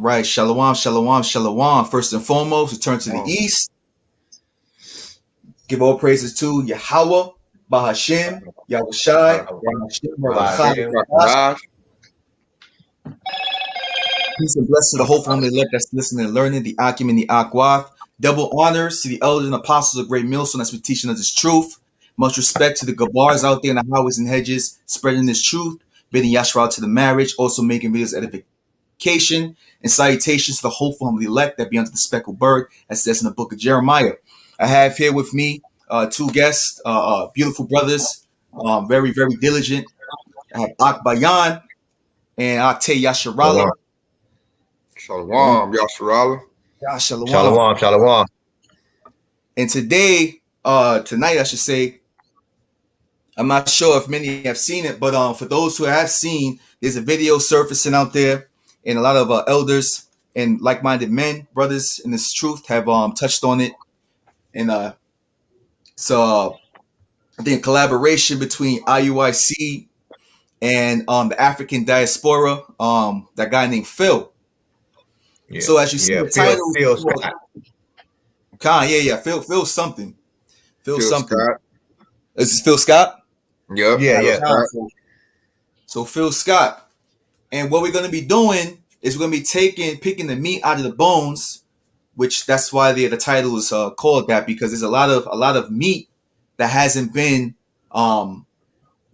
right, shalom, shalom, shalom. First and foremost, we turn to the east. Give all praises to Yahweh, Bahashem, Yahushai, Peace and blessings to the whole family elect that's listening and learning, the Akim and the Akwath. Double honors to the elders and apostles of Great Millstone that's been teaching us this truth. Much respect to the Gabars out there in the highways and hedges, spreading this truth, bidding Yashra to the marriage, also making videos of edification, and salutations to the whole family elect that be under the speckled bird, as says in the book of Jeremiah. I have here with me two guests, beautiful brothers, very, very diligent. I have Ak Bayan and Akte Yasharala. Shalom, Yasharala. Shalom. Shalom, shalom. And today, tonight, I should say, I'm not sure if many have seen it, but for those who have seen, there's a video surfacing out there, and a lot of elders and like-minded men, brothers in this truth have touched on it. And so I think collaboration between IUIC and the African diaspora, that guy named Phil. Yeah. So as you see the title, Phil Scott. Phil something. Phil something. Scott. Is this Phil Scott? Yep. Yeah. So Phil Scott. And what we're going to be doing is we're going to be picking the meat out of the bones, which that's why the title is called that, because there's a lot of meat that hasn't been, I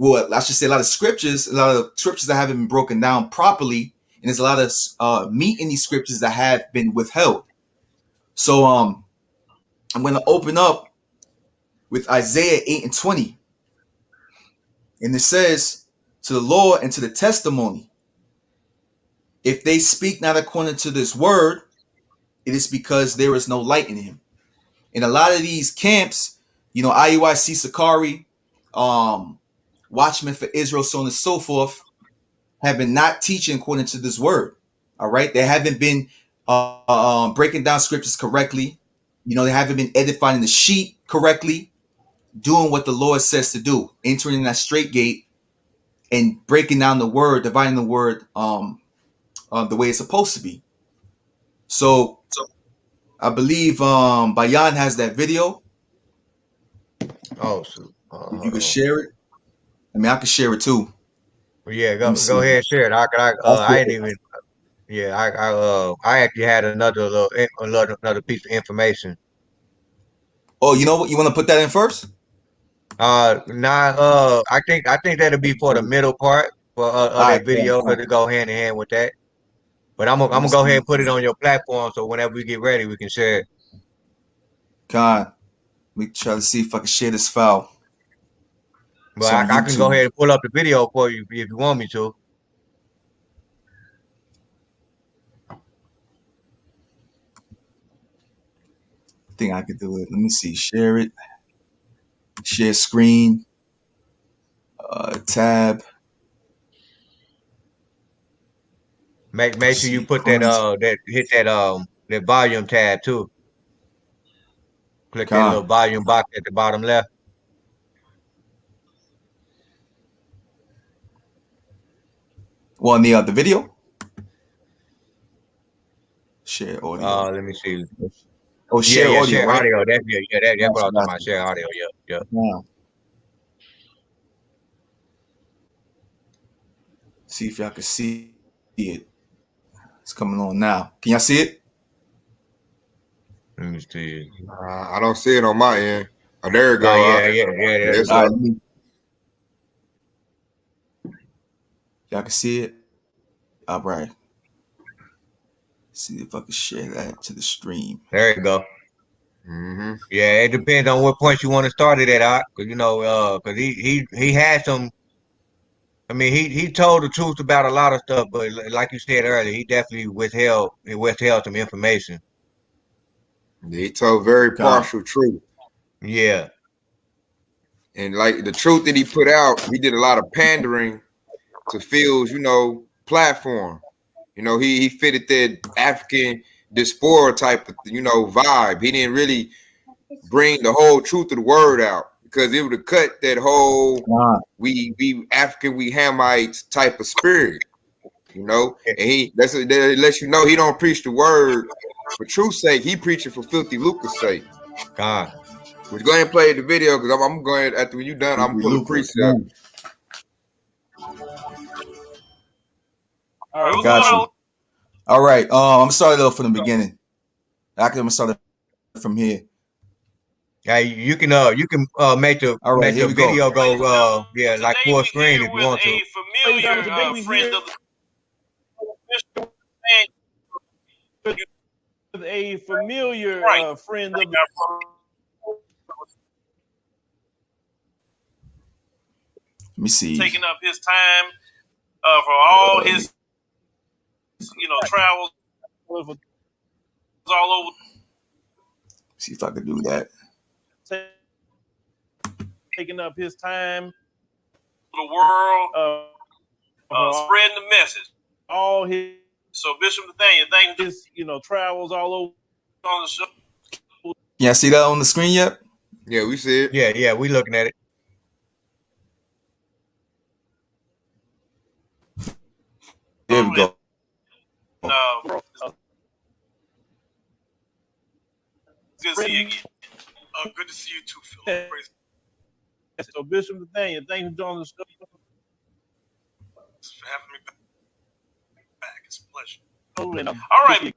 should say a lot of scriptures that haven't been broken down properly. And there's a lot of meat in these scriptures that have been withheld. So I'm going to open up with Isaiah 8:20. And it says, to the law and to the testimony, if they speak not according to this word, it is because there is no light in him. In a lot of these camps, IUIC Sakari, Watchmen for Israel, so on and so forth, have been not teaching according to this word. All right. They haven't been breaking down scriptures correctly. They haven't been edifying the sheep correctly, doing what the Lord says to do, entering that straight gate and breaking down the word, dividing the word the way it's supposed to be. So I believe Bayan has that video. Oh, so, if you could share it. I mean, I could share it too. Well, yeah, go ahead and share it. I ain't even. Yeah, I actually had another piece of information. Oh, you know what? You want to put that in first? I think that'll be for the middle part for that video to go hand in hand with that. But I'm gonna go ahead and put it on your platform, so whenever we get ready, we can share it. God, we try to see if I can share this file. But I can go ahead and pull up the video for you if you want me to. I think I could do it. Let me see. Share it. Share screen. Tab. Make sure you put that volume tab too. Click that little volume box at the bottom left. Well, in the video. Share audio. Let me see. Oh, share audio. Share right? audio. That's what I'm talking about. Share audio. Yeah. See if y'all can see it. It's coming on now. Can y'all see it? Let me see. I don't see it on my end. Oh, there it goes. Yeah. All right, y'all can see it. All right. See if I can share that to the stream. There you go. Mm-hmm. Yeah, it depends on what point you want to start it at, because he had some. I mean, he told the truth about a lot of stuff, but like you said earlier, he definitely withheld some information. He told very partial truth. Yeah. And like the truth that he put out, he did a lot of pandering to Phil's, platform. He fitted that African diaspora type of, vibe. He didn't really bring the whole truth of the word out, because it would have cut that whole we African, we Hamites type of spirit. you know. And that lets you know he don't preach the word for truth's sake. He preaching for filthy lucre's sake. God. We're going to play the video because I'm going after when you done. I'm gonna pull a Lucre. precept. All right, Got you. All right. I'm starting off from the beginning. I'm gonna start from here. Hey, you can make the All right, here we go. video go like full screen if you want to. Today we here with a familiar friend of the Let me see. Taking up his time for all his travels all over. See if I can do that. Taking up his time The world, spreading the message. all his So Bishop Nathaniel, thank you his travels all over on the show. Can I see that on the screen yet? Yeah, we see it. Yeah, we looking at it. There we go. Good to see you again. Good to see you too, Phil. So Bishop Nathaniel, thank you for joining the show. Thanks for having me back. It's a pleasure. All right.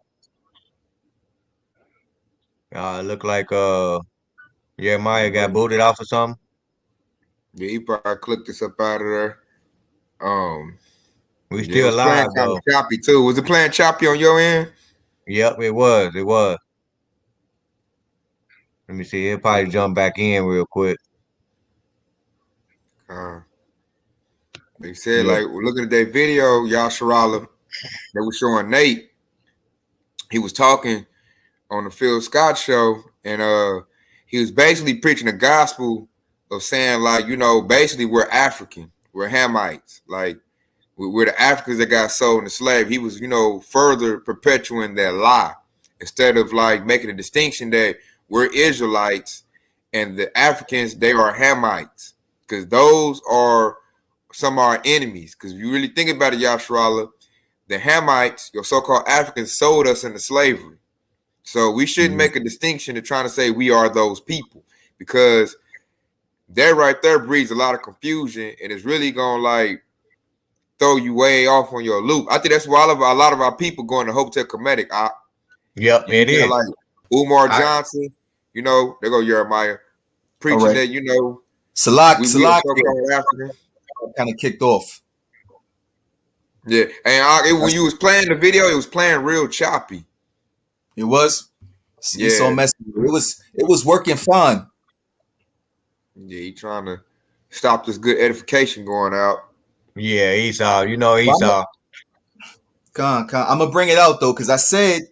Look like Yaramyah got booted off or something. Yeah, he probably clicked this up out of there. We still live playing though. kind of choppy too. Was it playing choppy on your end? Yep, it was. Let me see. He'll probably jump back in real quick. They said like looking at that video, Yasharala, they were showing Nate. He was talking on the Phil Scott show, and he was basically preaching the gospel of saying like, basically we're African, we're Hamites, like we're the Africans that got sold into slave. He was, further perpetuating that lie instead of like making a distinction that we're Israelites and the Africans, they are Hamites, because those are some of our enemies. Because if you really think about it, Yasharala, the Hamites, your so-called Africans, sold us into slavery. So we shouldn't make a distinction to trying to say we are those people, because that right there breeds a lot of confusion and it's really gonna like throw you way off on your loop. I think that's why a lot of our people going to Hotel Comedic. Yep, it is. Like Umar Johnson, they go Yaramyah preaching that Salak kind of kicked off. Yeah, and when you was playing the video, it was playing real choppy. It was. Yeah, so messy. It was working fine. Yeah, he trying to stop this good edification going out. Yeah, Esau. Esau. I'm gonna bring it out though, because I said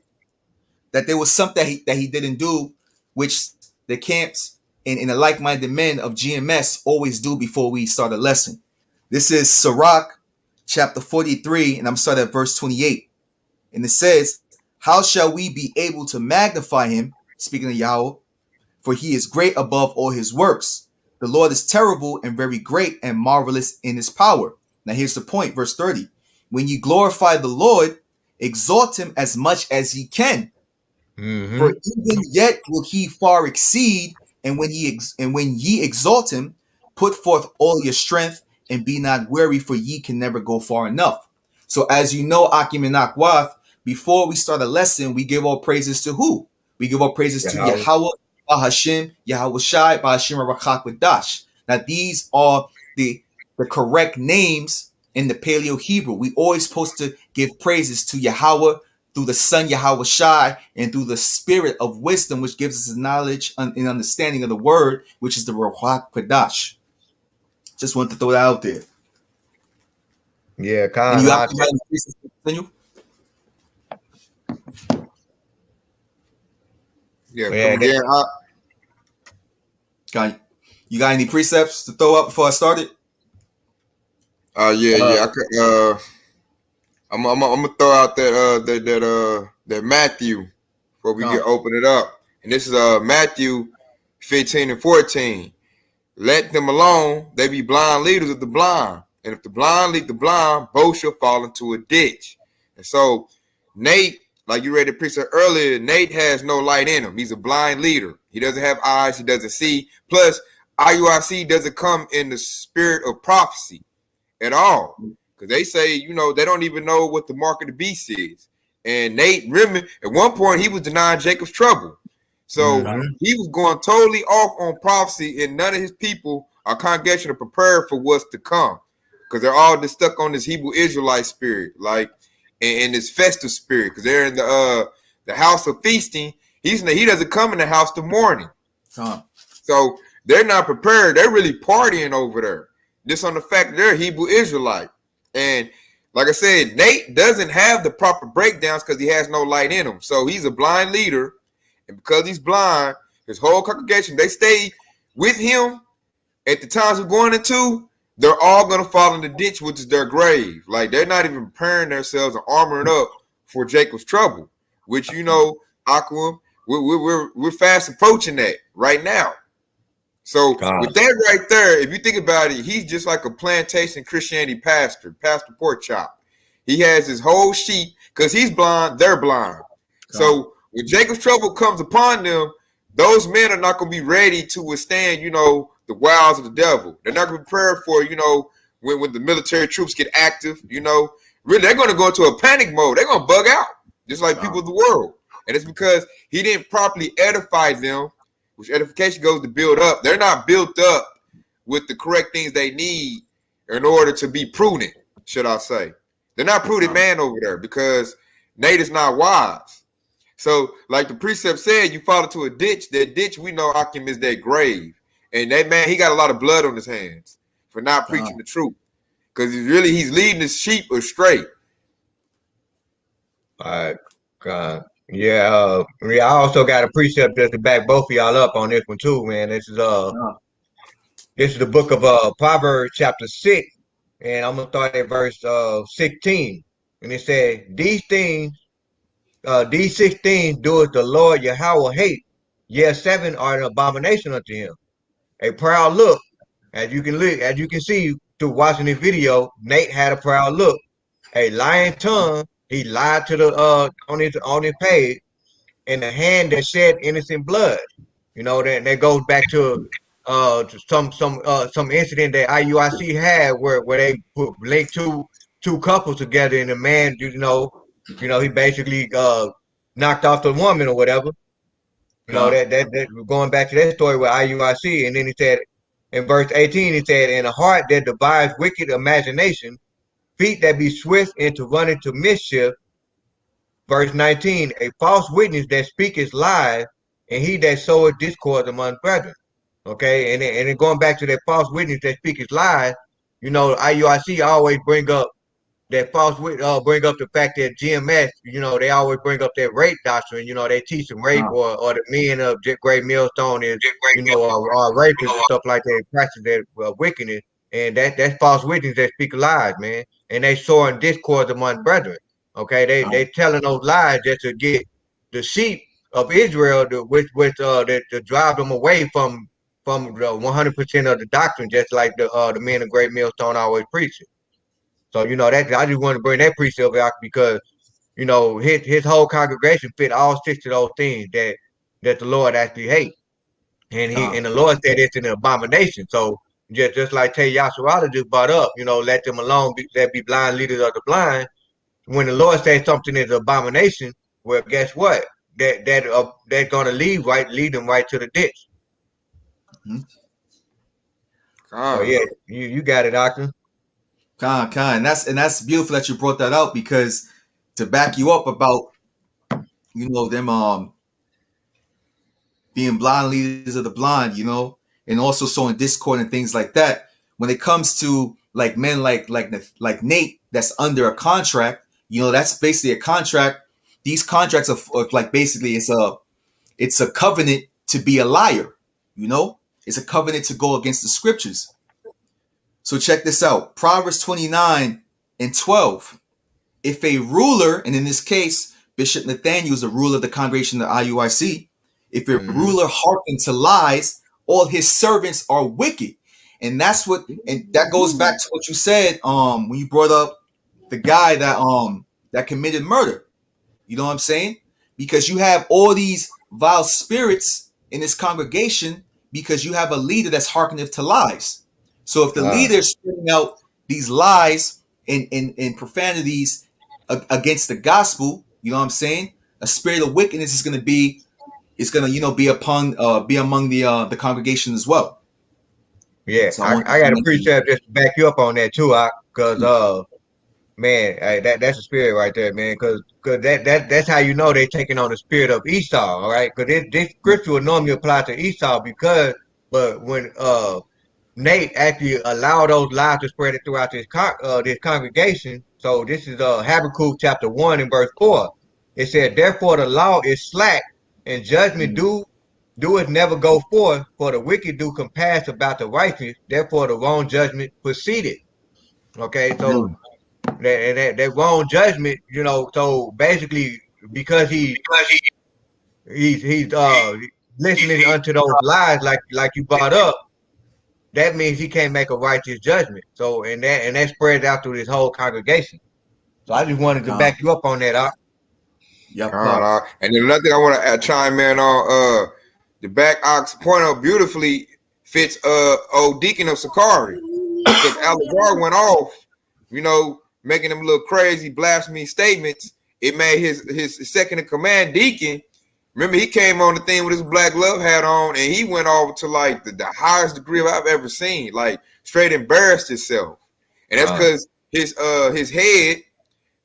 that there was something that he didn't do, which the camps and the like-minded men of GMS always do before we start a lesson. This is Sirach, chapter 43, and I'm starting at verse 28. And it says, "How shall we be able to magnify him?" Speaking of Yahweh, "for he is great above all his works. The Lord is terrible and very great and marvelous in his power." Now here's the point, verse 30. "When ye glorify the Lord, exalt him as much as ye can. Mm-hmm. For even yet will he far exceed, and when ye exalt him, put forth all your strength, and be not weary, for ye can never go far enough." So as you know, Akim and Akwath, before we start a lesson, we give all praises to who? We give all praises to Yahweh, Bahashim, Yahweh Shai, Bahashim Rakak Wadash. Now these are the correct names in the Paleo Hebrew. We always supposed to give praises to Yahweh through the Son Yahweh Shai and through the Spirit of wisdom, which gives us the knowledge and understanding of the word, which is the Ruach Kodash. Just wanted to throw that out there. Yeah, continue. Yeah, you got any precepts to throw up before I started? I could. I'm gonna throw out that Matthew before we open it up, and this is Matthew 15 and 14. "Let them alone; they be blind leaders of the blind. And if the blind lead the blind, both shall fall into a ditch. And so Nate, like you read the precept earlier, Nate has no light in him. He's a blind leader. He doesn't have eyes. He doesn't see. Plus, IUIC doesn't come in the spirit of prophecy at all. Because they say, they don't even know what the mark of the beast is. And Nate Rimmer, at one point, he was denying Jacob's trouble. So he was going totally off on prophecy, and none of his people, our congregation, are prepared for what's to come. Because they're all just stuck on this Hebrew Israelite spirit, like, and this festive spirit. Because they're in the house of feasting. He doesn't come in the house of mourning. So they're not prepared. They're really partying over there. Just on the fact that they're Hebrew Israelite. And like I said, Nate doesn't have the proper breakdowns because he has no light in him. So he's a blind leader. And because he's blind, his whole congregation, they stay with him at the times we're going into, they're all going to fall in the ditch, which is their grave. Like, they're not even preparing themselves and armoring up for Jacob's trouble, which, Aqua, we're fast approaching that right now. So with that right there, if you think about it, he's just like a plantation Christianity pastor, Pastor Porkchop. He has his whole sheep because he's blind, they're blind. So when Jacob's trouble comes upon them, those men are not going to be ready to withstand, the wiles of the devil. They're not going to be prepared for, when the military troops get active, really they're going to go into a panic mode. They're going to bug out, just like people of the world. And it's because he didn't properly edify them, which edification goes to build up. They're not built up with the correct things they need in order to be prudent, should I say. They're not prudent man over there because Nate is not wise. So, like the precept said, you fall into a ditch. That ditch, we know Akim is that grave. And that man, he got a lot of blood on his hands for not preaching the truth. Because he's leading his sheep astray. All right. Yeah, I also got a precept just to back both of y'all up on this one too, man. This is the book of Proverbs chapter 6, and I'm gonna start at verse 16. And it said, these 6 things doeth the Lord Yahweh hate. Yes, 7 are an abomination unto him. A proud look, as you can see through watching this video, Nate had a proud look. A lying tongue, he lied to the on his page, and the hand that shed innocent blood. That goes back to some incident that IUIC had where they linked two couples together, and the man, he basically knocked off the woman or whatever. That going back to that story with IUIC, and then he said in verse 18, he said, "In a heart that devises wicked imagination, feet that be swift into running to mischief." Verse 19, a false witness that speaketh lies, and he that soweth discord among brethren. Okay, and then going back to that false witness that speaketh lies, IUIC always bring up that bring up the fact that GMS, they always bring up that rape doctrine. They teach them rape or the men of Great Millstone is, are rapists and stuff like that, practice that wickedness, and that's false witness that speak lies, man, and they sowing discord among brethren. Okay, they telling those lies just to get the sheep of Israel to drive them away from the 100% of the doctrine, just like the men of Great Millstone always preaching. So that I just want to bring that precept out because his whole congregation fit all 6 of those things that the Lord actually hates, and the Lord said it's an abomination. So just like Tay Yasharala just brought up, let them alone, let be blind leaders of the blind. When the Lord says something is an abomination, well, guess what? That's gonna lead them right to the ditch. So yeah, you got it, Doctor. And that's beautiful that you brought that out, because to back you up about them being blind leaders of the blind, and also sowing discord and things like that. When it comes to like men like Nate, that's under a contract, that's basically a contract. These contracts are like basically it's a covenant to be a liar. It's a covenant to go against the scriptures. So check this out. Proverbs 29:12. If a ruler, and in this case, Bishop Nathaniel is the ruler of the congregation of IUIC. If a ruler hearken to lies, all his servants are wicked. And that's what, and that goes back to what you said when you brought up the guy that committed murder. You know what I'm saying? Because you have all these vile spirits in this congregation because you have a leader that's hearkening to lies. So if the leader is spreading out these lies and profanities against the gospel, you know what I'm saying? A spirit of wickedness is going to be, be among the congregation as well. Yeah, So I I, want to I got a mention precept just to back you up on that too, because man, that's a spirit right there, man. Because that's how you know they're taking on the spirit of Esau, all right? Because this scripture will normally apply to Esau because, but when Nate actually allowed those lies to spread it throughout this congregation. So this is Habakkuk chapter 1 and verse 4. It said, "Therefore the law is slack, and judgment doeth never go forth, for the wicked do compass about the righteous. Therefore the wrong judgment proceeded." Okay, so that wrong judgment, so basically because he's listening unto those lies like you brought up, that means he can't make a righteous judgment. So and that spreads out through this whole congregation. So I just wanted to back you up on that. Yep. And then another thing I want to chime in on the back ox point out beautifully fits old Deacon of Sakari, because Gabar went off, making them little crazy blasphemy statements. It made his second in command Deacon. Remember, he came on the thing with his black love hat on, and he went off to like the highest degree I've ever seen, like straight embarrassed himself. And that's because his head,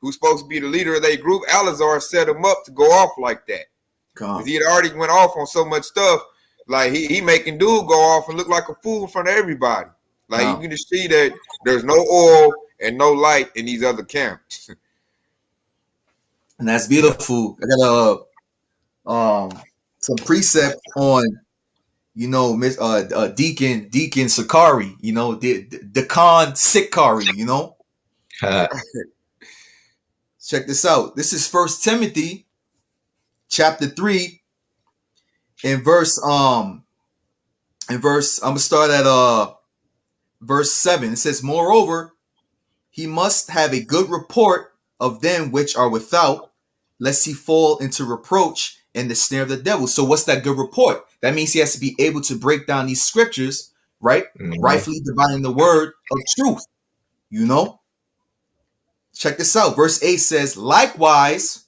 who's supposed to be the leader of their group, Alazar, set him up to go off like that. Because he had already went off on so much stuff, like he making dude go off and look like a fool in front of everybody. Like you can just see that there's no oil and no light in these other camps. And that's beautiful. I got some precept on Miss Deacon Sakari, the Khan Sikari, Check this out. This is First Timothy chapter 3 and I'm gonna start at verse 7. It says, "Moreover, he must have a good report of them which are without, lest he fall into reproach and the snare of the devil." So what's that good report? That means he has to be able to break down these scriptures, right? Mm-hmm. Rightfully dividing the word of truth. Check this out. Verse 8 says, "Likewise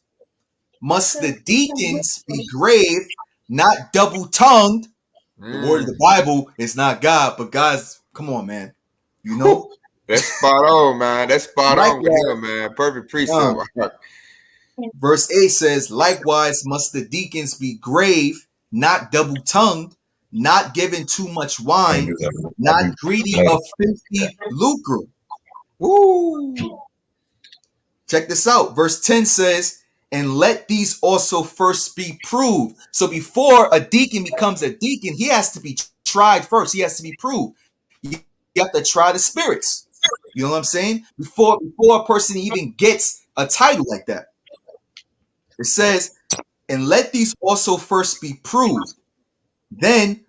must the deacons be grave, not double-tongued." The word of the Bible is not God, but God's, come on, man. That's spot on, man. That's spot on with him, man. Perfect precept. Verse 8 says, "Likewise must the deacons be grave, not double-tongued, not given too much wine, not greedy of filthy lucre." Woo! Check this out. Verse 10 says, "And let these also first be proved." So before a deacon becomes a deacon, he has to be tried first. He has to be proved. You have to try the spirits. You know what I'm saying? Before a person even gets a title like that. It says, "And let these also first be proved. Then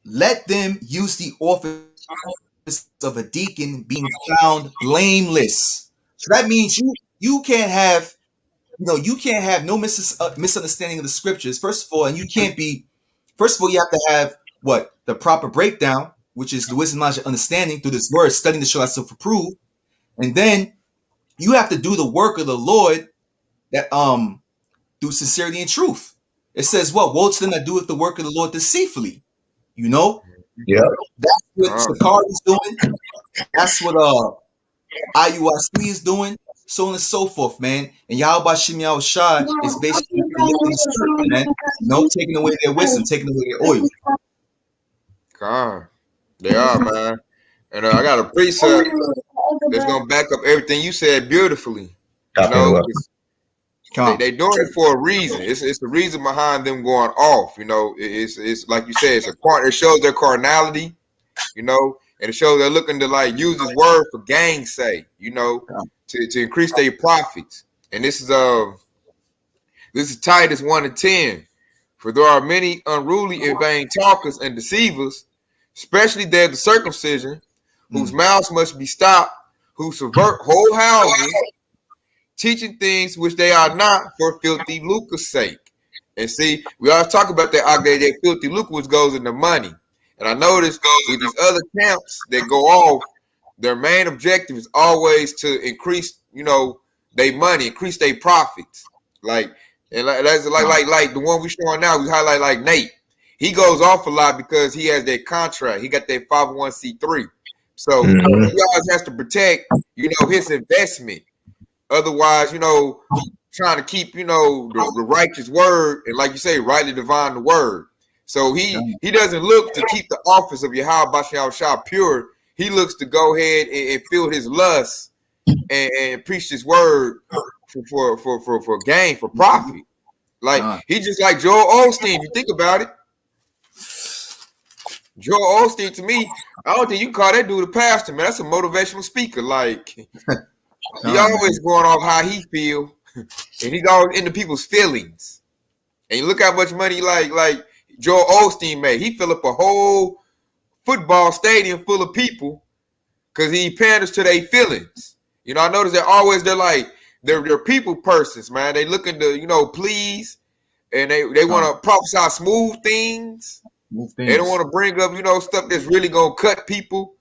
let them use the office of a deacon, being found blameless." So that means you can't have no misunderstanding of the scriptures, first of all, and you have to have what? The proper breakdown, which is the wisdom, knowledge, and understanding through this word, studying to show thyself approved. And then you have to do the work of the Lord that through sincerity and truth. It says, "What? Woe to them that doeth the work of the Lord deceitfully." Yeah. That's what Sakari's doing. That's what IUIC is doing, so on and so forth, man. And Yahweh Shem Yahweh Shai is basically the truth, man. Taking away their wisdom, taking away their oil. God, they are, man. And I got a precept that's gonna back up everything you said beautifully. They doing it for a reason. It's the reason behind them going off. It's like you said. It shows their carnality. And it shows they're looking to like use this word for gang's sake. To increase their profits. And this is Titus 1:10. "For there are many unruly and vain talkers and deceivers, especially they of the circumcision, whose mouths must be stopped, who subvert whole houses, teaching things which they are not for filthy lucre's sake. And see, we always talk about that filthy lucre, which goes into money. And I noticed with these other camps that go off, their main objective is always to increase, their money, increase their profits. Like the one we showing now, we highlight like Nate. He goes off a lot because he has that contract. He got that 501c3. So he always has to protect, his investment. Otherwise, trying to keep, the righteous word and, like you say, rightly divine the word. So he doesn't look to keep the office of Yahweh Bashar Shah pure. He looks to go ahead and fill his lust and preach his word for gain, for profit. Like he just like Joel Osteen. If you think about it, Joel Osteen, to me, I don't think you can call that dude a pastor, man. That's a motivational speaker. Like he always going off how he feel, and he's always into people's feelings. And you look how much money like Joel Osteen made. He fill up a whole football stadium full of people because he panders to their feelings. I notice they're people persons, man. They looking to, please, and they want to prophesy smooth things. They don't want to bring up, stuff that's really gonna cut people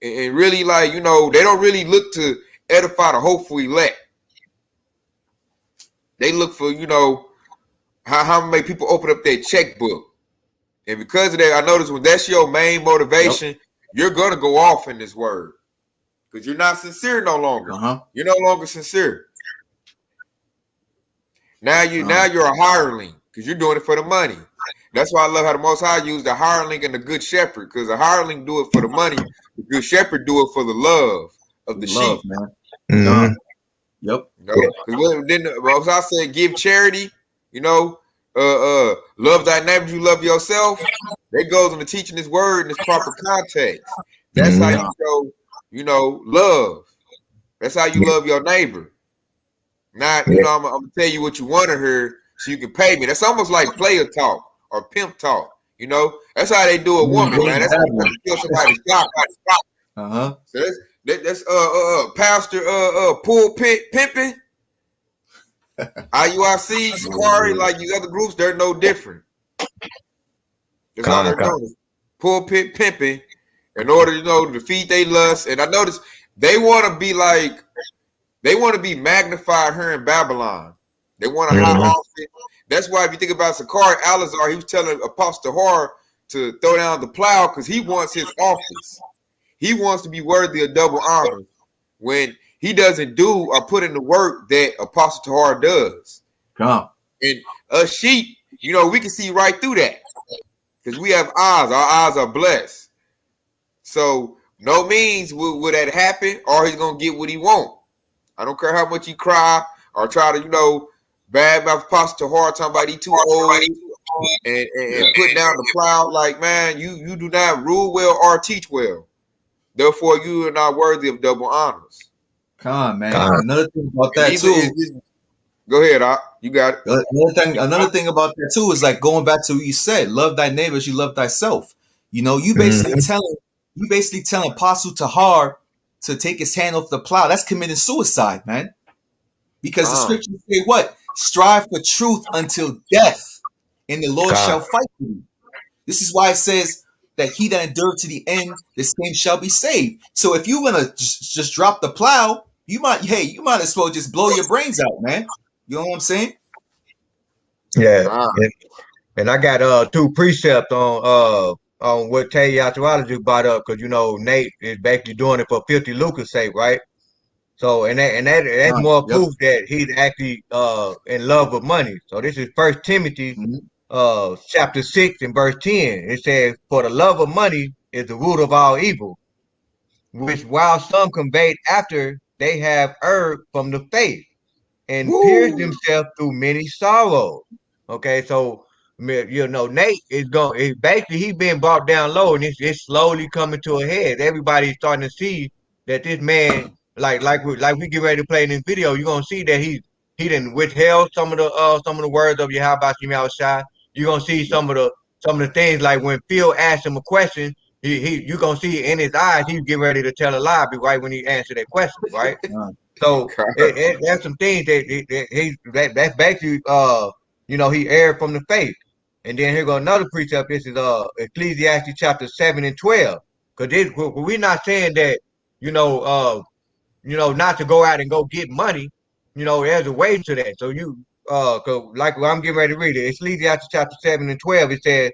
and really they don't really look to edify the hopeful elect. They look for, how to make people open up their checkbook. And because of that, I notice when that's your main motivation, you're gonna go off in this word. Because you're not sincere no longer. You're no longer sincere. Now you're a hireling because you're doing it for the money. That's why I love how the Most High used the hireling and the good shepherd, because the hireling do it for the money, the good shepherd do it for the love of the sheep, man. Yep. Because then the Most High said, give charity. Love thy neighbor as you love yourself. That goes into teaching this word in its proper context. That's how you show, love. That's how you love your neighbor. Not, I'm gonna tell you what you want to hear so you can pay me. That's almost like player talk or pimp talk. That's how they do a woman, man. That's how you kill somebody's job. So that's pastor pulpit pimping. IUIC, Sakari, like these other groups, they're no different. That's all they're doing. Pulpit pimping in order, to feed their lust. And I noticed they want to be magnified here in Babylon. They want a high office. That's why if you think about Sakari Alazar, he was telling Apostle Har to throw down the plow because he wants his office. He wants to be worthy of double honor when he doesn't do or put in the work that Apostle Tahar does. And us sheep, we can see right through that because we have eyes. Our eyes are blessed. So no means will that happen or he's going to get what he wants. I don't care how much he cry or try to, bad mouth Apostle Tahar talking about he too old and put down the plow. Like, man, you do not rule well or teach well. Therefore, you are not worthy of double honors. Man. Another thing about that too. Go ahead, you got it. Another thing about that too is like going back to what you said: love thy neighbor as you love thyself. You basically telling Apostle Tahar to take his hand off the plow. That's committing suicide, man. Because the scriptures say what? Strive for truth until death, and the Lord shall fight for you. This is why it says that he that endured to the end, the same shall be saved. So if you want to just drop the plow, you might as well just blow your brains out, man. You know what I'm saying? Yeah. And I got two precepts on what Tayyatology brought up, because Nate is basically doing it for filthy lucre's sake, right? So that's more proof that he's actually in love with money. So this is 1 Timothy chapter 6 and verse 10. It says, for the love of money is the root of all evil, which while some conveyed after they have erred from the faith and pierced themselves through many sorrows. Okay, so Nate is basically he's being brought down low, and it's slowly coming to a head. Everybody's starting to see that this man, like we get ready to play in this video, you're gonna see that he didn't withheld some of the words of Yahweh Shai. You're gonna see some of the things, like when Phil asked him a question, you gonna see in his eyes he's getting ready to tell a lie right when he answered that question, right? So there's some things that's basically he erred from the faith. And then here go another precept. This is Ecclesiastes chapter 7 and 12. Because we're not saying that not to go out and go get money. There's a way to that. So cause like I'm getting ready to read it. Ecclesiastes chapter 7 and 12. It says,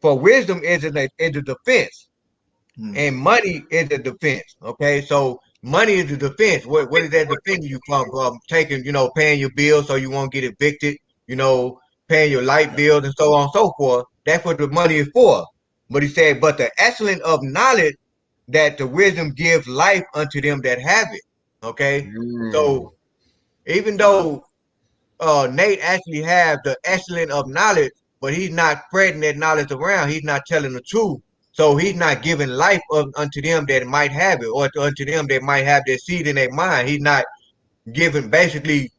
"For wisdom is a defense, and money is a defense." Okay, so money is a defense. What is that defending you from taking, paying your bills so you won't get evicted, paying your light bills and so on and so forth. That's what the money is for. But he said, but the excellence of knowledge that the wisdom gives life unto them that have it. Okay, so even though Nate actually has the excellence of knowledge, but he's not spreading that knowledge around. He's not telling the truth. So he's not giving life unto them that might have it, or unto them that might have that seed in their mind. He's not giving, basically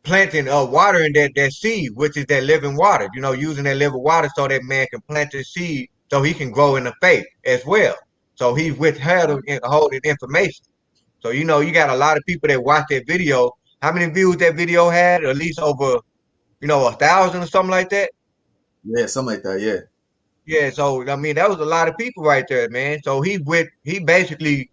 planting watering that seed, which is that living water, using that living water so that man can plant the seed so he can grow in the faith as well. So he's withholding information. So, you got a lot of people that watch that video. How many views that video had? At least over, 1,000 or something like that. Yeah, something like that. Yeah. Yeah. So, I mean, that was a lot of people right there, man. So he basically,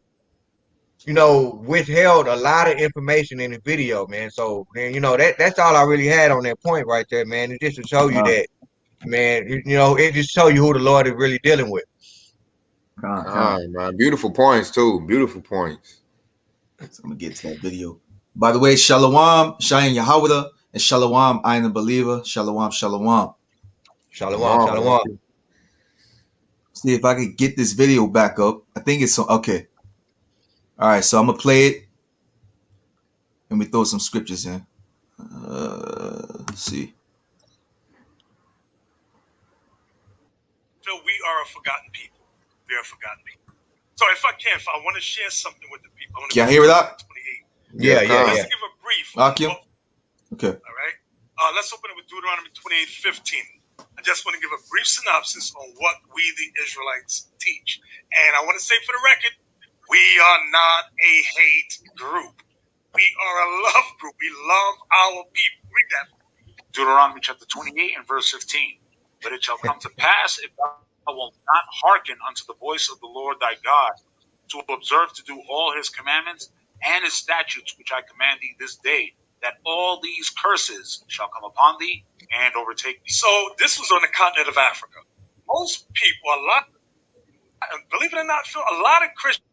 withheld a lot of information in the video, man. So, man, that's all I really had on that point right there, man. It's just to show you that, man, it just show you who the Lord is really dealing with. Man, beautiful points too. Beautiful points. So I'm gonna get to that video. By the way, Shalom, Shayin Yahawada, and Shalom, I am a believer. Shalom, Shalom. Shalom. See if I can get this video back up. I think it's okay. All right, so I'm gonna play it. Let me throw some scriptures in. Let's see. Phil, we are a forgotten people. We are a forgotten people. So if I want to share something with the people. Can y'all hear it up? 28. Yeah. Let's give a brief. Okay. All right. Let's open it with Deuteronomy 28:15. I just want to give a brief synopsis on what we, the Israelites, teach. And I want to say for the record, we are not a hate group. We are a love group. We love our people. Read that. Deuteronomy chapter 28 and verse 15. But it shall come to pass, if thou wilt not hearken unto the voice of the Lord thy God, to observe to do all his commandments and his statutes, which I command thee this day, that all these curses shall come upon thee and overtake thee. So this was on the continent of Africa. Most people, believe it or not, Phil, a lot of Christians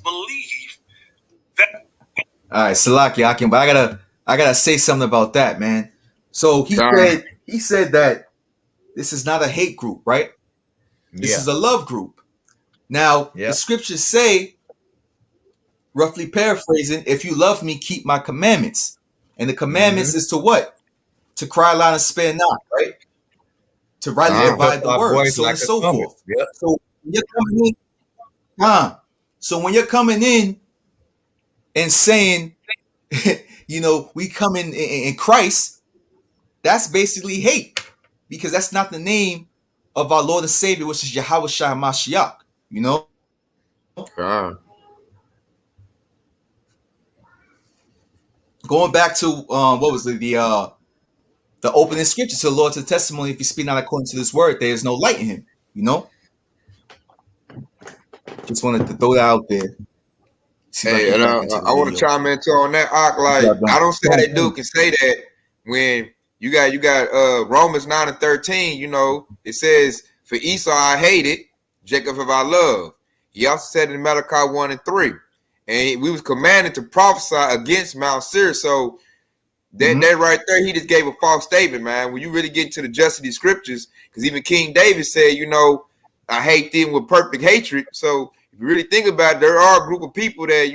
believe that. All right, Salaki Akim, but I gotta say something about that, man. So he said that this is not a hate group, right? This is a love group. Now the scriptures say, roughly paraphrasing, if you love me, keep my commandments. And the commandments is to what? To cry loud and spare not, right? To rightly divide the word, so on and so forth. Yep. So when you're coming in, so when you're coming in and saying, we come in Christ, that's basically hate, because that's not the name of our Lord and Savior, which is Yahweh Shai Mashiach, Going back to what was the opening scripture to the Lord, to the testimony, if you speak not according to this word, there is no light in him, Just wanted to throw that out there. Hey, and I want to chime in too on that. I don't see how that dude can say that when you got Romans 9 and 13. It says, "For Esau I hated, Jacob have I loved." He also said in Malachi 1 and 3, and we was commanded to prophesy against Mount Seir. So that right there, he just gave a false statement, man. When you really get to the gist of these scriptures, because even King David said, I hate them with perfect hatred. So if you really think about it, there are a group of people that,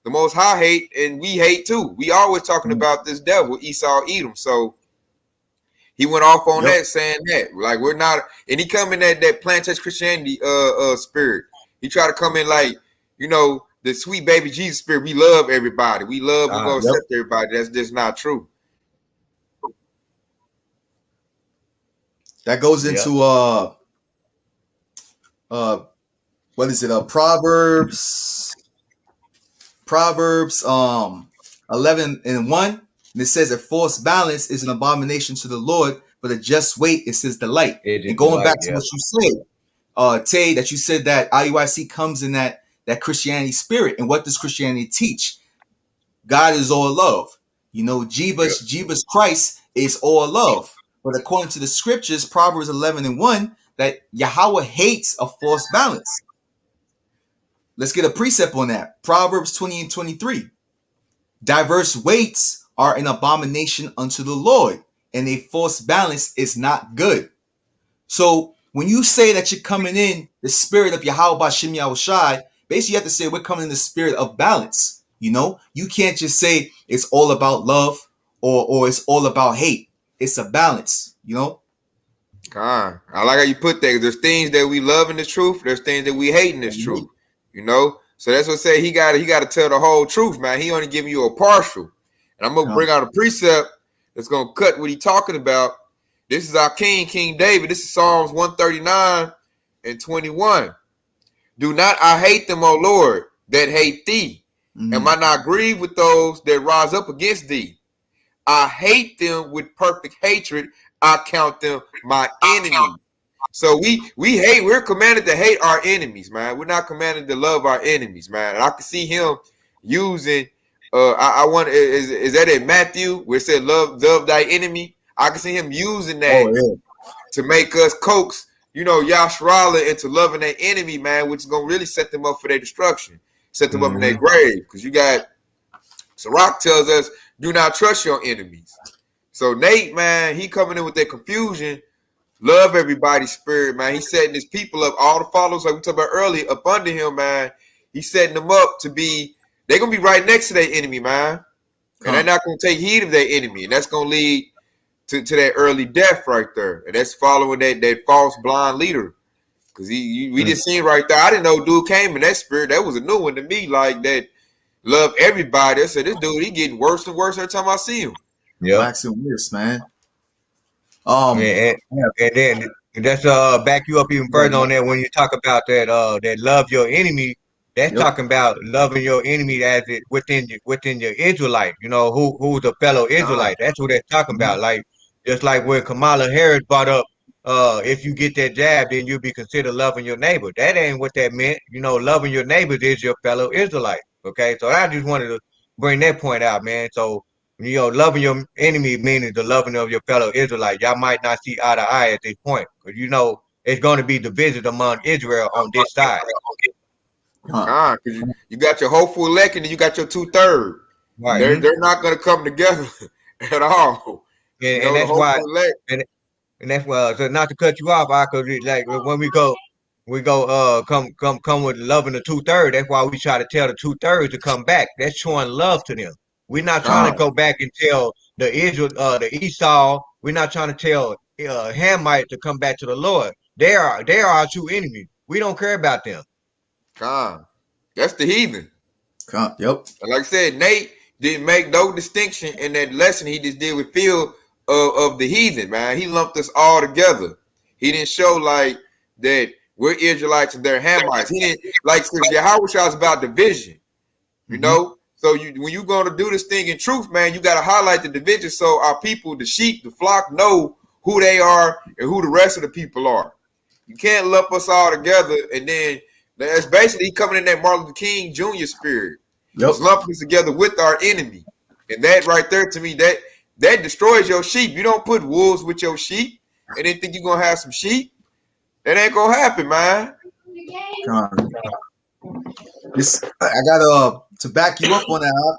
the Most High hate, and we hate too. We always talking about this devil, Esau, Edom. So he went off on that, saying that, like, we're not, and he come in that plantation Christianity spirit. He try to come in like, the sweet baby Jesus spirit. We love everybody. We're going to accept everybody. That's just not true. That goes into what is it? Proverbs 11:1, and it says a false balance is an abomination to the Lord, but a just weight is his delight. It is And going delight, back to yeah. what you said, Tay, that you said that IUIC comes in that Christianity spirit. And what does Christianity teach? God is all love. You know, Jeebus Christ is all love. But according to the scriptures, Proverbs 11:1, that Yahweh hates a false balance. Let's get a precept on that. Proverbs 20:23. Diverse weights are an abomination unto the Lord, and a false balance is not good. So when you say that you're coming in the spirit of Yahweh Bashem Yahushai, basically you have to say we're coming in the spirit of balance. You know, you can't just say it's all about love or it's all about hate. It's a balance, you know? I like how you put that. There's things that we love in the truth. There's things that we hate in this truth. You know? So that's what I say. He got to tell the whole truth, man. He only giving you a partial. And I'm going to bring out a precept that's going to cut what he's talking about. This is our King David. This is Psalms 139:21. Do not I hate them, O Lord, that hate thee. Am I not grieved with those that rise up against thee? I hate them with perfect hatred. I count them my enemies. So we're commanded to hate our enemies, man. We're not commanded to love our enemies, man. And I can see him using I want is that in Matthew where it said love thy enemy? I can see him using that to make us coax, you know, Yashrala into loving their enemy, man, which is gonna really set them up for their destruction, set them up in their grave. Because you got Sirach tells us, do not trust your enemies. So Nate, man, he coming in with that confusion. Love everybody's spirit, man. He's setting his people up, all the followers, like we talked about earlier, up under him, man. He's setting them up to be, they're going to be right next to their enemy, man. And they're not going to take heed of their enemy. And that's going to lead to that early death right there. And that's following that false blind leader. Because we just seen right there, I didn't know dude came in that spirit. That was a new one to me, like that. Love everybody. I said, this dude, he getting worse and worse every time I see him. Yeah, waxing worse, man. And then that's back you up even further on that when you talk about that love your enemy. That's talking about loving your enemy as it within your Israelite. You know who's a fellow Israelite. That's what they're talking about. Like just like when Kamala Harris brought up, if you get that jab, then you'll be considered loving your neighbor. That ain't what that meant. You know, loving your neighbors is your fellow Israelite. Okay, so I just wanted to bring that point out, man. So, you know, loving your enemy meaning the loving of your fellow Israelite. Y'all might not see eye to eye at this point, because you know it's going to be division among Israel on this side. Because you got your hopeful elect and you got your 2/3. Right. They're not going to come together at all. And that's why. And that's why. So not to cut you off, because like when we go come with loving the 2/3. That's why we try to tell the 2/3 to come back. That's showing love to them. We're not trying to go back and tell the Esau. We're not trying to tell Hamite to come back to the Lord. They are our true enemies. We don't care about them. That's the heathen. Yep. And like I said, Nate didn't make no distinction in that lesson he just did with Phil of the heathen, man. He lumped us all together. He didn't show like that we're Israelites and they're Hamites. He didn't like Yahweh is about division, you know. So when you're going to do this thing in truth, man, you got to highlight the division so our people, the sheep, the flock, know who they are and who the rest of the people are. You can't lump us all together, and then that's basically coming in that Martin Luther King Jr. spirit. Yep. Lumping us together with our enemy, and that right there to me that destroys your sheep. You don't put wolves with your sheep, and then think you're gonna have some sheep. That ain't gonna happen, man. I got to back you up on that.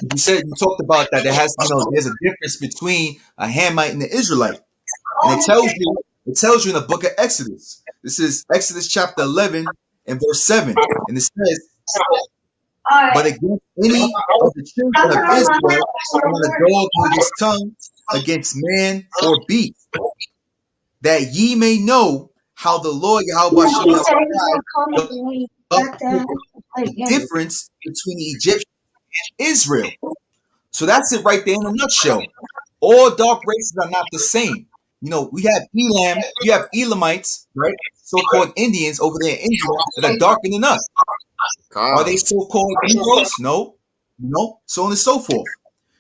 You talked about that. There's a difference between a Hamite and an Israelite, and it tells you in the book of Exodus. This is Exodus chapter 11 and verse 7, and it says, "But against any of the children of Israel, on a dog with his tongue against man or beast, that ye may know how the Lord Yahweh the difference between the Egyptian and Israel." So that's it right there in a nutshell. All dark races are not the same. You know, we have Elam, you have Elamites, right? So-called Indians over there in India that are darker than us. Are they so-called Negroes? No, no, so on and so forth.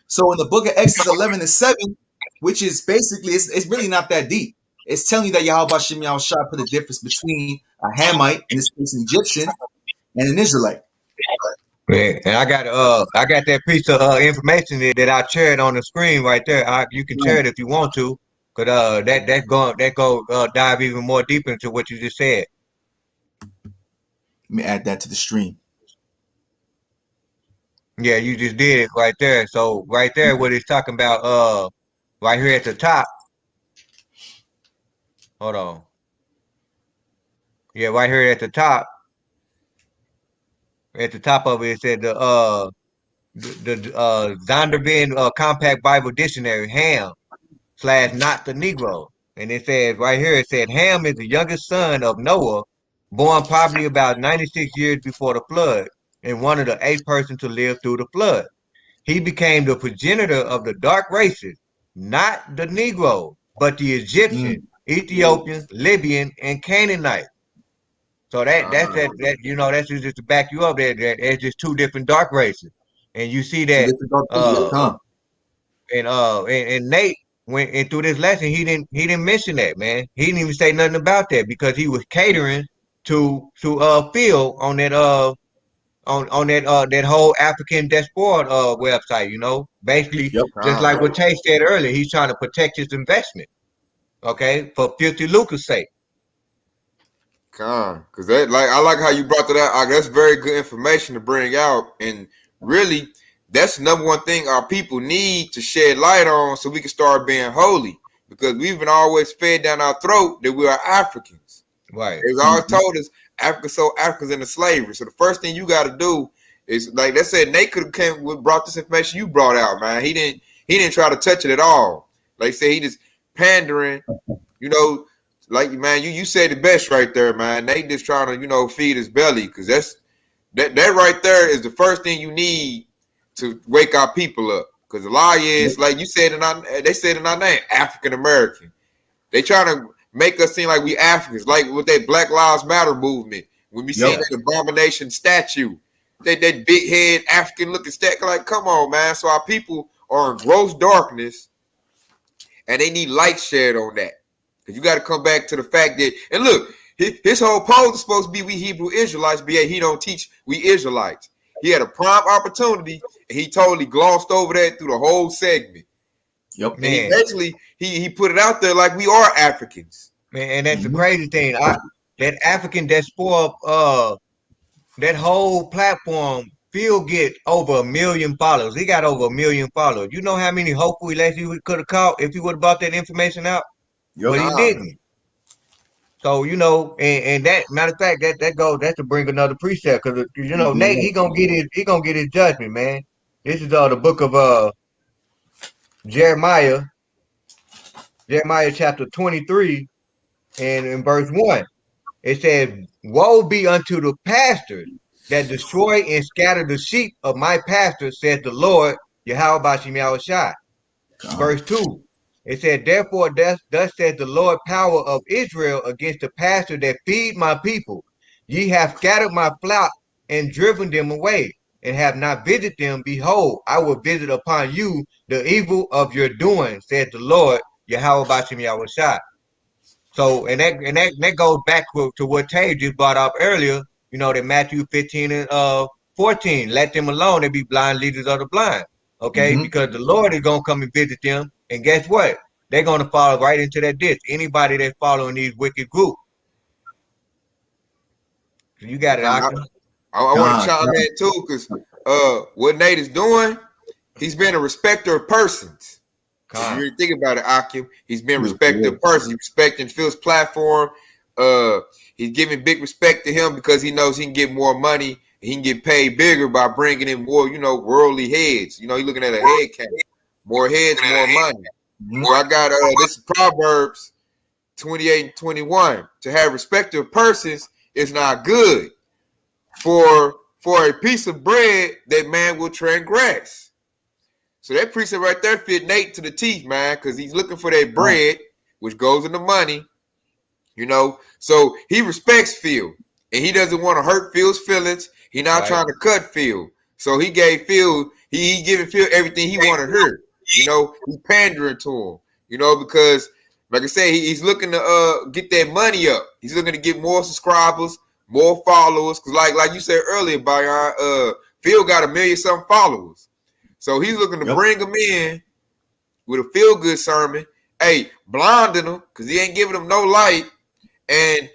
So in the book of Exodus 11:7, which is basically, it's really not that deep. It's telling you that Yahweh Shem Yahushua put a difference between a Hamite, in this case an Egyptian, and an Israelite. Man, and I got that piece of information that I shared on the screen right there. You can share it if you want to, cause that go dive even more deep into what you just said. Let me add that to the stream. Yeah, you just did it right there. So right there, what it's talking about, right here at the top. Hold on. Yeah, right here at the top. At the top of it, it said the Zondervan Compact Bible Dictionary, Ham / not the Negro. And it says right here, it said Ham is the youngest son of Noah, born probably about 96 years before the flood, and one of the 8 persons to live through the flood. He became the progenitor of the dark races, not the Negro, but the Egyptian, Ethiopian, Libyan, and Canaanite. So that you know that's just to back you up that it's just 2 different dark races, and you see So that this is about uh and Nate went and through this lesson he didn't mention that, man. He didn't even say nothing about that because he was catering to Phil on that on that whole African diaspora website, you know, basically Yep. just like what Tay said earlier, he's trying to protect his investment, okay, for filthy lucre's sake. Because that, like, I like how you brought that out. That's very good information to bring out, and really, that's the number one thing our people need to shed light on, so we can start being holy. Because we've been always fed down our throat that we are Africans. Right. They've always told us Africans into slavery. So the first thing you got to do is, like they said, Nate could have brought this information you brought out, man. He didn't try to touch it at all. Like I said, he just pandering, you know. Like, man, you said the best right there, man. They just trying to, you know, feed his belly, because that right there is the first thing you need to wake our people up. Because the lie is, like you said they said in our name, African American. They trying to make us seem like we Africans, like with that Black Lives Matter movement. When we see that abomination statue, that big head African looking statue, like, come on, man. So our people are in gross darkness, and they need light shed on that. Because you got to come back to the fact that, and look, his whole pose is supposed to be we Hebrew Israelites, but yet he don't teach we Israelites. He had a prime opportunity, and he totally glossed over that through the whole segment. Yep. And eventually, he put it out there like we are Africans. Man, and that's the crazy thing. That African diaspora, that whole platform, Phil get over 1 million followers. He got over 1 million followers. You know how many hopefully less he could have caught if he would have brought that information out? But he didn't. So, you know, and that matter of fact, that's to bring another precept, because you know, Nate, he gonna get his judgment, man. This is the book of Jeremiah chapter 23, and in verse 1. It says, woe be unto the pastors that destroy and scatter the sheep of my pastors, said the Lord, Yahweh Bashem Yahushua. Verse 2. It said, therefore, thus said the Lord power of Israel against the pastor that feed my people. Ye have scattered my flock and driven them away, and have not visited them. Behold, I will visit upon you the evil of your doing, said the Lord, Yahweh Bashem Yahushua. So, and that goes back to what Tay just brought up earlier, you know, that Matthew 15 and 14, let them alone, they be blind leaders of the blind. Okay, because the Lord is gonna come and visit them, and guess what? They're gonna fall right into that ditch. Anybody that's following these wicked groups. So you got it, Akim. I want to chime in too, because what Nate is doing, he's been a respecter of persons. If you really think about it, Akim, he's been respecting a person. He's respecting Phil's platform. He's giving big respect to him because he knows he can get more money. He can get paid bigger by bringing in more, you know, worldly heads. You know, he's looking at a head count. More heads, more money. So I got this is Proverbs 28 and 21. To have respect of persons is not good. For a piece of bread that man will transgress. So that precept right there fit Nate to the teeth, man, because he's looking for that bread which goes into money. You know, so he respects Phil, and he doesn't want to hurt Phil's feelings. He's not trying to cut Phil. So he gave Phil, he giving Phil everything he wanted her. You know, he's pandering to him. You know, because like I said, he's looking to get that money up. He's looking to get more subscribers, more followers. Cause like you said earlier, Bayan, Phil got 1 million something followers. So he's looking to bring them in with a feel good sermon. Hey, blinding them because he ain't giving them no light. And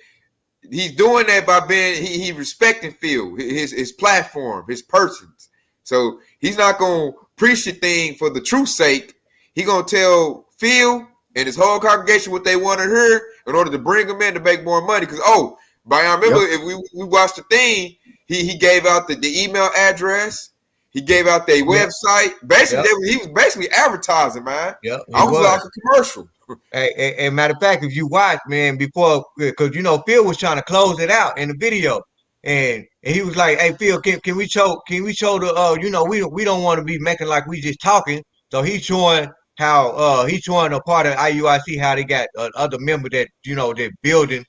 he's doing that by being he respecting Phil, his platform, his persons. So he's not gonna preach the thing for the truth's sake. He gonna tell Phil and his whole congregation what they want to hear in order to bring them in to make more money. Because I remember if we watched the thing, he gave out the email address, he gave out their website. Basically, he was basically advertising, man. Yeah, I was like a commercial. Hey, matter of fact, if you watch, man, before, because Phil was trying to close it out in the video, and he was like, "Hey, Phil, can we show the we don't want to be making like we just talking." So he's showing how he's showing a part of IUIC how they got other members that they're building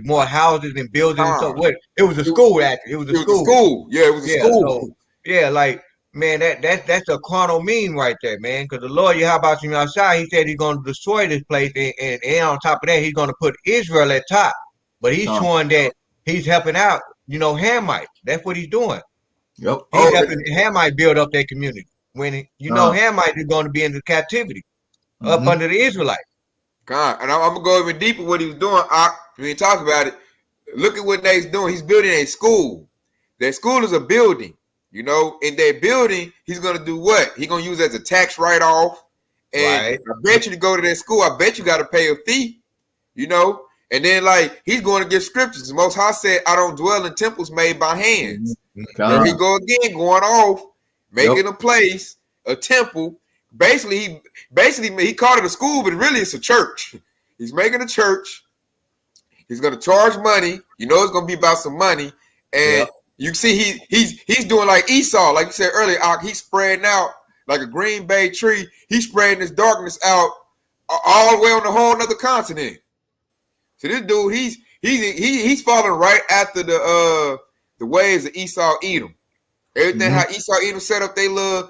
more houses and buildings. So what? It was a school actually. It was a school. Yeah, it was a school. So, like. Man, that's a carnal mean right there, man. Because the Lord, how about you outside? He said he's going to destroy this place, and on top of that, he's going to put Israel at top. But he's showing that he's helping out, Hamites. That's what he's doing. Yep. He's helping Hamite build up their community. When Hamites is going to be into captivity, up under the Israelites. God, and I'm gonna go even deeper what he was doing. When he talks about it, look at what Nate's doing. He's building a school. That school is a building. In that building, he's going to do what? He's going to use it as a tax write-off. And I bet you to go to that school, I bet you got to pay a fee, And then, he's going to get scriptures. The Most High said, I don't dwell in temples made by hands. There he go again, going off, making a place, a temple. Basically, he called it a school, but really it's a church. He's making a church. He's going to charge money. It's going to be about some money. And you see, he's doing like Esau, like you said earlier. He's spreading out like a Green Bay tree. He's spreading this darkness out all the way on the whole other continent. So this dude, he's following right after the ways of Esau Edom. Everything how Esau Edom set up they little,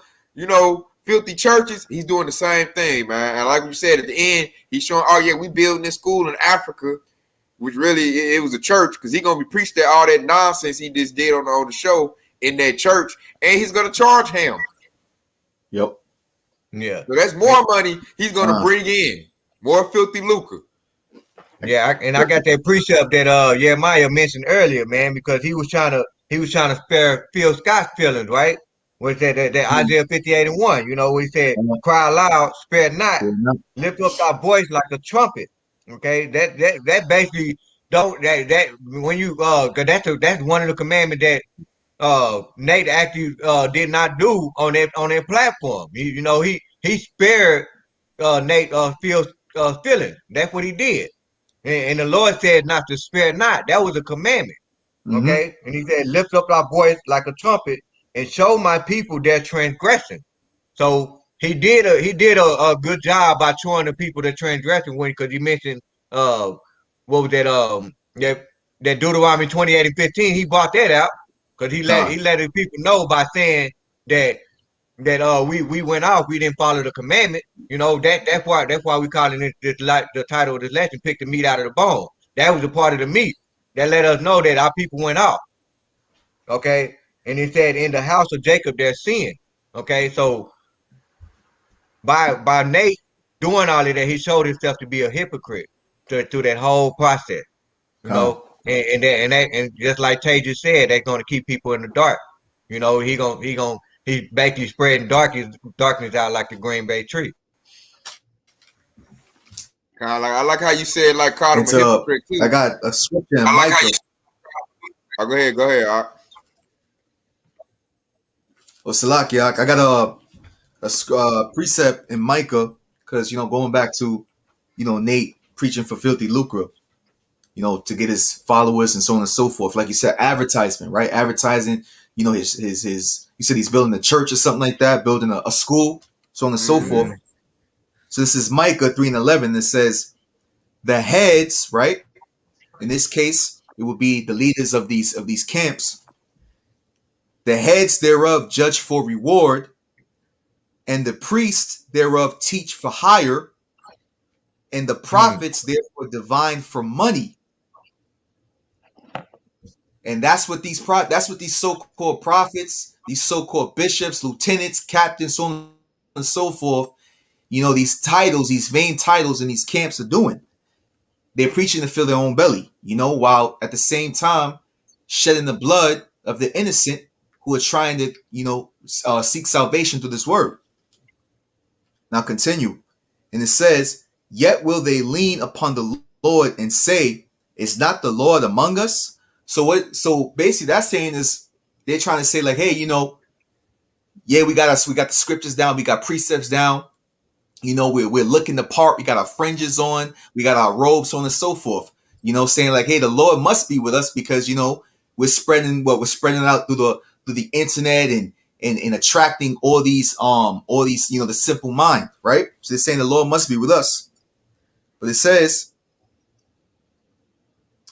filthy churches. He's doing the same thing, man. And like we said at the end, he's showing, we building this school in Africa. Which really, it was a church because he's going to be preaching all that nonsense he just did on the show in that church. And he's going to charge him. Yep. Yeah. So that's more money he's going to bring in. More filthy lucre. Yeah, I got that precept that Yaramyah mentioned earlier, man, because he was trying to spare Phil Scott's feelings, right? Was that Isaiah 58:1, where he said, "Cry aloud, spare not, lift up thy voice like a trumpet." Okay, that basically when you cause that's one of the commandments that Nate actually did not do on that platform. He spared Nate Phil's feelings. That's what he did, and the Lord said not to spare not. That was a commandment. Okay, and he said, "Lift up our voice like a trumpet and show my people their transgression." So he did a good job by showing the people the transgression because he mentioned what was that that Deuteronomy 28:15. He brought that out because he let the people know by saying that we went off, we didn't follow the commandment. That's why we call it the title of this lesson, "Pick the meat out of the bone." That was a part of the meat that let us know that our people went off. Okay, and he said, "In the house of Jacob there's sin." Okay, so by Nate doing all of that, he showed himself to be a hypocrite through that whole process, and just like Tay just said, that's going to keep people in the dark. He's basically spreading darkness out like the Green Bay tree. I like how you said called him a hypocrite too. I got a scripture in Micah. Go ahead. Salakia, I got a precept in Micah because going back to Nate preaching for filthy lucre, to get his followers and so on and so forth. Like you said, advertisement, right? Advertising. His you said he's building a church or something like that, building a school, so on and so forth. So this is Micah 3:11 that says, the heads, right? In this case, it would be the leaders of these camps. The heads thereof judge for reward, and the priests thereof teach for hire, and the prophets therefore divine for money. And that's what these so-called prophets, these so-called bishops, lieutenants, captains, so on and so forth, these titles, these vain titles in these camps are doing. They're preaching to fill their own belly, while at the same time shedding the blood of the innocent who are trying to, seek salvation through this word. Now continue. And it says, yet will they lean upon the Lord and say, is not the Lord among us? So basically that's saying is they're trying to say like, hey, we got the scriptures down, we got precepts down, we're looking the part, we got our fringes on, we got our robes on and so forth, saying like, hey, the Lord must be with us because we're spreading out through the internet and attracting all these the simple mind, right? So they're saying the Lord must be with us. But it says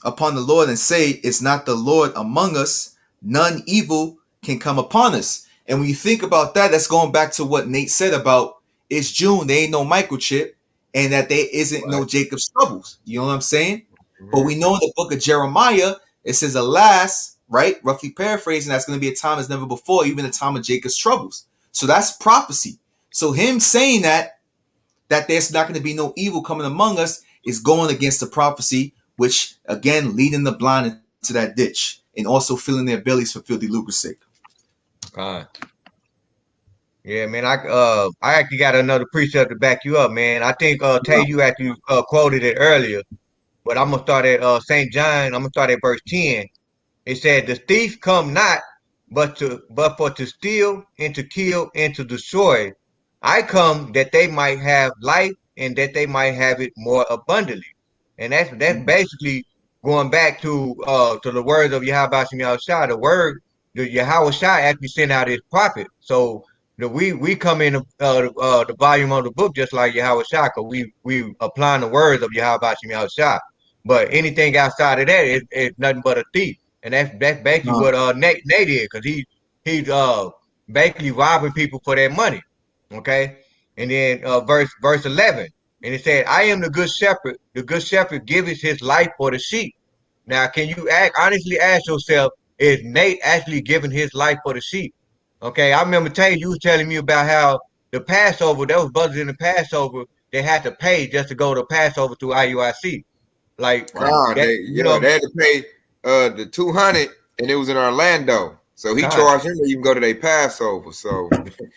upon the Lord and say, it's not the Lord among us, none evil can come upon us. And when you think about that, that's going back to what Nate said about it's June, there ain't no microchip, and that there isn't no Jacob's troubles. You know what I'm saying? Mm-hmm. But we know in the book of Jeremiah, it says, alas, right? Roughly paraphrasing, that's going to be a time as never before, even the time of Jacob's troubles. So that's prophecy. So him saying that there's not going to be no evil coming among us is going against the prophecy, which again, leading the blind into that ditch and also filling their bellies for filthy lucre's sake. Yeah, man, I actually got another precept to back you up, man. I think Tay, you actually quoted it earlier, but I'm gonna start at St. John. I'm gonna start at verse 10. It said, "The thief come not, but for to steal and to kill and to destroy. I come that they might have life and that they might have it more abundantly." And that's basically going back to the words of Yahweh Shem Yahushua. The Yahweh Shai actually sent out his prophet. So we come in the volume of the book just like Yahweh Shai, because we applying the words of Yahweh Shem Yahushua. But anything outside of that is nothing but a thief. And that's basically what Nate did, because he's basically robbing people for their money. Okay. And then verse 11. And it said, I am the good shepherd. The good shepherd giveth his life for the sheep. Now, can you honestly ask yourself, is Nate actually giving his life for the sheep? Okay, I remember you was telling me about how the Passover, there was brothers in the Passover, they had to pay just to go to Passover through IUIC. Like, they had to pay the $200, and it was in Orlando. So he charged him to even go to their Passover. So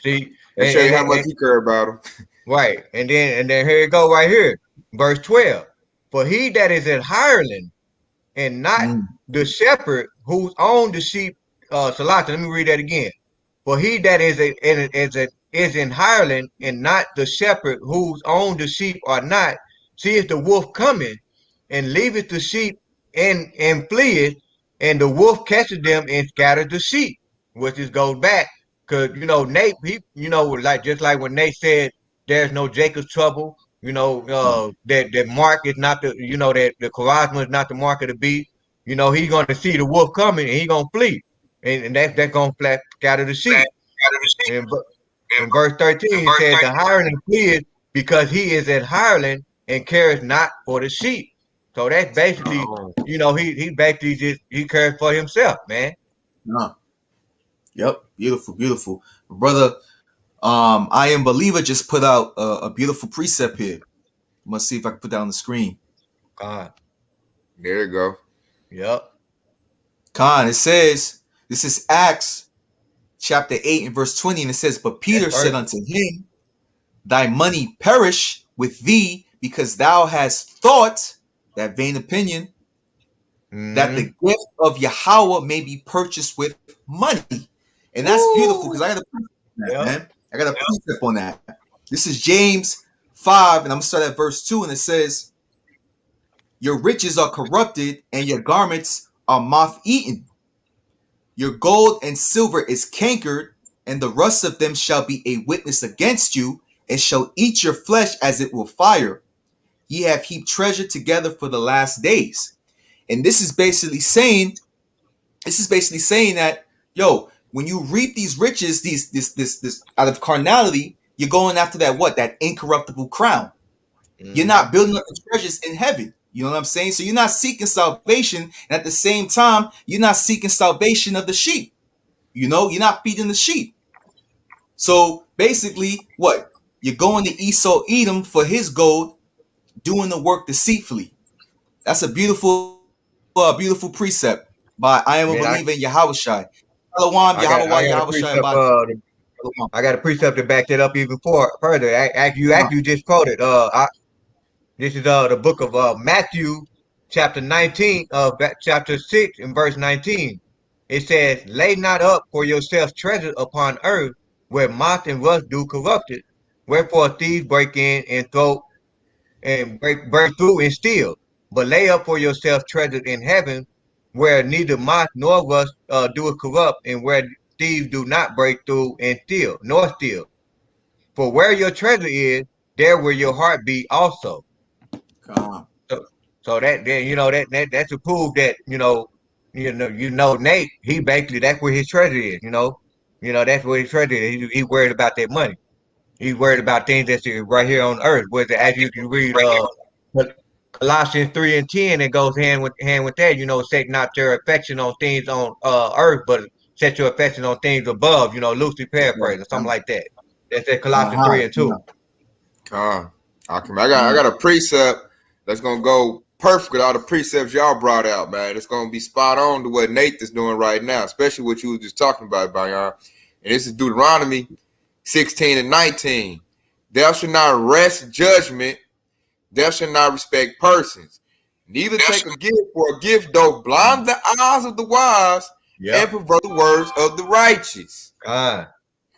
see, that show you how much he cared about them. Right. And then here it go right here. Verse 12. For he that is an hireling and not the shepherd whose own the sheep, Salata, let me read that again. For he that is an hireling and not the shepherd whose own the sheep are not, seeth the wolf coming and leaveth the sheep and fleeth, and the wolf catches them and scatters the sheep, which is goes back. Cause Nate, just like when Nate said, there's no Jacob's trouble, that mark is not the, that the charisma is not the mark of the beast. He's going to see the wolf coming and he's going to flee. And that's going to scatter the sheep. In verse 13, he said, the hireling fleeth because he is an hireling and cares not for the sheep. So that's basically, he basically he cares for himself, man. Yep. Beautiful. Brother, I Am Believer just put out a beautiful precept here. I'm gonna see if I can put that on the screen. There you go. Yep. It says, this is Acts chapter 8 and verse 20, and it says, but Peter said unto him, thy money perish with thee, because thou hast thought, that vain opinion, that the gift of Yahweh may be purchased with money. And that's beautiful, because I got a precept on that, man. I got a precept on that. This is James 5, and I'm going to start at verse 2, and it says, your riches are corrupted, and your garments are moth-eaten. Your gold and silver is cankered, and the rust of them shall be a witness against you, and shall eat your flesh as it will fire. Ye have heaped treasure together for the last days. And this is basically saying that, yo, when you reap these riches, this out of carnality, you're going after that incorruptible crown. You're not building up the treasures in heaven. You know what I'm saying? So you're not seeking salvation, and at the same time, you're not seeking salvation of the sheep. You know, you're not feeding the sheep. So basically, what? You're going to Esau Edom for his gold, doing the work deceitfully. That's a beautiful precept by I am a believer in Yahushua. Shalom, Yahushua. I got a precept to back that up even further. You just quoted. This is the book of Matthew, chapter 19, chapter 6 and verse 19. It says, "Lay not up for yourselves treasures upon earth, where moth and rust do corrupt it, wherefore thieves break in and break through and steal. But lay up for yourselves treasures in heaven, where neither moth nor rust do corrupt, and where thieves do not break through and steal, nor steal. For where your treasure is, there will your heart be also." So that that's to prove that Nate, he basically, that's where his treasure is. That's where his treasure is. He worried about that money. He's worried about things that's right here on earth. Whether as you can read Colossians 3 and 10, it goes hand with that. Set not your affection on things on earth, but set your affection on things above. Loosely paraphrase or something like that. That's at Colossians 3 and 2. I got a precept that's gonna go perfect with all the precepts y'all brought out, man. It's gonna be spot on to what Nate is doing right now, especially what you were just talking about, y'all. And this is Deuteronomy 16 and 19. Thou shalt not wrest judgment, thou shalt not respect persons, neither take a gift, for a gift doth blind the eyes of the wise and pervert the words of the righteous.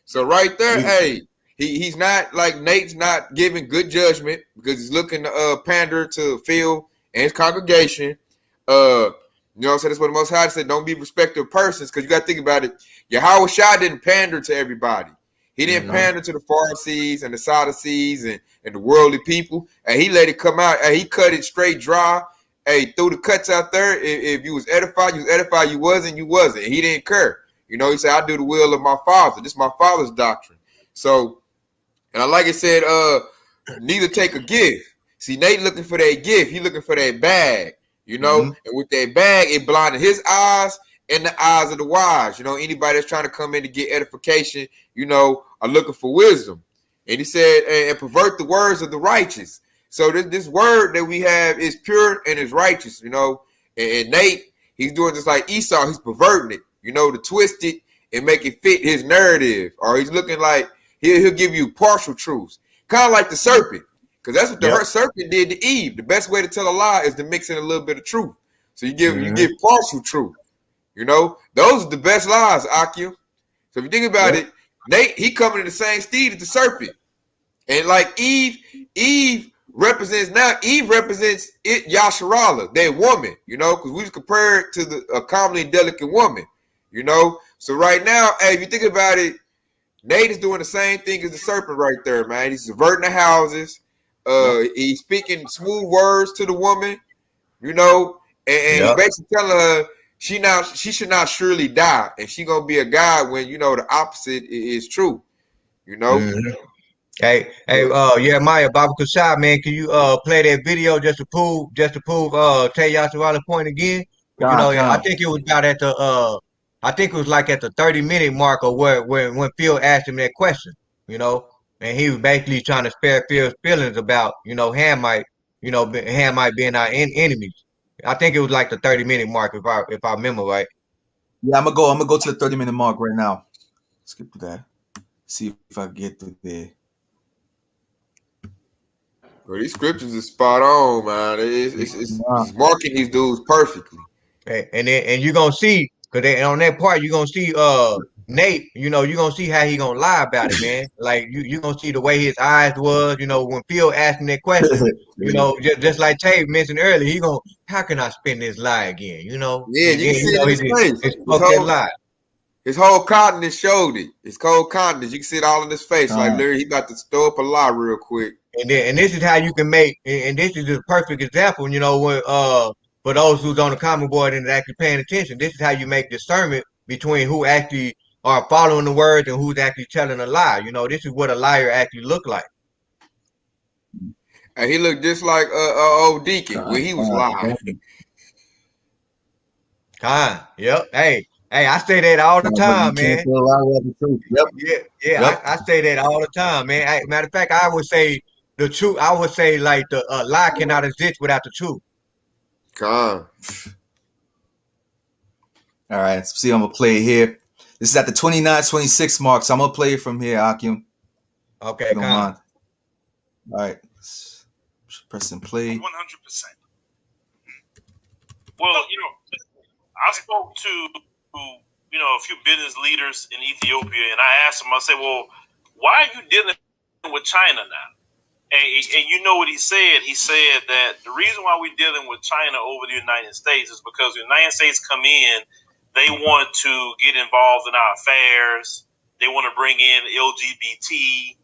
So right there, hey, he's not like Nate's not giving good judgment because he's looking to pander to Phil and his congregation. So that's what the Most High said, don't be respectful of persons, because you got to think about it. Yahushua didn't pander to everybody. He didn't pander to the Pharisees and the Sadducees and the worldly people. And he let it come out. And he cut it straight dry. Hey, threw the cuts out there. If you was edified, you was edified. You wasn't, you wasn't. He didn't care. He said, I do the will of my Father. This is my Father's doctrine. So, and I like it said, neither take a gift. See, Nate looking for that gift. He looking for that bag, And with that bag, it blinded his eyes and the eyes of the wise. Anybody that's trying to come in to get edification, are looking for wisdom. And he said, and pervert the words of the righteous. So this word that we have is pure and is righteous, And Nate, he's doing just like Esau. He's perverting it, to twist it and make it fit his narrative. Or he's looking like he'll give you partial truths, kind of like the serpent, because that's what the serpent did to Eve. The best way to tell a lie is to mix in a little bit of truth. So you give partial truth. Those are the best lies, Akim. So if you think about it, Nate, he coming in the same steed as the serpent. And like Eve represents it, Yasharala, that woman, because we was compared to a commonly delicate woman, So right now, hey, if you think about it, Nate is doing the same thing as the serpent right there, man. He's subverting the houses. He's speaking smooth words to the woman, and he's basically telling her she should not surely die, and she gonna be a god when the opposite is true. Hey, Yaramyah, Baba Kushai, man, can you play that video just to prove Tay Yasharala's point again? I think it was about at the I think it was like at the 30-minute mark or when Phil asked him that question, and he was basically trying to spare Phil's feelings about, Hamite being our enemies. I think it was like the 30-minute mark if I remember right. Yeah, I'm gonna go to the 30-minute mark right now. Skip to that. See if I can get through there. Well, these scriptures are spot on, man. It's marking these dudes perfectly. And you're gonna see, because on that part you're gonna see Nate, you're gonna see how he gonna lie about it, man. Like you gonna see the way his eyes was, when Phil asked him that question, just like Tay mentioned earlier, he how can I spin this lie again? Yeah, you can see it in his face. That lie. His whole continent showed it. His whole continent. You can see it all in his face. Like literally, he about to throw up a lie real quick. And this is how you can make, and this is the perfect example, you know, when for those who's on the common board and actually paying attention, this is how you make discernment between who actually are following the words and who's actually telling a lie. You know, this is what a liar actually look like. And he looked just like old Deacon when he was lying. Yep. Hey, I say that all the time, man. Yep. I say that all the time, man. Matter of fact, I would say the truth. I would say like the lie cannot exist without the truth. Con. All right. See, I'm gonna play it here. This is at the 29-26 mark, so I'm gonna play it from here, Akim. Okay, Don't mind. All right. Press and play. 100%. Well, I spoke to a few business leaders in Ethiopia, and I asked them. I said, "Well, why are you dealing with China now?" And you know what he said? He said that the reason why we're dealing with China over the United States is because the United States come in, they want to get involved in our affairs. They want to bring in LGBT,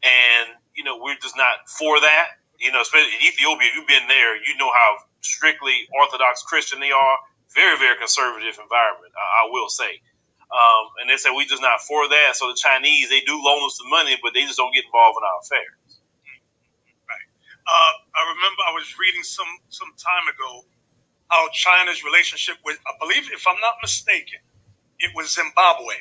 and we're just not for that. Especially in Ethiopia, if you've been there, you know how strictly Orthodox Christian they are. Very, very conservative environment, I will say. And they say we're just not for that. So the Chinese, they do loan us the money, but they just don't get involved in our affairs. Right. I remember I was reading some time ago how China's relationship with, I believe, if I'm not mistaken, it was Zimbabwe,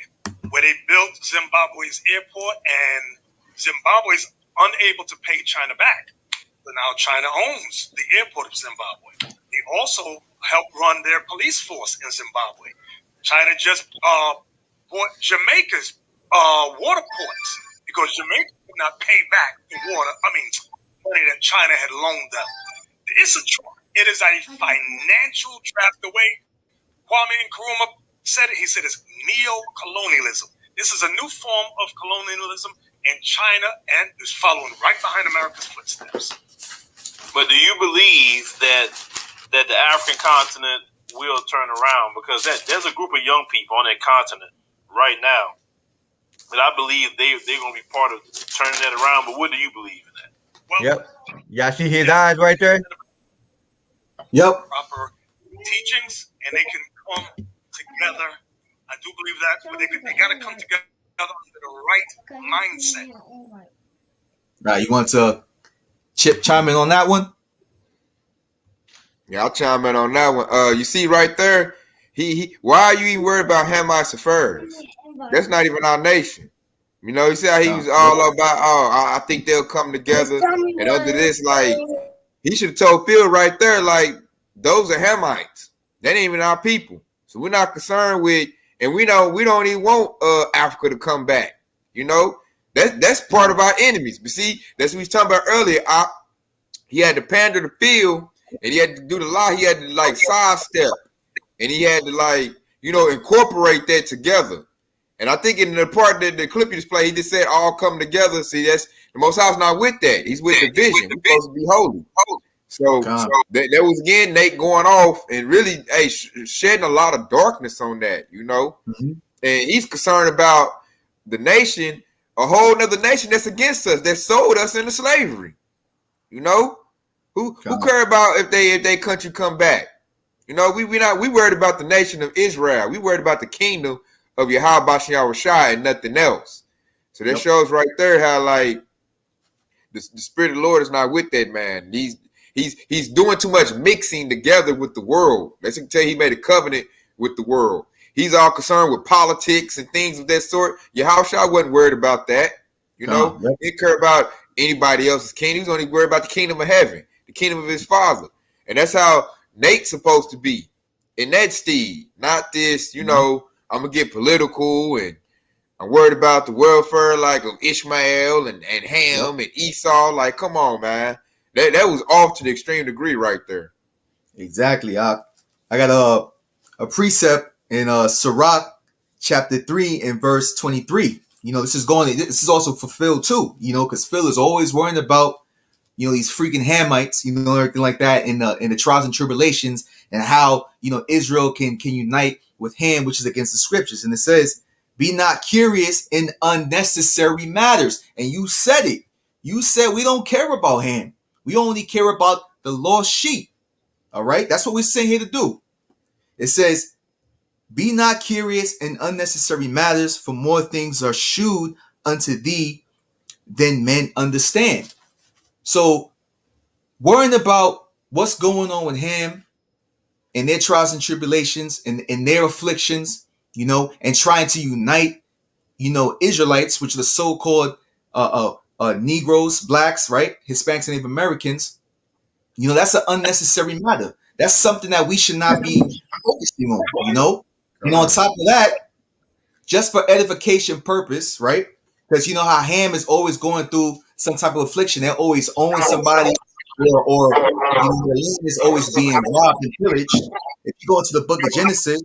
where they built Zimbabwe's airport, and Zimbabwe's unable to pay China back. So now China owns the airport of Zimbabwe. They also help run their police force in Zimbabwe. China just bought Jamaica's water ports because Jamaica could not pay back the money that China had loaned them. It's a trap. It is a financial trap. The way Kwame Nkrumah said it, he said it's neo-colonialism. This is a new form of colonialism, and China is following right behind America's footsteps. But do you believe that the African continent will turn around? Because there's a group of young people on that continent right now that I believe they're going to be part of turning that around. But what do you believe in that? Well, Yep. Y'all see his eyes right there? Yep. Proper teachings, and they can come together. I do believe that, but they got to come together under the right mindset. Right. You want to chime in on that one? Yeah, I'll chime in on that one. You see right there, he why are you even worried about Hamites and Furs? That's not even our nation. You see how he was all about, I think they'll come together. And under this, like, he should have told Phil right there, like, those are Hamites. That ain't even our people. So we're not concerned with, and we don't even want Africa to come back. That's part of our enemies. But see, that's what we was talking about earlier. He had to pander to Phil, and he had to do the lie. He had to like sidestep, and he had to incorporate that together. And I think in the part that the clip you just played, he just said all come together. See, that's the Most High's not with that. He's with division. We're supposed to be holy. So that was again Nate going off and really shedding a lot of darkness on that, Mm-hmm. And he's concerned about the nation, a whole nother nation that's against us, that sold us into slavery. Who care about if they country come back? We worried about the nation of Israel. We worried about the kingdom of Yahweh Shai and nothing else. So that shows right there how like the Spirit of the Lord is not with that man. He's doing too much mixing together with the world. Let's tell you, he made a covenant with the world. He's all concerned with politics and things of that sort. Yahushua wasn't worried about that. He didn't care about anybody else's kingdom. He was only worried about the kingdom of heaven, the kingdom of his father. And that's how Nate's supposed to be. In that steed, not this, I'm going to get political and I'm worried about the welfare like of Ishmael and Ham and Esau. Like, come on, man. That was off to the extreme degree right there. Exactly. I got a precept in Sirach chapter 3 and verse 23. This is also fulfilled too, because Phil is always worrying about, these freaking Hamites, everything like that in the trials and tribulations and how, Israel can unite with Ham, which is against the scriptures. And it says, be not curious in unnecessary matters. And you said it. You said we don't care about Ham. We only care about the lost sheep. All right? That's what we're saying here to do. It says, be not curious in unnecessary matters, for more things are shewed unto thee than men understand. So, worrying about what's going on with Ham and their trials and tribulations and their afflictions, and trying to unite, Israelites, which are the so-called Negroes, blacks, right? Hispanics and Native Americans, that's an unnecessary matter. That's something that we should not be focusing on, And on top of that, just for edification purpose, right? Because you know how Ham is always going through some type of affliction. They're always owing somebody, or the land is always being robbed and pillaged. If you go into the book of Genesis,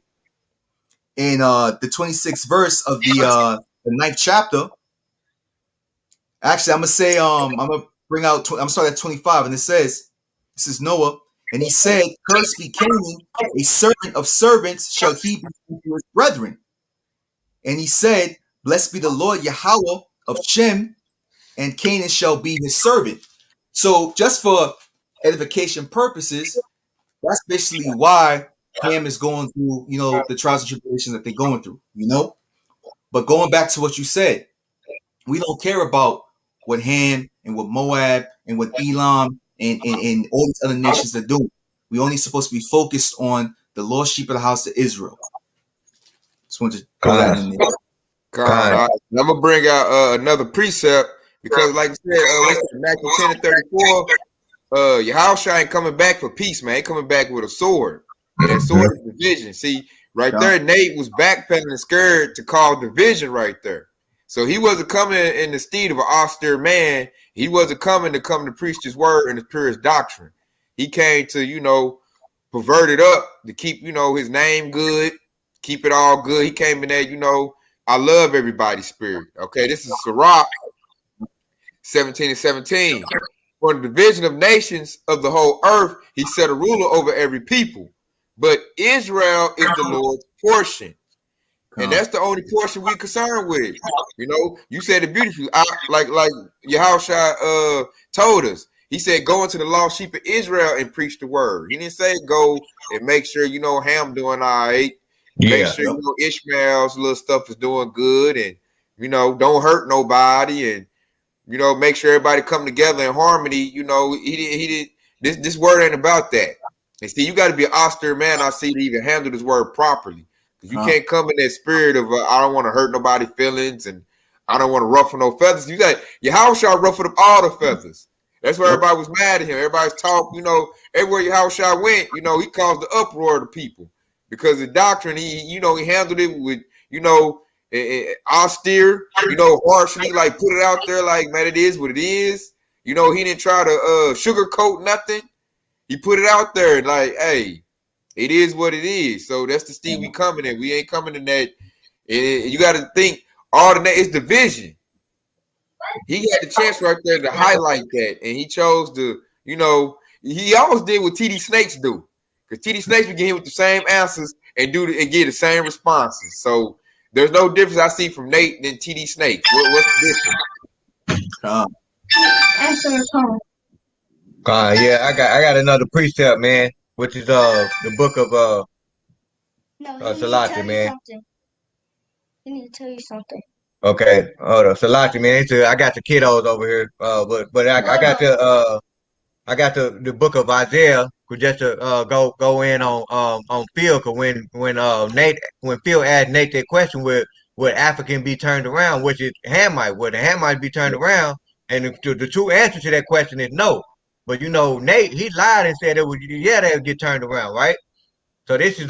in the 26th verse of the 9th chapter, actually, I'm gonna say, I'm gonna bring out, I'm starting at 25, and it says, this is Noah, and he said, "Cursed be Canaan, a servant of servants shall he be unto his brethren." And he said, "Blessed be the Lord Yahweh of Shem, and Canaan shall be his servant." So, just for edification purposes, that's basically why Ham is going through, the trials and tribulations that they're going through, But going back to what you said, we don't care about what Ham and what Moab and what Elam and all these other nations are doing. We only supposed to be focused on the lost sheep of the house of Israel. Just wanted to throw that in there. I'm gonna bring out another precept because, like you said, Matthew 10:34. Yahushua ain't coming back for peace, man. He coming back with a sword. And that sword is division. See, right there, Nate was backpedaling and scared to call division right there. So he wasn't coming in the steed of an austere man. He wasn't coming to preach his word and his purest doctrine. He came to, pervert it up to keep, his name good, keep it all good. He came in there, I love everybody's spirit. Okay, this is Sirach 17:17. For the division of nations of the whole earth, he set a ruler over every people. But Israel is the Lord's portion. And that's the only portion we're concerned with. You said it beautifully. Like Yahushua told us. He said, go into the lost sheep of Israel and preach the word. He didn't say go and make sure, Ham doing all right. Make sure, Ishmael's little stuff is doing good and, don't hurt nobody and, make sure everybody come together in harmony. He didn't. This word ain't about that. And see, you got to be an austere man, I see, to even handle this word properly. Because you can't come in that spirit of I don't want to hurt nobody's feelings and I don't want to ruffle no feathers. You got Yahushua ruffled up all the feathers. That's why everybody was mad at him. Everybody's talking, everywhere Yahushua went, he caused the uproar of the people because the doctrine, he handled it with, austere, harshly, like put it out there like, man, it is what it is. He didn't try to sugarcoat nothing. He put it out there like, hey, it is what it is. So that's the steed we coming in. We ain't coming in that. You got to think all the it's division. He had the chance right there to highlight that, and he chose to, he always did what TD Snakes do, because TD Snakes would get him with the same answers and get the same responses. So there's no difference I see from Nate than TD Snakes. What's the difference? Yeah, I got another precept, man, which is the book of Salati, man. I need to tell you something. Okay, hold on, Salati, man. I got the kiddos over here, but I got the book of Isaiah, just to go in on Phil, because when Phil asked Nate that question, would African be turned around, which is Hamite, would the Hamite be turned around? And the true answer to that question is no. But Nate, he lied and said they would get turned around, right? So this is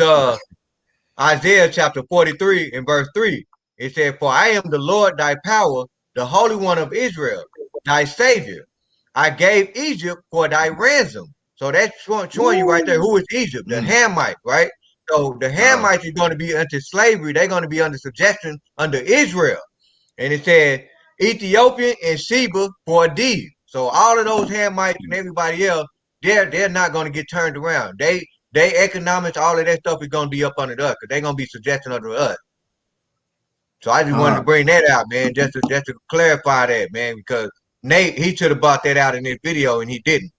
Isaiah chapter 43 and verse 3. It said, "For I am the Lord thy power, the Holy One of Israel, thy Savior. I gave Egypt for thy ransom." So that's showing you right there who is Egypt, the Hamite, right? So the Hamites are going to be under slavery. They're going to be under subjection under Israel. And it said, "Ethiopian and Sheba for a deed." So all of those Hamites and everybody else, they're not going to get turned around. their economics, all of that stuff is gonna be up under us because they're gonna be suggesting under us. So I just wanted to bring that out, man, just to clarify that, man, because Nate, he should have brought that out in this video and he didn't.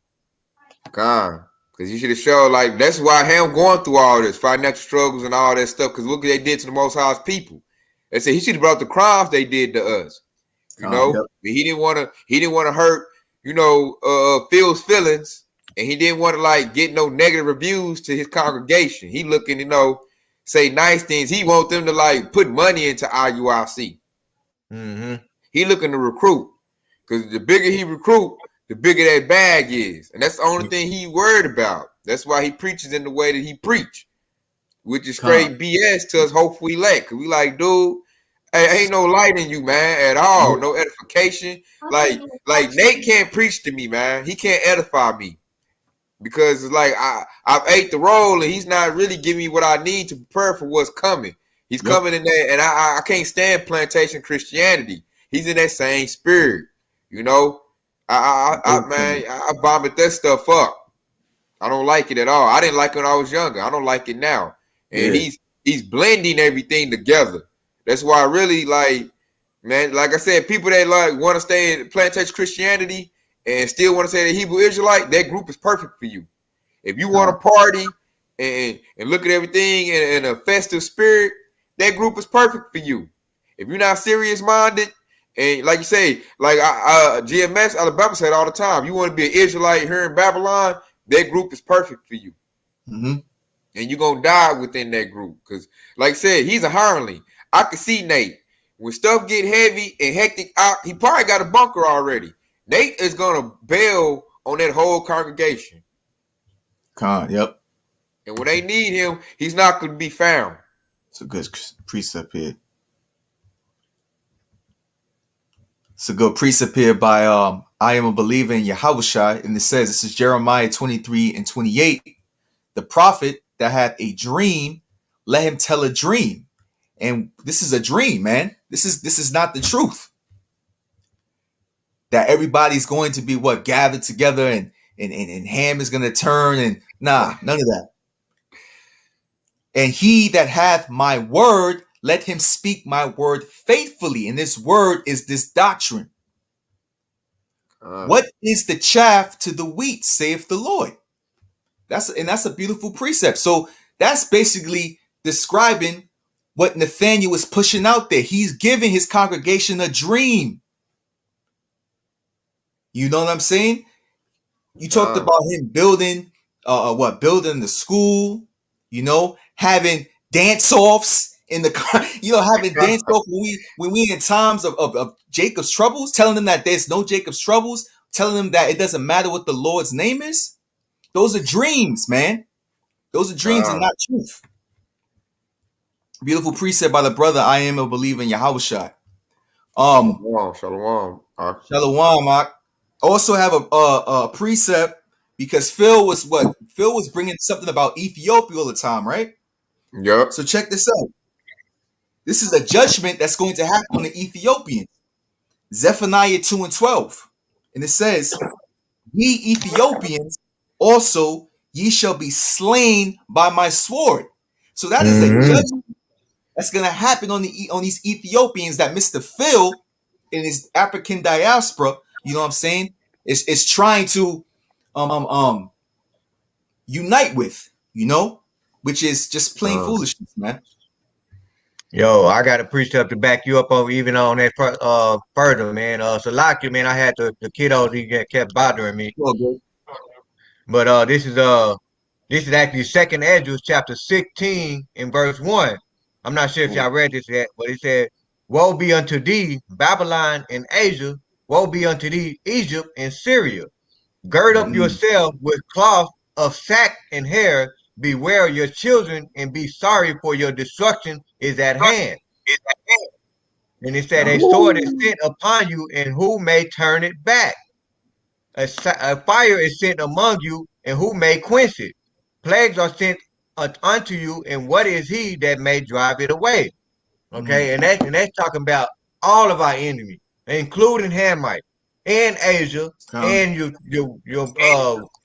Because you should have showed, like, that's why him going through all this financial struggles and all that stuff. Because look what they did to the Most High's people. They said he should have brought the crimes they did to us. You know, Yep. he didn't want to hurt, Phil's feelings, and he didn't want to like get no negative reviews to his congregation. He looking, say nice things. He want them to like put money into IUIC. Mm-hmm. He looking to recruit, because the bigger he recruit, the bigger that bag is, and that's the only thing he worried about. That's why he preaches in the way that he preach, which is straight BS to us hopeful elect. Cause we like, dude, hey, ain't no light in you, man, at all. No edification. Like Nate can't preach to me, man. He can't edify me. Because it's like I've ate the role and he's not really giving me what I need to prepare for what's coming. He's coming in there, and I can't stand plantation Christianity. He's in that same spirit, I vomit that stuff up. I don't like it at all. I didn't like it when I was younger. I don't like it now. And he's blending everything together. That's why I really like, man, like I said, people that like want to stay in plantation Christianity and still want to say the Hebrew Israelite, that group is perfect for you. If you want to party and look at everything in a festive spirit, that group is perfect for you. If you're not serious minded, and like you say, like GMS Alabama said all the time, you want to be an Israelite here in Babylon, that group is perfect for you. Mm-hmm. And you're going to die within that group. Because, like I said, he's a hireling. I can see Nate. When stuff get heavy and hectic out, he probably got a bunker already. Nate is going to bail on that whole congregation. Yep. And when they need him, he's not going to be found. It's a good precept here. It's a good precept here by I am a believer in Yahushua, and it says, this is Jeremiah 23:28. The prophet that had a dream, let him tell a dream. And this is a dream, man. This is not the truth. That everybody's going to be gathered together and Ham is going to turn, and none of that. And he that hath my word, let him speak my word faithfully. And this word is this doctrine. What is the chaff to the wheat, saith the Lord? That's a beautiful precept. So that's basically describing what Nathaniel is pushing out there. He's giving his congregation a dream. You know what I'm saying? You talked about him building building the school, having dance-offs in the car, having dance-offs when we in times of Jacob's troubles, telling them that there's no Jacob's troubles, telling them that it doesn't matter what the Lord's name is. Those are dreams, man. Those are dreams and not truth. Beautiful precept by the brother, I am a believer in Yahushua. Shalom. Shalom. Also have a precept because Phil was bringing something about Ethiopia all the time, right? Yep. So check this out. This is a judgment that's going to happen on the Ethiopians. Zephaniah 2:12. And it says, ye Ethiopians also, ye shall be slain by my sword. So that is a judgment that's going to happen on these Ethiopians that Mr. Phil in his African diaspora, you know what I'm saying, is trying to unite with, which is just plain foolishness, man. Yo, I got a precept to back you up on even on that further, man. Salaki, man, I had the kiddos, he kept bothering me. Okay. But this is actually 2nd Ezra chapter 16 in verse 1. I'm not sure if y'all read this yet, but it said, woe be unto thee, Babylon and Asia, woe be unto thee, Egypt and Syria. Gird up yourself with cloth of sack and hair, beware your children, and be sorry, for your destruction is at hand. And it said, a sword is sent upon you, and who may turn it back? A fire is sent among you, and who may quench it? Plagues are sent unto you, and what is he that may drive it away? Okay, and that's talking about all of our enemies, including Hamite and Asia and your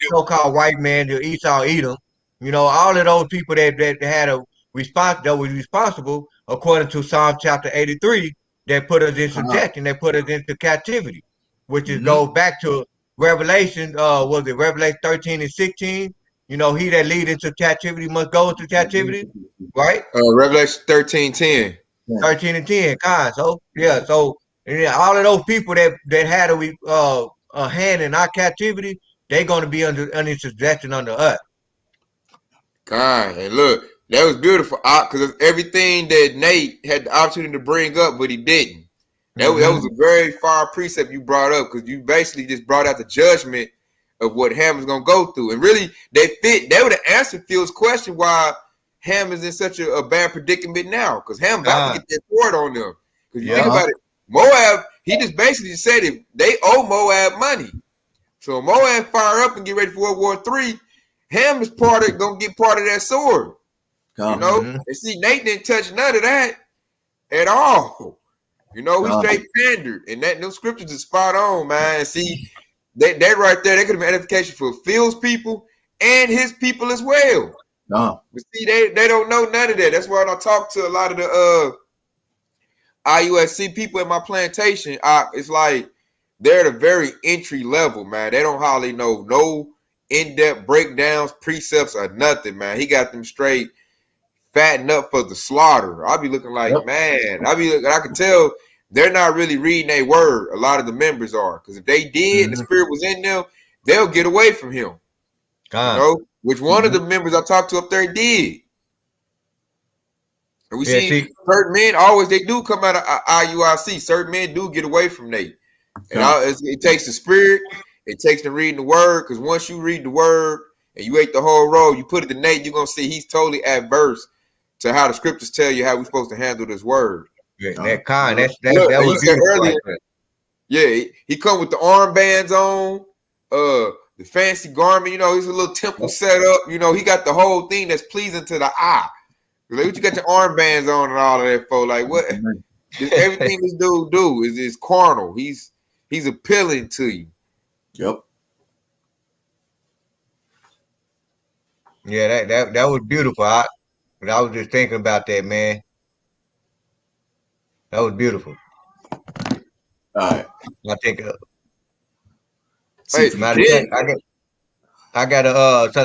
so-called white man, your Esau Edom. You know, all of those people that had a response that was responsible, according to Psalm chapter 83, that put us in subjection, that put us into captivity, which is Mm-hmm. goes back to Revelation. Was it Revelation 13 and 16? You know, he that lead into captivity must go into captivity, right? Revelation 13:10. 13 and 10, kind. So yeah, so yeah, all of those people that had a hand in our captivity, they're gonna be under subjection under us. God, and look, that was beautiful because everything that Nate had the opportunity to bring up, but he didn't. That was a very far precept you brought up because you basically just brought out the judgment of what Ham is going to go through. And really, they would have answered Phil's question why Ham is in such a bad predicament now because Ham about to get that sword on them. Because you think about it, Moab, he just basically said it. They owe Moab money. So Moab fire up and get ready for World War III. Ham is gonna get part of that sword. You know? And see, Nate didn't touch none of that at all. You know, he straight pandered. And those scriptures is spot on, man. And see, that right there, that could have been edification for Phil's people and his people as well. But see, they don't know none of that. That's why when I talk to a lot of the IUSC people at my plantation, it's like they're at a very entry level, man. They don't hardly know no in-depth breakdowns, precepts, or nothing, man. He got them straight fattened up for the slaughter. I'll be looking like, man, I can tell they're not really reading their word. A lot of the members are. Because if they did and the spirit was in them, they'll get away from him. You know? Which one of the members I talked to up there did. And we see certain men they do come out of IUIC. Certain men do get away from Nate. And it takes the spirit, it takes the reading the word, because once you read the word and you ate the whole roll, you put it to Nate, you're going to see he's totally adverse to how the scriptures tell you how we're supposed to handle this word. Yeah, that was beautiful earlier. Right. Yeah, he come with the armbands on, the fancy garment, you know, he's a little temple set up, you know, he got the whole thing that's pleasing to the eye. Like, what you got your armbands on and all of that for? Like, what? Everything this dude do is carnal. He's appealing to you. Yep. Yeah, that was beautiful. I was just thinking about that, man. That was beautiful. All right. I think. Hey, I got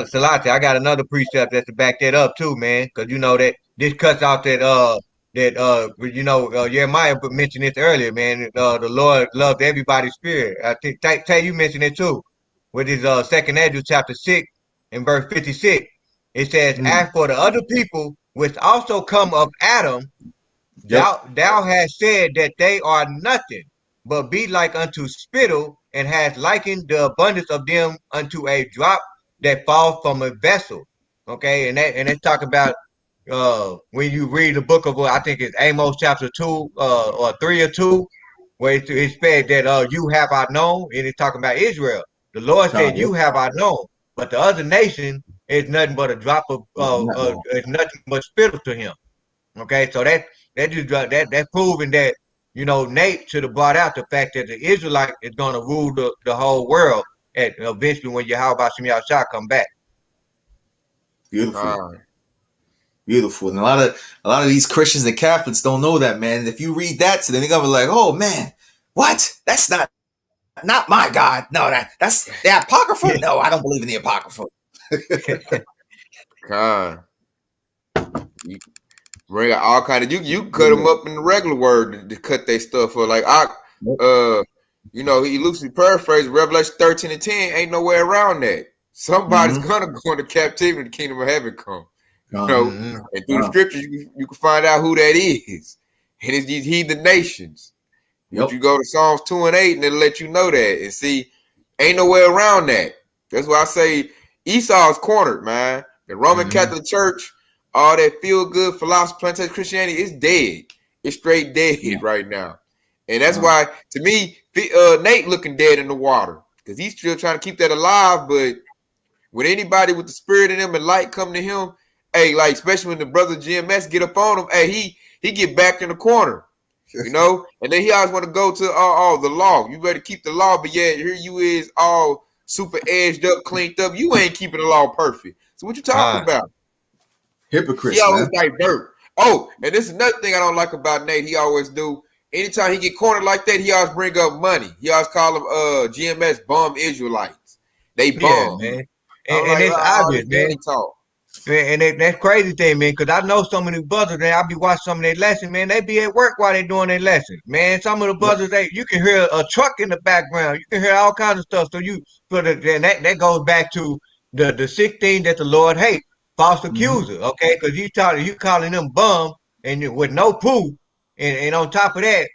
Salati. I got another precept that's to back that up too, man. Because you know that this cuts out that Yaramyah mentioned this earlier, man. The Lord loved everybody's spirit. I think Tay, you mentioned it too, with his 2nd Ezra chapter 6 and verse 56. It says, "As for the other people which also come of Adam, thou hast said that they are nothing, but be like unto spittle, and has likened the abundance of them unto a drop that falls from a vessel." Okay, and they talk about when you read the book of I think it's Amos chapter 2 or 3 or 2, where it's said that you have I known, and it's talking about Israel. The Lord said, "You have I known," but the other nation is nothing but a drop of it's nothing but spittle to him. Okay, so that's proving that, you know, Nate should have brought out the fact that the Israelite is going to rule the whole world eventually when Yahweh Shem Yahshua come back. Beautiful. Beautiful. And a lot of these Christians and Catholics don't know that, man. And if you read that to them, they're gonna be like, "Oh man, what? That's not my God. No, that's the Apocrypha. No, I don't believe in the Apocrypha." God, you bring out all kind of you cut them up in the regular word to cut their stuff for. Like you know, he loosely paraphrased Revelation 13 and 10. Ain't nowhere around that. Somebody's gonna go into captivity when the kingdom of heaven come. You know, and through the scriptures, you can find out who that is. And it's these heathen nations. But you go to Psalms 2 and 8, and it'll let you know that. And see, ain't nowhere around that. That's why I say Esau's cornered, man. The Roman Catholic Church, all that feel-good philosophy, plantation Christianity, is dead. It's straight dead right now. And that's why, to me, Nate looking dead in the water. Because he's still trying to keep that alive. But when anybody with the spirit in him and light come to him, hey, like especially when the brother GMS get up on him, hey, he get back in the corner, you know. And then he always want to go to the law. You better keep the law, but yeah, here you is all super edged up, cleaned up. You ain't keeping the law perfect. So what you talking about? He Hypocrites, always man. divert. Oh, and this is another thing I don't like about Nate. He always do. Anytime he get cornered like that, he always bring up money. He always call them GMS bum Israelites. They Yeah, bum. man. I'm And like, it's all obvious, this man. money talk. And that's crazy thing, man, because I know some of the brothers, man, I be watching some of their lessons, man. They be at work while they doing their lessons. Man, some of the brothers, you can hear a truck in the background. You can hear all kinds of stuff. Then that goes back to the 16 that the Lord hates, false Mm-hmm. accuser, okay? Because you calling them bum with no proof. And on top of that,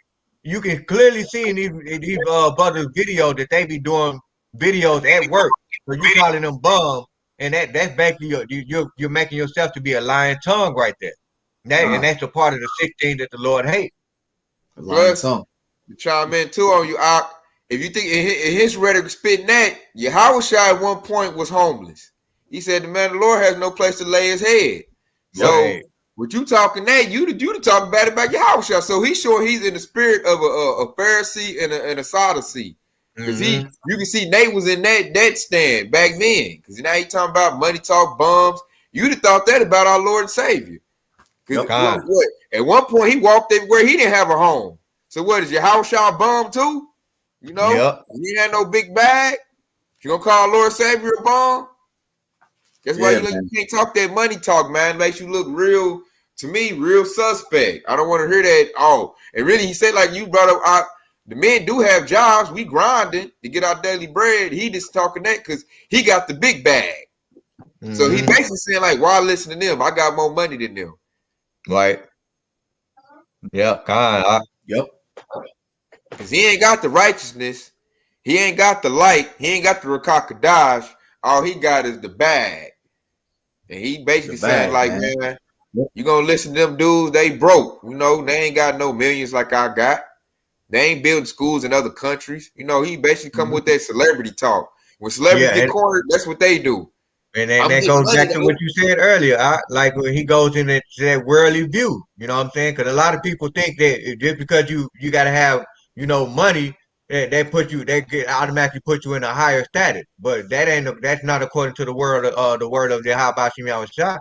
you can clearly see in these brothers' videos that they be doing videos at work. So you calling them bum, and that's basically you're making yourself to be a lying tongue right there. And that's a part of the 16 that the Lord hates. A lying Plus, tongue. to chime in too on you, if you think in his rhetoric spitting that, Yahushua at one point was homeless. He said the man of the Lord has no place to lay his head. So Right. what you talking that, you to talk bad about Yahushua. So he's sure he's in the spirit of a Pharisee and a Sadducee. Because you can see Nate was in that stand back then. Because now he talking about money talk bums. You'd have thought that about our Lord and Savior. Because what? At one point he walked everywhere. He didn't have a home. So what is your house y'all bum too? You know? Yep. You had no big bag. You gonna call Lord Savior a bum? That's why you can't talk that money talk, man. It makes you look real, to me, real suspect. I don't want to hear that. Oh, and really, he said, like you brought up, the men do have jobs. We grinding to get our daily bread. He just talking that because he got the big bag. So he basically saying, like, why listen to them? I got more money than them. Right. Yep. Yep. Because he ain't got the righteousness. He ain't got the light. He ain't got the Rakakadash. All he got is the bag. And he basically saying, like, man, you gonna listen to them dudes, they broke. You know, they ain't got no millions like I got. They ain't building schools in other countries. You know, he basically come with that celebrity talk. When celebrities get cornered, that's what they do. And then that goes back to what you said earlier, like when he goes into that worldly view. You know what I'm saying? Because a lot of people think that just because you got to have money, that automatically put you in a higher status. But that's not according to the word of the Habashim Yahushua.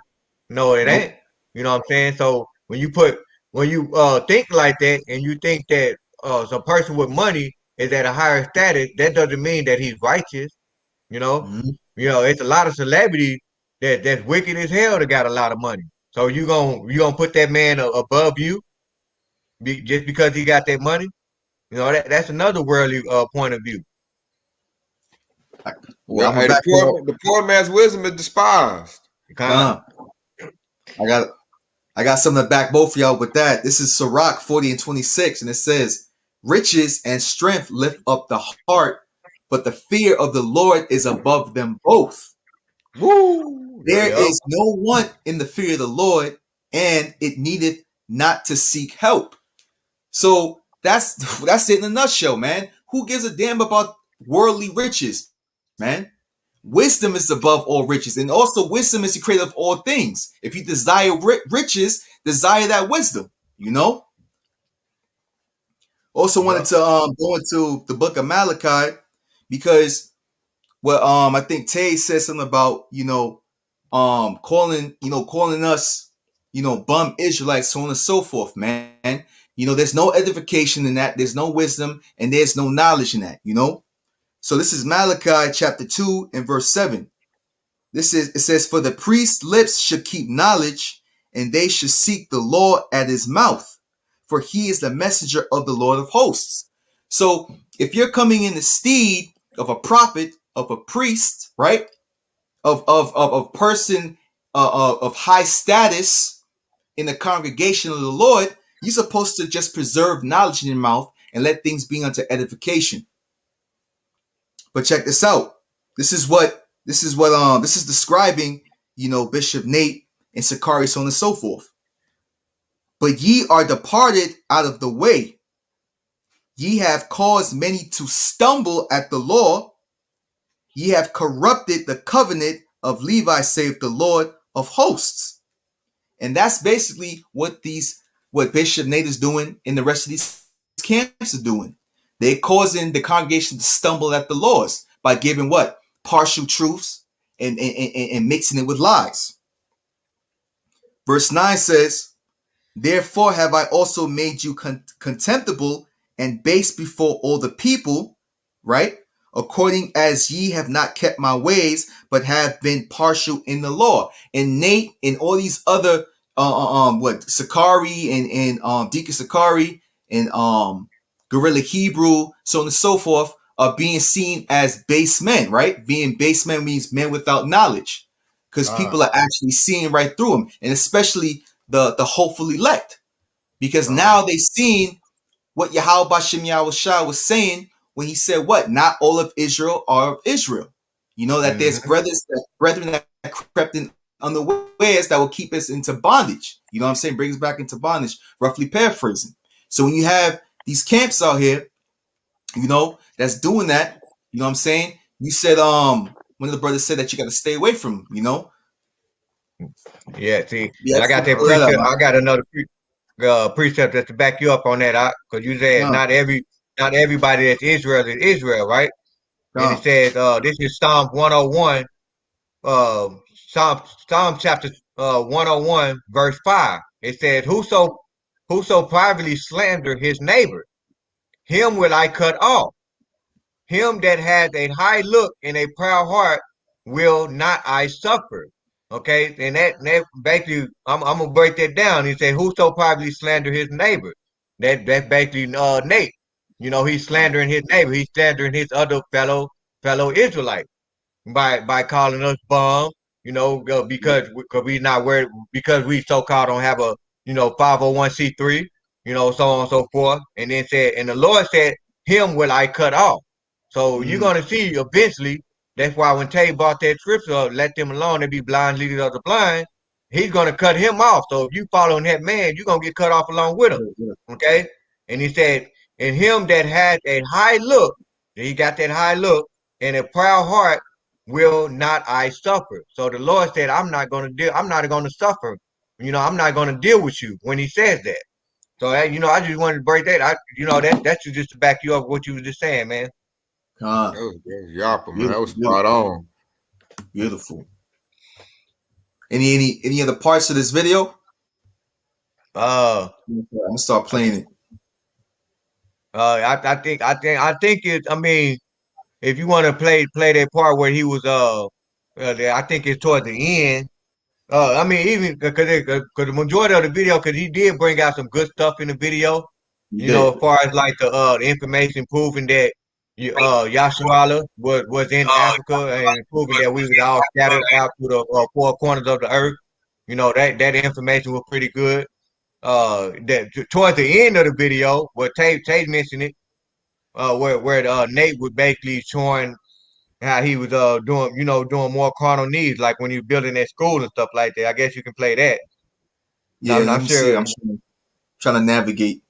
No, it ain't. You know what I'm saying? So when you think like that and you think that some person with money is at a higher status, that doesn't mean that he's righteous. You know, it's a lot of celebrities that's wicked as hell that got a lot of money. So you gonna put that man above you just because he got that money? You know, that's another worldly point of view. Well, hey, the poor man's wisdom is despised. I got something to back both of y'all with that. This is Sirach 40 and 26, and it says, riches and strength lift up the heart, but the fear of the Lord is above them both. Woo! There is no want in the fear of the Lord, and it needeth not to seek help. So that's it in a nutshell, man. Who gives a damn about worldly riches, man? Wisdom is above all riches, and also wisdom is the creator of all things. If you desire riches, desire that wisdom. You know. Also wanted to go into the book of Malachi because I think Tay said something about calling us bum Israelites, so on and so forth, man. There's no edification in that. There's no wisdom and there's no knowledge in that. So this is Malachi chapter 2 and verse 7. It says, for the priest's lips should keep knowledge, and they should seek the law at his mouth, for he is the messenger of the Lord of hosts. So if you're coming in the steed of a prophet, of a priest, right, of a person of high status in the congregation of the Lord, you're supposed to just preserve knowledge in your mouth and let things be unto edification. But check this out. This is describing, Bishop Nate and Sakari, so on and so forth. But ye are departed out of the way. Ye have caused many to stumble at the law. Ye have corrupted the covenant of Levi, saith the Lord of hosts. And that's basically what Bishop Nate is doing and the rest of these camps are doing. They're causing the congregation to stumble at the laws by giving what? Partial truths and mixing it with lies. Verse 9 says, therefore have I also made you contemptible and base before all the people, right? According as ye have not kept my ways, but have been partial in the law. And Nate and all these other Sakari and Deacon Sakari and Gorilla Hebrew, so on and so forth, are being seen as base men, right? Being base men means men without knowledge, because people are actually seeing right through them, and especially the hopeful elect, because now they've seen what Yahweh Bashem Yahushua was saying when he said, what? Not all of Israel are of Israel. You know, that there's brethren that crept in unawares that will keep us into bondage. You know what I'm saying? Bring us back into bondage, roughly paraphrasing. So when you have these camps out here, you know, that's doing that, you know what I'm saying? You said, one of the brothers said that you got to stay away from them, you know? Yeah, see, Yeah, and I got that precept. I got another precept just to back you up on that, because you said not everybody that's Israel is Israel, right? And it says, this is Psalm 101, Psalm chapter 101, verse 5. It says, whoso privately slander his neighbor, him will I cut off. Him that has a high look and a proud heart will not I suffer. Okay, and that basically, I'm gonna break that down. He said, "Whoso privately slander his neighbor." That's basically Nate. You know, he's slandering his neighbor. He's slandering his other fellow Israelite by calling us bums. You know, because we not worried, because we so called don't have a 501c3. You know, so on and so forth. And then said, and the Lord said, "Him will I cut off." So you're gonna see eventually. That's why when Tay brought that scripture up, let them alone, they be blind leaders of the blind, he's gonna cut him off. So if you following that man, you're gonna get cut off along with him. Okay? And he said, and him that has a high look, he got that high look, and a proud heart will not I suffer. So the Lord said, I'm not gonna suffer. I'm not gonna deal with you when he says that. So I just wanted to break that. That's just to back you up what you were just saying, man. That was Yappa, man. That was spot on. Beautiful. Any other parts of this video? I'm gonna start playing it. I think it. I mean, if you want to play that part where he was I think it's toward the end. I mean, even because the majority of the video, because he did bring out some good stuff in the video. As far as like the information proving that Yasharala was in Africa, and proving that we was all scattered out to the four corners of the earth. That information was pretty good. That towards the end of the video, where Tate mentioned it, where Nate was basically showing how he was doing more carnal needs, like when he was building that school and stuff like that. I guess you can play that. Yeah, I'm let not me sure. see. I'm trying to navigate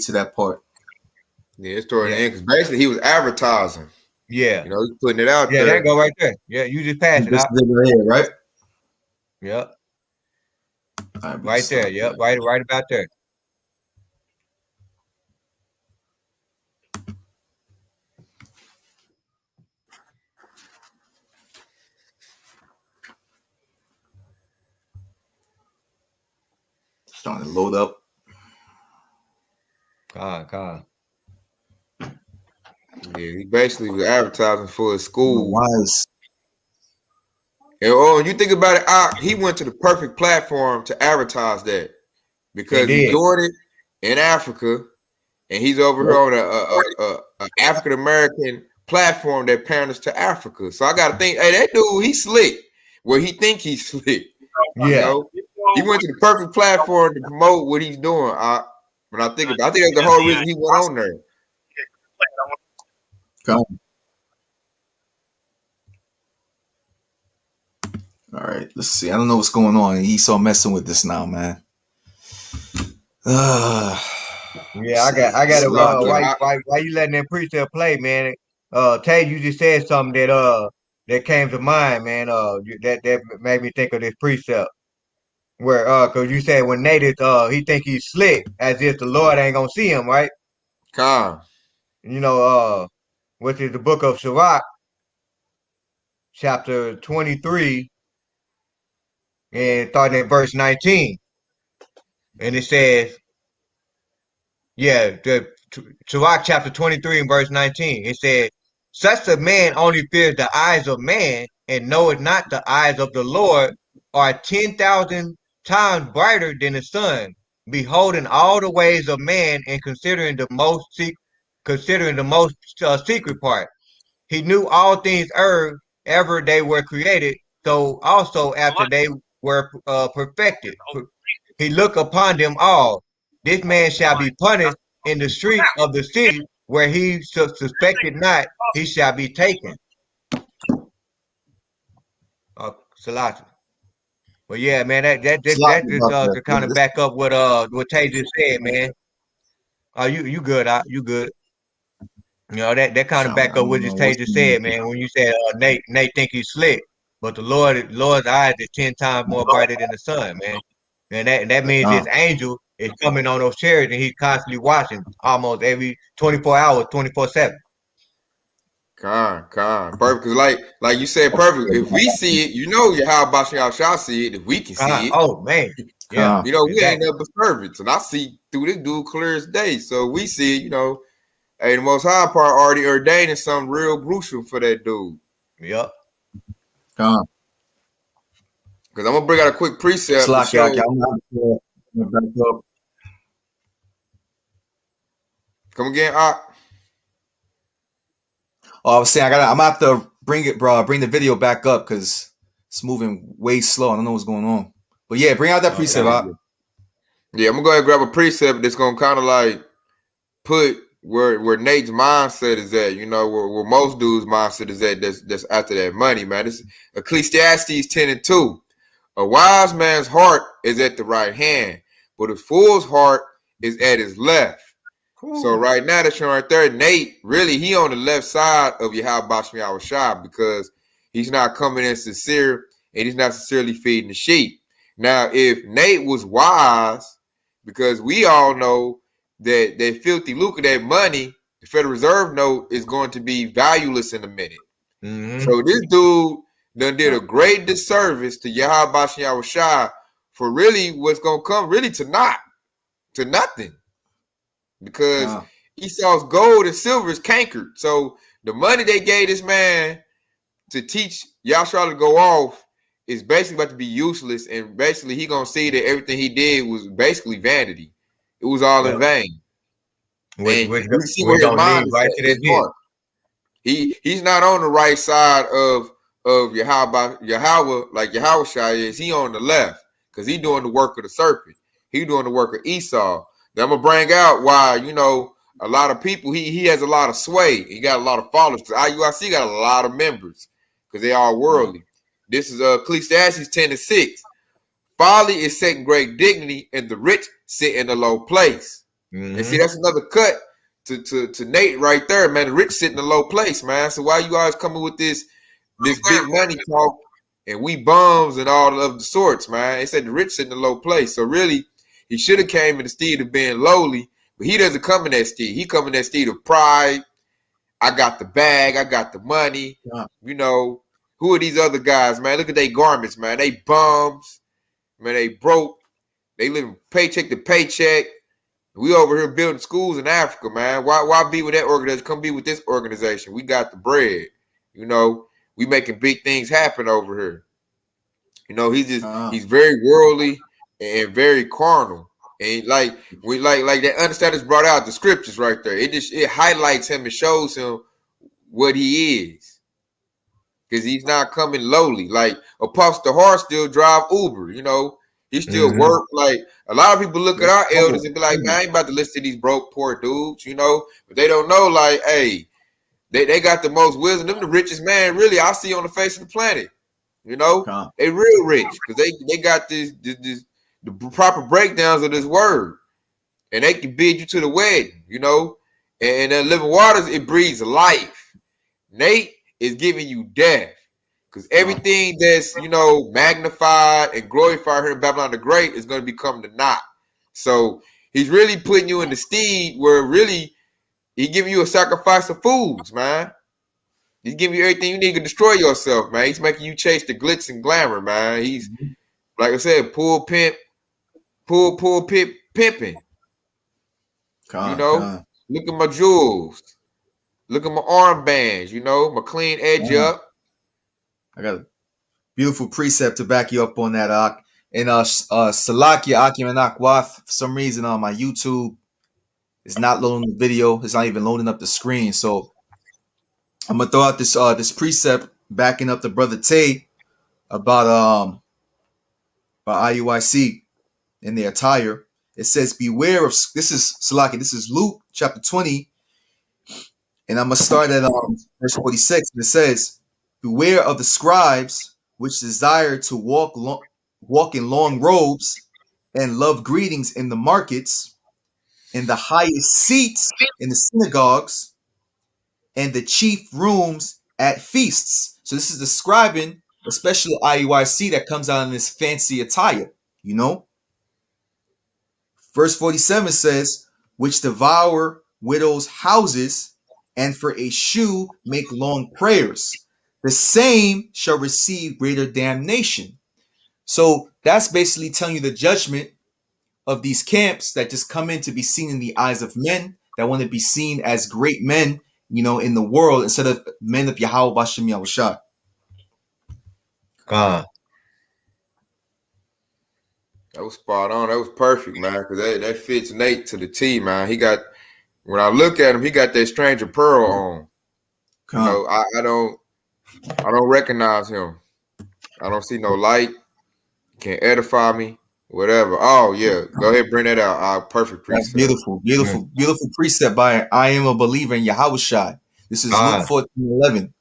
to that part. Yeah, it's toward the end, because basically he was advertising. Yeah. He's putting it out there. Yeah, that go right there. Yeah, you just pass it out. Here, right? Yep. Right there. Yep. Right about there. Starting to load up. Con. Yeah, he basically was advertising for his school. Wise. And you think about it, he went to the perfect platform to advertise that, because he's doing it in Africa, and he's over here on a African American platform that panders to Africa. So I got to think, hey, that dude, he's slick. Well, he think he's slick. Yeah. He went to the perfect platform to promote what he's doing. But I think that's the whole reason he went on there. Come. All right, let's see. I don't know what's going on. He's all messing with this now, man. Yeah, I got it. Why you letting that precept play, man? Tay, you just said something that came to mind, man. That made me think of this precept where cause you said when Nate is he think he's slick, as if the Lord ain't gonna see him, right? Come. Which is the book of Sirach. chapter 23 and starting at verse 19. And it says, Sirach chapter 23 and verse 19. It says, such a man only fears the eyes of man and knoweth not the eyes of the Lord are 10,000 times brighter than the sun, beholding all the ways of man and considering the most secret part. He knew all things ever they were created, so also after they were perfected. He looked upon them all. This man shall be punished in the street of the city where he suspected not, he shall be taken. Salatu. Well, yeah, man, that just to kind of back up what Tay just said, man. You good, you good. You know, that kind of back up what Tay just said, man. When you said Nate think he's slick, but Lord's eyes is 10 times more brighter than the sun, man. And that means his angel is coming on those chariots and he's constantly watching almost every 24 hours, 24/7. Perfect. Because like you said, perfect. If we see it, you know how about y'all shall see it. If we can see it. Oh man. Yeah. You know, we ain't never servants. And I see through this dude clear as day. So we see it, you know. Hey, the Most High part already ordaining something real crucial for that dude. Yep. Because I'm gonna bring out a quick precept. Come again, Oh, I was saying I'm gonna have to bring the video back up because it's moving way slow. I don't know what's going on. But yeah, bring out that precept. Yeah, I'm gonna go ahead and grab a precept that's gonna kind of like put where Nate's mindset is at, you know, where most dudes' mindset is at that's after that money, man. This is Ecclesiastes 10:2. A wise man's heart is at the right hand, but a fool's heart is at his left. Cool. So right now, that's right there, Nate, really, he on the left side of Yahabah Shah because he's not coming in sincere and he's not sincerely feeding the sheep. Now, if Nate was wise, because we all know that filthy lucre, that money, the Federal Reserve note is going to be valueless in a minute. Mm-hmm. So this dude done did a great disservice to Yahabah Shah for really what's going to come really to nothing. Because Esau's gold and silver is cankered. So the money they gave this man to teach Yahshua to go off is basically about to be useless. And basically he going to see that everything he did was basically vanity. It was all in vain. And see where his mind is at. He's not on the right side of Yahweh like Yahushua is. He on the left because he doing the work of the serpent. He doing the work of Esau. Then I'm gonna bring out why, you know, a lot of people, he has a lot of sway. He got a lot of followers. IUIC got a lot of members because they are worldly. This is Ecclesiastes 10:6. Folly is setting great dignity, and the rich sit in a low place. Mm-hmm. And see, that's another cut to Nate right there, man. The rich sit in a low place, man. So why you always coming with this big money talk and we bums and all of the sorts, man? They said the rich sit in a low place. So really, he should have came in the steed of being lowly, but he doesn't come in that steed. He come in that steed of pride. I got the bag. I got the money. Yeah. You know, who are these other guys, man? Look at their garments, man. They bums. Man, they broke. They live paycheck to paycheck. We over here building schools in Africa, man. Why be with that organization? Come be with this organization. We got the bread. You know, we making big things happen over here. You know, he's very worldly and very carnal, and like that understanding is brought out the scriptures right there. It highlights him and shows him what he is, because he's not coming lowly. Like Apostle Hart still drive Uber, you know, he still work. Like a lot of people look at our elders and be like, man, I ain't about to listen to these broke poor dudes, you know, but they don't know, like, hey, they got the most wisdom. Them the richest man really I see on the face of the planet, you know. They real rich because they got this the proper breakdowns of this word, and they can bid you to the wedding, you know. And then living waters, it breathes life. Nate is giving you death, because everything that's, you know, magnified and glorified here in Babylon the Great is going to become the not. So he's really putting you in the steed where really he giving you a sacrifice of fools, man. He's giving you everything you need to destroy yourself, man. He's making you chase the glitz and glamour, man. He's like I said, pull pimp, pimping. You know, look at my jewels. Look at my armbands, you know, my clean edge up. I got a beautiful precept to back you up on that, Ak. And Salakia Akim and Akwath, for some reason on my YouTube, it's not loading the video. It's not even loading up the screen. So I'm gonna throw out this precept backing up the brother Tay about IUIC in their attire. It says, beware of, this is Salaki, this is Luke chapter 20, and I'm gonna start at verse 46. And it says, beware of the scribes which desire to walk in long robes and love greetings in the markets, in the highest seats in the synagogues, and the chief rooms at feasts. So this is describing especially IUIC that comes out in this fancy attire, you know. Verse 47 says, which devour widows' houses, and for a shoe make long prayers. The same shall receive greater damnation. So that's basically telling you the judgment of these camps that just come in to be seen in the eyes of men, that want to be seen as great men, you know, in the world, instead of men of Yahweh Bashem Yahushua. God. That was spot on. That was perfect, man, because that fits Nate to the T, man. He got, when I look at him, he got that stranger pearl on. You know, I don't recognize him. I don't see no light. Can't edify me. Whatever. Oh yeah, go ahead, bring that out. Perfect precept. That's beautiful precept by I am a believer in Yahushua. This is Luke 14:11.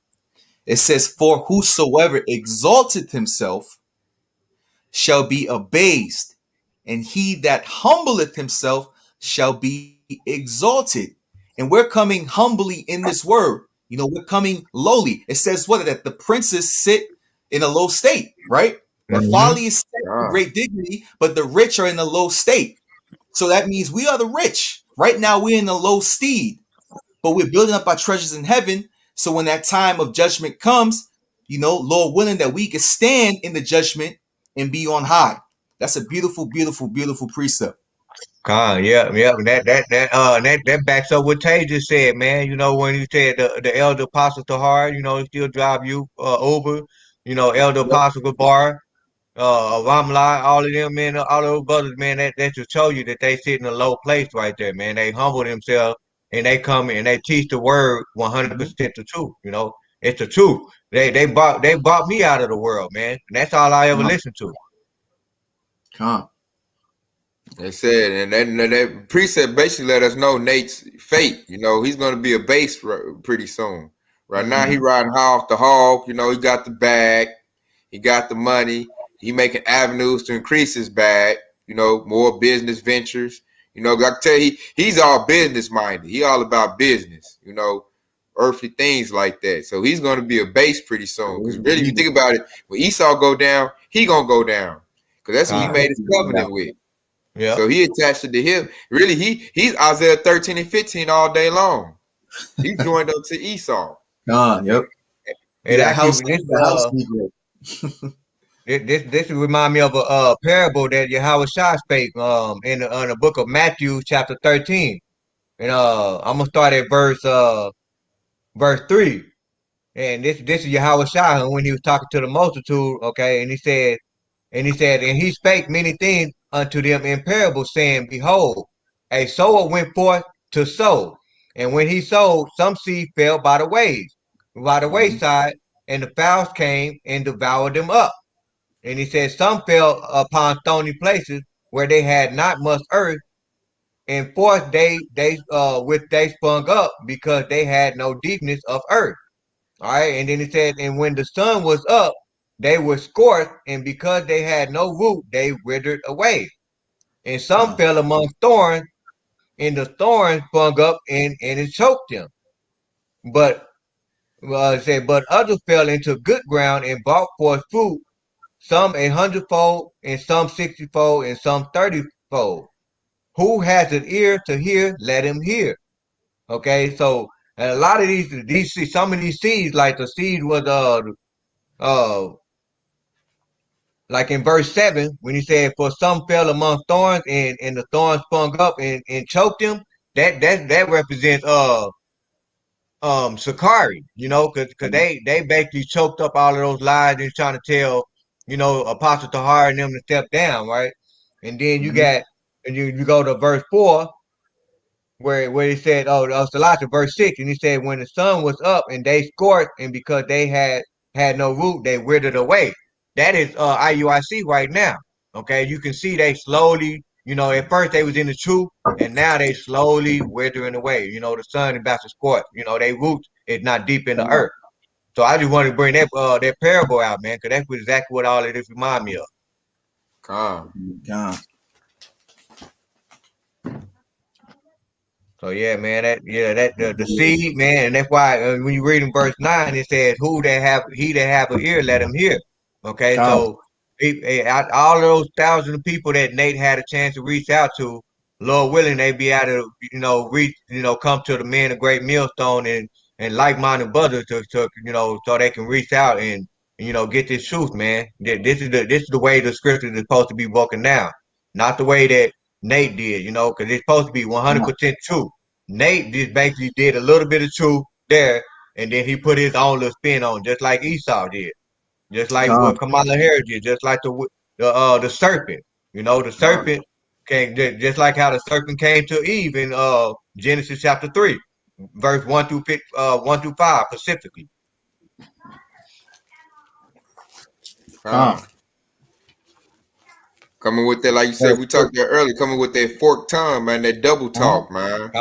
It says, for whosoever exalteth himself shall be abased, and he that humbleth himself shall be exalted. And we're coming humbly in this word. You know, we're coming lowly. It says what? That the princes sit in a low state, right? The folly is set in great dignity, but the rich are in a low state. So that means we are the rich. Right now we're in a low steed, but we're building up our treasures in heaven. So when that time of judgment comes, you know, Lord willing, that we can stand in the judgment and be on high. That's a beautiful, beautiful, beautiful precept. Yeah. That backs up what Tay just said, man. You know, when you said the elder apostle Tahar, you know, he still drive you Uber, you know, elder apostle Gabar, Ramla, all of them, man, all those brothers, man, that just show you that they sit in a low place right there, man. They humble themselves and they come and they teach the word 100% the truth. You know, it's the truth. They bought me out of the world, man. And that's all I ever listened to. They said, and that precept basically let us know Nate's fate. You know, he's going to be a base pretty soon. Right now, he riding high off the hog. You know, he got the bag, he got the money. He making avenues to increase his bag. You know, more business ventures. You know, I can tell you, he's all business minded. He all about business. You know, earthly things like that. So he's going to be a base pretty soon. Because really, if you think about it, when Esau go down, he gonna go down. Because that's who he made his covenant with. Yeah. So he attached it to him. Really, he's Isaiah 13 and 15 all day long. He joined up to Esau. Yep. And this remind me of a parable that Yahweh Shah spake in the book of Matthew chapter 13. And I'm gonna start at verse 3. And this is Yahweh Shah when he was talking to the multitude, okay, and he said, and he spake many things unto them in parables, saying, behold, a sower went forth to sow. And when he sowed, some seed fell by the wayside, and the fowls came and devoured them up. And he said, some fell upon stony places where they had not much earth, and forth they sprung up because they had no deepness of earth. All right, and then he said, and when the sun was up, they were scorched, and because they had no root, they withered away. And some fell among thorns, and the thorns sprung up and it choked them. But but others fell into good ground and brought forth fruit, some 100-fold, and some 60-fold, and some 30-fold. Who has an ear to hear, let him hear. Okay, so And a lot of these some of these seeds, like the seed was uh like in verse 7, when he said, "For some fell among thorns, and the thorns sprung up and choked them." That represents Sakari, because they basically choked up all of those lies and trying to tell, Apostle Tahar and them to step down, right? And then you Mm-hmm. got and you go to verse 4, where he said, Salakia, verse 6, and he said, when the sun was up and they scorched, and because they had no root, they withered away. That is IUIC right now. Okay, you can see they slowly, at first they was in the truth, and now they slowly withering away. The sun is about to scorch. They roots is not deep in the earth. So I just wanted to bring that parable out, man, because that's exactly what all of this remind me of. Con. God. So yeah, man, the seed, man, and that's why when you read in verse 9, it says, he that have an ear, let him hear." Okay, God. so out all of those thousands of people that Nate had a chance to reach out to, Lord willing, they be able to, reach, come to the men of great millstone and like-minded brothers to so they can reach out and get this truth, man. This is the way the scripture is supposed to be broken down, not the way that Nate did, because it's supposed to be 100% true. Nate just basically did a little bit of truth there, and then he put his own little spin on, just like Esau did, just like God. what Kamala Harris did, just like the serpent. The Con. serpent came just like how the serpent came to Eve in Genesis chapter 3, verse 1 through 5 specifically. God. Con. Coming with that, like you said, we talked there earlier, coming with that forked tongue, man, that double talk, man.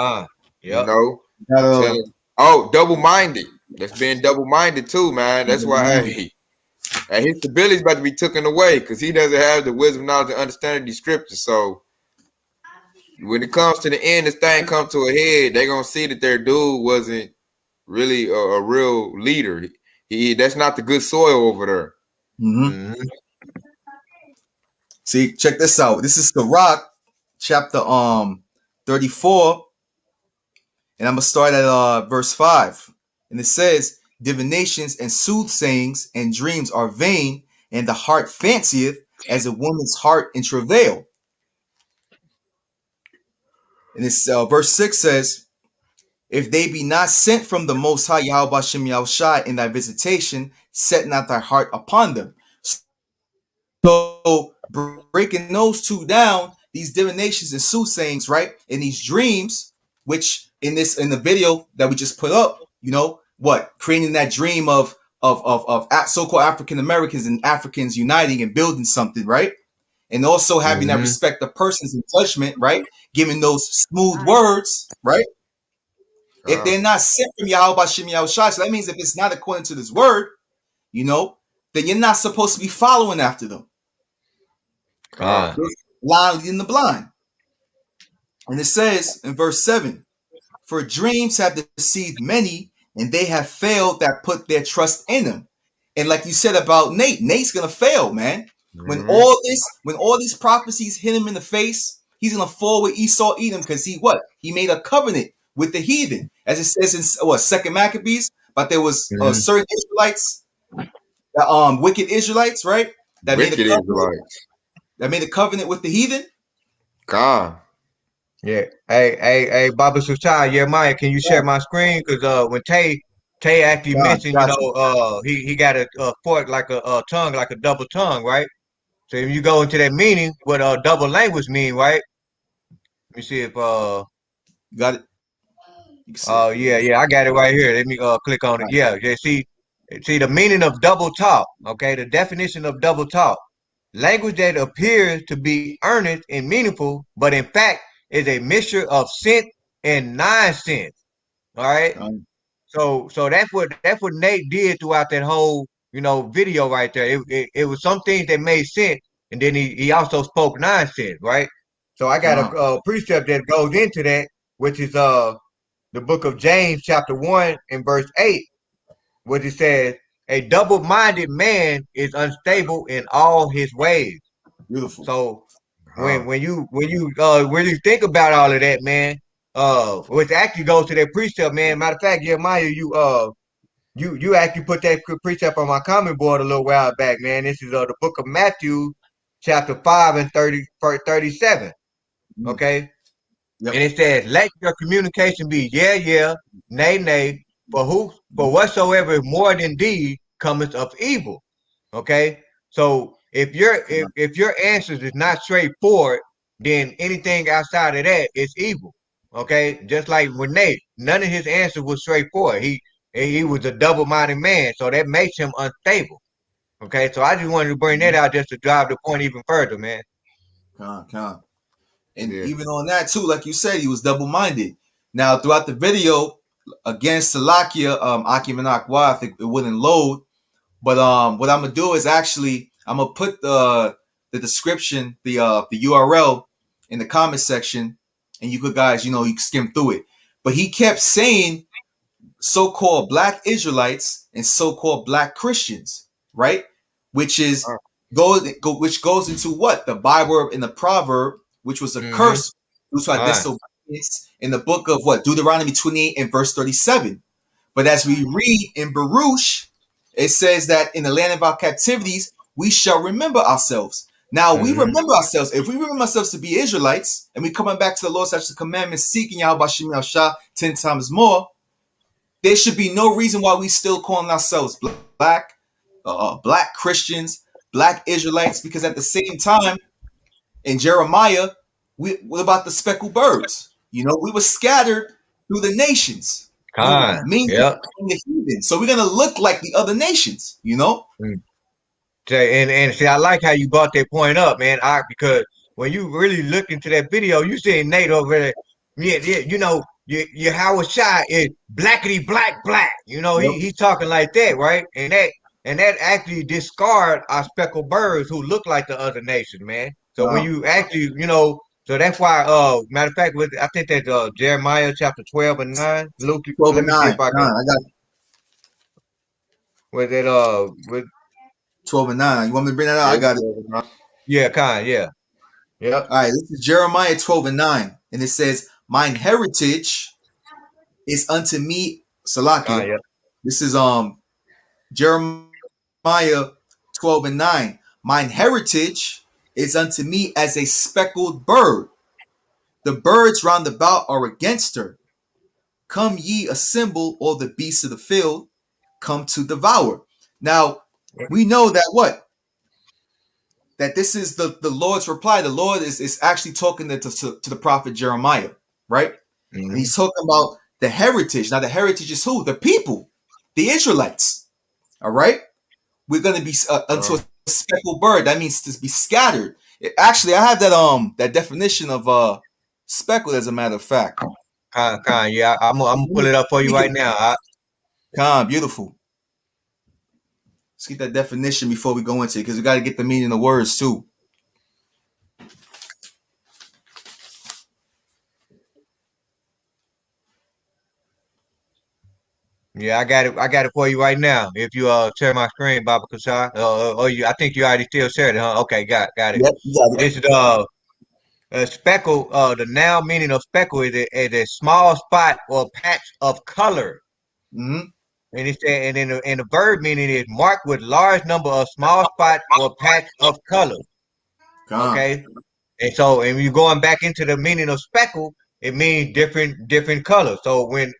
You Yep. know, Gotta, double minded. That's being double minded too, man. That's why, hey, his stability is about to be taken away because he doesn't have the wisdom, knowledge, and understanding of these scriptures. So when it comes to the end, this thing comes to a head, they're gonna see that their dude wasn't really a real leader. That's not the good soil over there. mm-hmm. See, check this out. This is Sirach, chapter 34, and I'm gonna start at verse 5. And it says, "Divinations and soothsayings and dreams are vain, and the heart fancieth as a woman's heart in travail." And this verse 6 says, "If they be not sent from the Most High Yahweh Shem Yahushai in thy visitation, set not thy heart upon them." So breaking those two down, these divinations and soothsayings, right? And these dreams, which in the video that we just put up, creating that dream of so-called African Americans and Africans uniting and building something, right? And also having that respect of persons and judgment, right? Giving those smooth words, right? If they're not sent from Yahweh Shem Yahushai, so that means if it's not according to this word, then you're not supposed to be following after them. Blind leading the blind. And it says in verse 7, "For dreams have deceived many, and they have failed that put their trust in them." And like you said about Nate's gonna fail, man. When all these prophecies hit him in the face, he's gonna fall with Esau Edom because he made a covenant with the heathen, as it says in Second Maccabees. But there was certain Israelites, wicked Israelites, right? That made a covenant with the heathen. God. Yeah. Hey, Baba Sutai, Yaramyah, can you share my screen? Because when Tay actually mentioned, he got a fork like a tongue, like a double tongue, right? So if you go into that meaning, what double language mean, right? Let me see if Got it. yeah, I got it right here. Let me click on it. Yeah, see the meaning of double talk. Okay, the definition of double talk: language that appears to be earnest and meaningful, but in fact is a mixture of sense and nonsense. All right. So that's what Nate did throughout that whole video right there. It was some things that made sense, and then he also spoke nonsense, right? So I got a precept that goes into that, which is the book of James, chapter 1 and verse 8, which it says, "A double-minded man is unstable in all his ways." Beautiful. So when you really think about all of that, man, which actually goes to that precept, man. Matter of fact, Jeremiah, you actually put that precept on my comment board a little while back, man. This is the book of Matthew, chapter 5 and 37. Mm. Okay. Yep. And it says, let your communication be yeah, nay, nay, for whatsoever is more than deed cometh of evil. Okay. So if your answers is not straightforward, then anything outside of that is evil. Okay. Just like Renee, none of his answers was straightforward. He was a double-minded man, so that makes him unstable. Okay. So I just wanted to bring that out just to drive the point even further, man. Con. And Yeah. even on that too, like you said, he was double-minded. Now, throughout the video, against Salakia, Akim and Akwa, I think it wouldn't load. But what I'm gonna do is actually I'm gonna put the description, the URL in the comment section, and you could guys, you can skim through it. But he kept saying so-called black Israelites and so-called black Christians, right? Which is which goes into what the Bible in the proverb, which was a curse, which was disobedience in the book of what Deuteronomy 28 and verse 37. But as we read in Baruch, it says that in the land of our captivities, we shall remember ourselves. Now we remember ourselves. If we remember ourselves to be Israelites, and we coming back to the Lord, such the commandments, seeking Yahweh Shem Yahshua 10 times more, there should be no reason why we still calling ourselves black Christians, black Israelites, because at the same time, in Jeremiah, what about the speckled birds? We were scattered through the nations. Yep. The heathen. So we're gonna look like the other nations, And see, I like how you brought that point up, man. Because when you really look into that video, you see Nate over there. Yeah, your Howard Shy is blackity black. Yep. He's talking like that, right? And that actually discard our speckled birds who look like the other nations, man. So when you actually, so that's why. Matter of fact, I think that's Jeremiah chapter 12 and 9. Luke, 12 let and me see 9. if I can. I got Was it with 12 and 9. You want me to bring that out? I got it. yeah, yeah. Yep. All right, this is Jeremiah 12 and 9. And it says, mine heritage is unto me, Salakia. Yep. This is Jeremiah 12 and 9. Mine heritage is unto me as a speckled bird. The birds round about are against her. Come ye assemble, all the beasts of the field, come to devour. Now, we know that what? That this is the Lord's reply. The Lord is actually talking to the prophet Jeremiah, right? Mm-hmm. And he's talking about the heritage. Now, the heritage is who? The people, the Israelites. All right? We're going to be unto a speckled bird. That means to be scattered. Actually, I have that definition of speckled, as a matter of fact. Yeah, I'm gonna pull it up for you right now. Beautiful. Let's get that definition before we go into it, because we got to get the meaning of words too. Yeah, I got it for you right now. If you share my screen, Baba Kashar, I think you already still shared it, huh? Okay, got it. Yep, you got it. This is speckle. The noun meaning of speckle is a small spot or patch of color. Mm-hmm. And it said, and the verb meaning is marked with large number of small spots or patch of color. Okay, and so and you going back into the meaning of speckle, it means different colors. So when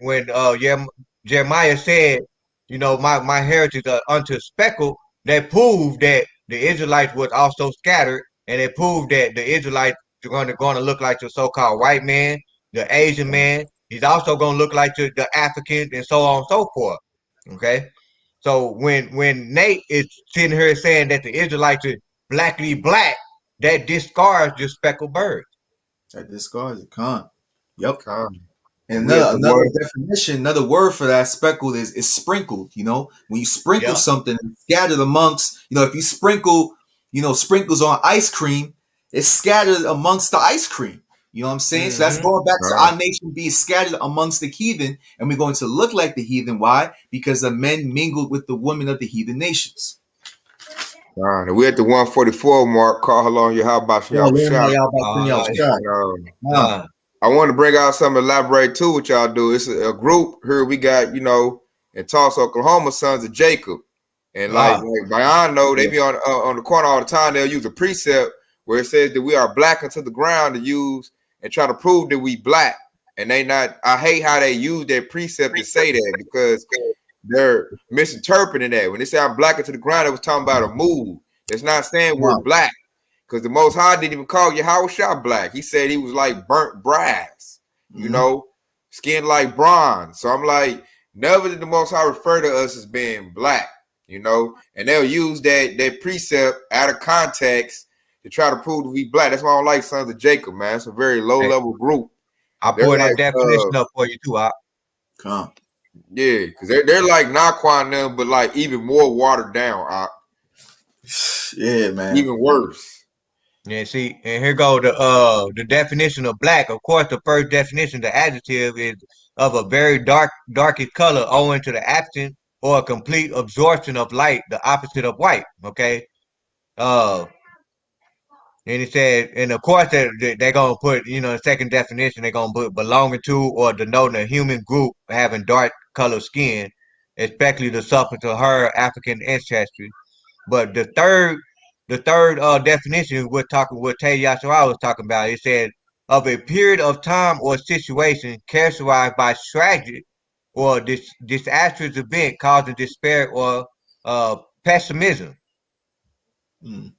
Jeremiah said, my heritage unto speckle, that proved that the Israelites was also scattered, and it proved that the Israelites are going to look like the so-called white man, the Asian man. He's also going to look like the Africans, and so on and so forth. Okay, so when Nate is sitting here saying that the Israelites are blackly black, that discards the speckled bird. That discards it. Yep. And We have to another work. definition, another word for that speckled is sprinkled. When you sprinkle Yep. something scattered amongst, if you sprinkle, sprinkles on ice cream, it's scattered amongst the ice cream. You know what I'm saying? So that's going back to our nation being scattered amongst the heathen, and we're going to look like the heathen. Why? Because the men mingled with the women of the heathen nations. We're at the 144 mark. Call how long you how about you? I want to bring out something, elaborate too. What y'all do? It's a group here. We got in Tulsa, Oklahoma, Sons of Jacob, and like Bayan know, they be on the corner all the time. They'll use a precept where it says that we are black unto the ground to use and try to prove that we black. And they not. I hate how they use that precept to say that because they're misinterpreting that. When they say I'm black into the ground, it was talking about a move. It's not saying we're black. Because the Most High didn't even call Yahushua black. He said he was like burnt brass, skin like bronze. So I'm like, never did the Most High refer to us as being black, and they'll use that precept out of context to try to prove that we black. That's why I don't like Sons of Jacob, man. It's a very low-level group. I put that definition up for you too, Come. Yeah, because they're like Naquan them, but like even more watered down, Yeah, man. Even worse. Yeah, see, and here go the definition of black. Of course, the first definition, the adjective, is of a very darkest color owing to the absence or a complete absorption of light, the opposite of white. Okay. And it said, and of course they're gonna put, the second definition, they're gonna put belonging to or denoting a human group having dark colored skin, especially the substance of her African ancestry. But the third definition we're talking, what Tay Yashua was talking about, it said of a period of time or situation characterized by tragic or disastrous event causing despair or pessimism. Mm.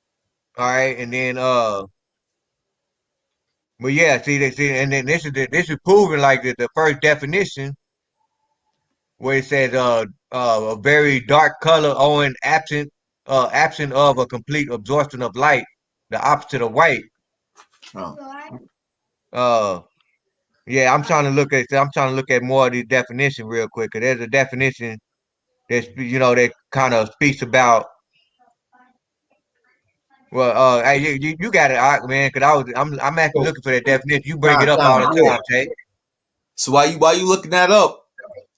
All right, and then but yeah, and then this is proven like the first definition where it says a very dark color owing absent of a complete absorption of light, the opposite of white. Yeah, I'm trying to look at more of the definition real quick. Cause there's a definition that's that kind of speaks about. Well, hey, you got it, man. Cause I'm actually looking for that definition. You bring it up all the time, Jay. So while you looking that up,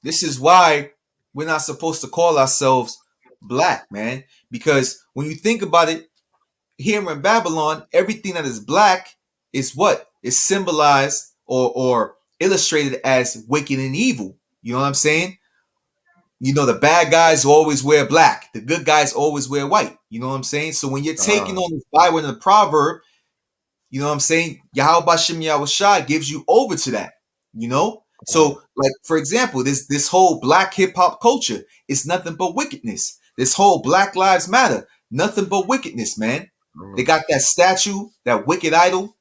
this is why we're not supposed to call ourselves black, man. Because when you think about it, here in Babylon, everything that is black is what is symbolized or illustrated as wicked and evil. You know what I'm saying? The bad guys always wear black. The good guys always wear white. You know what I'm saying? So when you're taking on this Bible and the proverb, you know what I'm saying? Yahweh Bashem Yahushua gives you over to that. So like for example, this whole black hip hop culture is nothing but wickedness. This whole Black Lives Matter, nothing but wickedness, man. They got that statue, that wicked idol.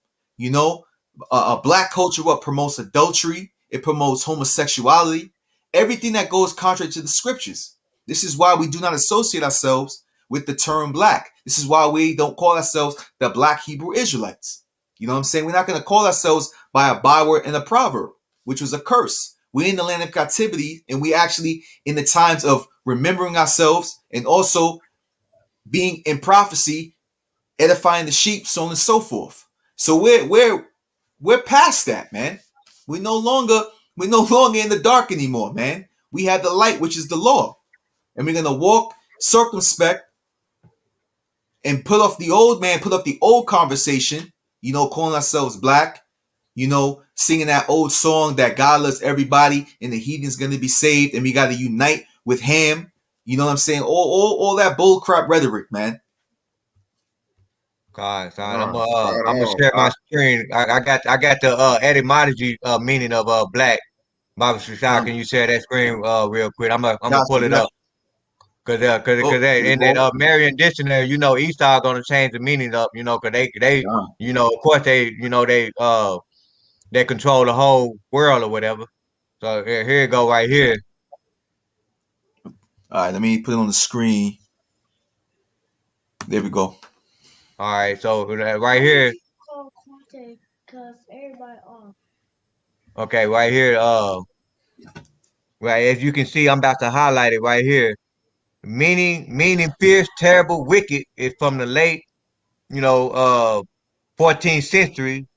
A black culture what promotes adultery. It promotes homosexuality. Everything that goes contrary to the scriptures. This is why we do not associate ourselves with the term black. This is why we don't call ourselves the Black Hebrew Israelites. You know what I'm saying? We're not going to call ourselves by a byword and a proverb, which was a curse. We're in the land of captivity, and we actually in the times of remembering ourselves and also being in prophecy, edifying the sheep, so on and so forth. So we're past that, man. We're no longer in the dark anymore, man. We have the light, which is the law, and we're gonna walk circumspect and put off the old man, put off the old conversation. Calling ourselves black. Singing that old song that God loves everybody and the heathen's gonna be saved, and we got to unite with Ham. You know what I'm saying? All that bull crap rhetoric, man. God, I'm gonna share my screen. I got the etymology meaning of black. Baba Shishak, can you share that screen real quick? I'm gonna pull it up. Cause in that Marian dictionary, Esau gonna change the meaning up, cause they of course they control the whole world or whatever. So here you go right here. All right, let me put it on the screen. There we go. All right, so right here. Okay, right here. Right as you can see, I'm about to highlight it right here. Meaning fierce, terrible, wicked is from the late, 14th century.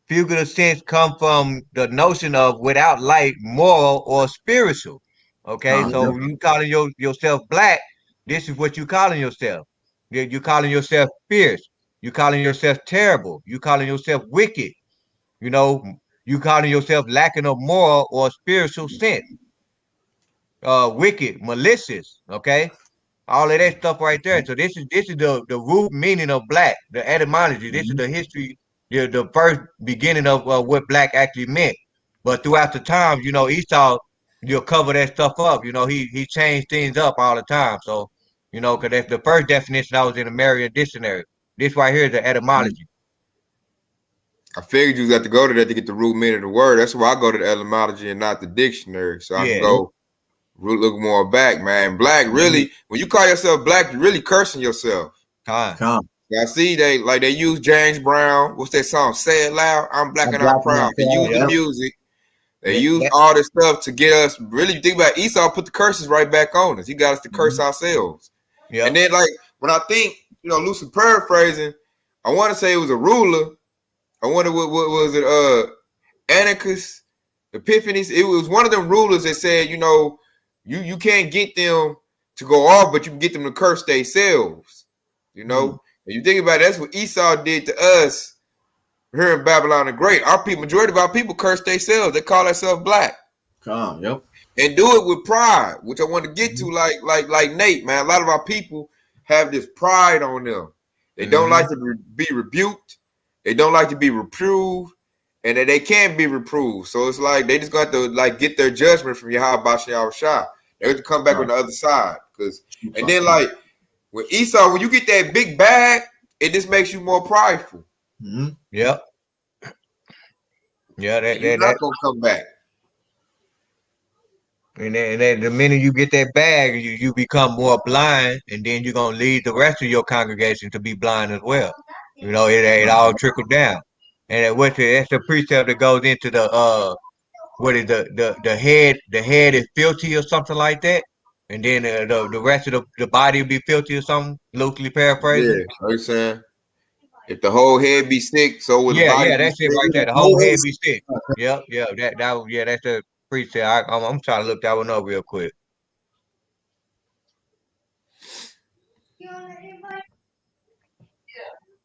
Figurative sense come from the notion of without light, moral or spiritual. Okay, so you calling yourself black, this is what you calling yourself. You calling yourself fierce. You calling yourself terrible. You calling yourself wicked. you calling yourself lacking of moral or spiritual sense, wicked, malicious, okay? All of that stuff right there. So this is the root meaning of black, the etymology. This is the history, the first beginning of what black actually meant. But throughout the times, you know, Esau, you'll cover that stuff up. You know, he changed things up all the time. So, you know, because that's the first definition I was in the Merriam Dictionary. This right here is the etymology. I figured you have to go to that to get the root meaning of the word. That's why I go to the etymology and not the dictionary, so I can go look more back, man. Black, really, when you call yourself black, you're really cursing yourself. Come. I see they use James Brown. What's that song? Say it loud. I'm black and I'm proud. They use the music. They use all this stuff to get us. Really, you think about Esau put the curses right back on us. He got us to curse ourselves. Yep. And then, like, when I think, you know, loosely paraphrasing, I want to say it was a ruler. I wonder what was it? Antiochus Epiphanes. It was one of them rulers that said, you know, you can't get them to go off, but you can get them to curse themselves. You know, and you think about it, that's what Esau did to us here in Babylon the Great. Our people, majority of our people curse themselves. They call themselves black. Yep. And do it with pride, which I want to get to, like Nate, man. A lot of our people have this pride on them. They don't like to be rebuked. They don't like to be reproved, and that they can't be reproved. So it's like they just got to like get their judgment from Yahweh Shah. They have to come back on the other side. And then like with Esau, when you get that big bag, it just makes you more prideful. Yep. Yeah, you're not gonna come back. And then the minute you get that bag, you become more blind, and then you're gonna lead the rest of your congregation to be blind as well. You know, it all trickled down. And that's the precept that goes into the what is the head is filthy or something like that, and then the rest of the body will be filthy or something, loosely paraphrasing. Yeah, what you saying? If the whole head be sick, so will the body. Yeah, that's it right there. The whole head be sick. Yep, that's the precept. I'm trying to look that one up real quick.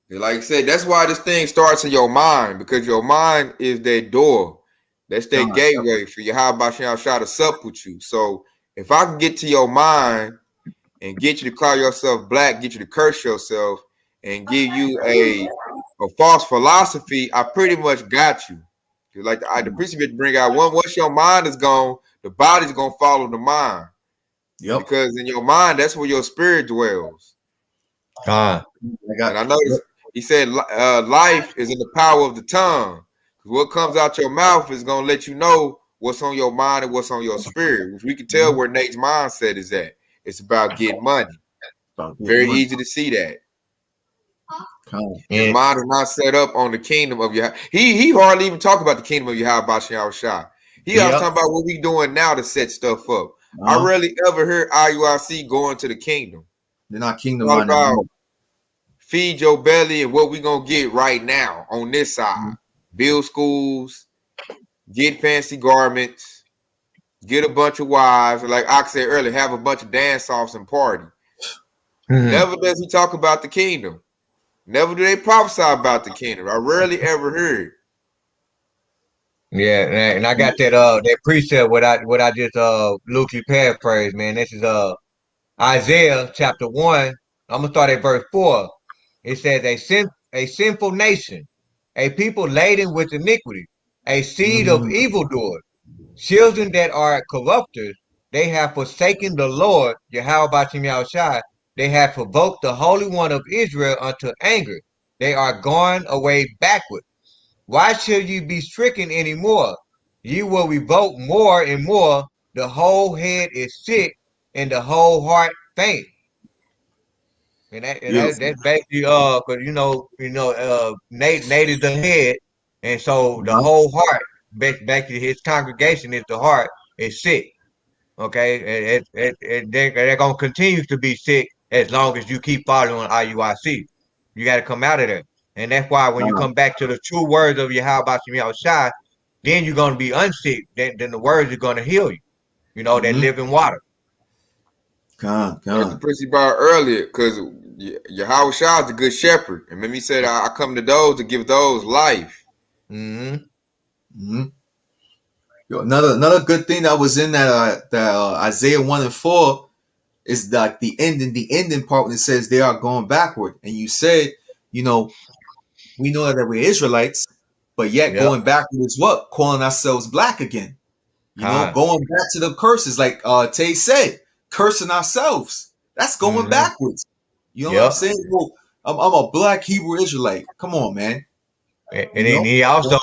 Like I said, that's why this thing starts in your mind, because your mind is that door. That's that gateway for Yahweh Shah to sup with you. So if I can get to your mind and get you to call yourself black, get you to curse yourself, and give you a false philosophy, I pretty much got you. Like the precept bring out, once your mind is gone, the body's gonna follow the mind. Yep. Because in your mind, that's where your spirit dwells. And I noticed he said life is in the power of the tongue. What comes out your mouth is gonna let you know what's on your mind and what's on your spirit, which we can tell where Nate's mindset is at. It's about getting money. Very easy to see that. His mind is not set up on the kingdom of Yahweh. He hardly even talk about the kingdom of Yahweh Shah. He always talking about what we doing now to set stuff up. I rarely ever heard IUIC going to the kingdom. They're not kingdom minded. Feed your belly and what we gonna get right now on this side. Build schools, get fancy garments, get a bunch of wives, like I said earlier, have a bunch of dance-offs and party. Never does he talk about the kingdom. Never do they prophesy about the kingdom. I rarely ever heard. Yeah, and I got that precept what I just loosely paraphrased, man. This is Isaiah chapter 1. I'm gonna start at verse 4. It says a sinful nation, a people laden with iniquity, a seed of evildoers, children that are corrupters. They have forsaken the Lord, Yahweh Shai. They have provoked the Holy One of Israel unto anger. They are gone away backward. Why should you be stricken any more? You will revolt more and more. The whole head is sick, and the whole heart faint. And that's basically because Nate is the head, and so the whole heart, back to his congregation, is the heart is sick. Okay, they're gonna continue to be sick as long as you keep following IUIC. You got to come out of there, and that's why when you come back to the true words of Yahweh Shai, then you're gonna be unsick. Then the words are gonna heal you. You know that living water. That's the principle about earlier, because Yahweh Shah is the good shepherd, and when he said, "I come to those to give those life." Mm-hmm. Yo, another good thing that was in that Isaiah 1 and 4 is like the ending part when it says they are going backward, and you said, you know, we know that we're Israelites, but yet Yep. going backward is what? Calling ourselves black again. Con. Going back to the curses, like Tay said, cursing ourselves. That's going Mm-hmm. backwards. You know what I'm Yep. saying? Well, I'm a black Hebrew Israelite. Come on, man. And You then know? he also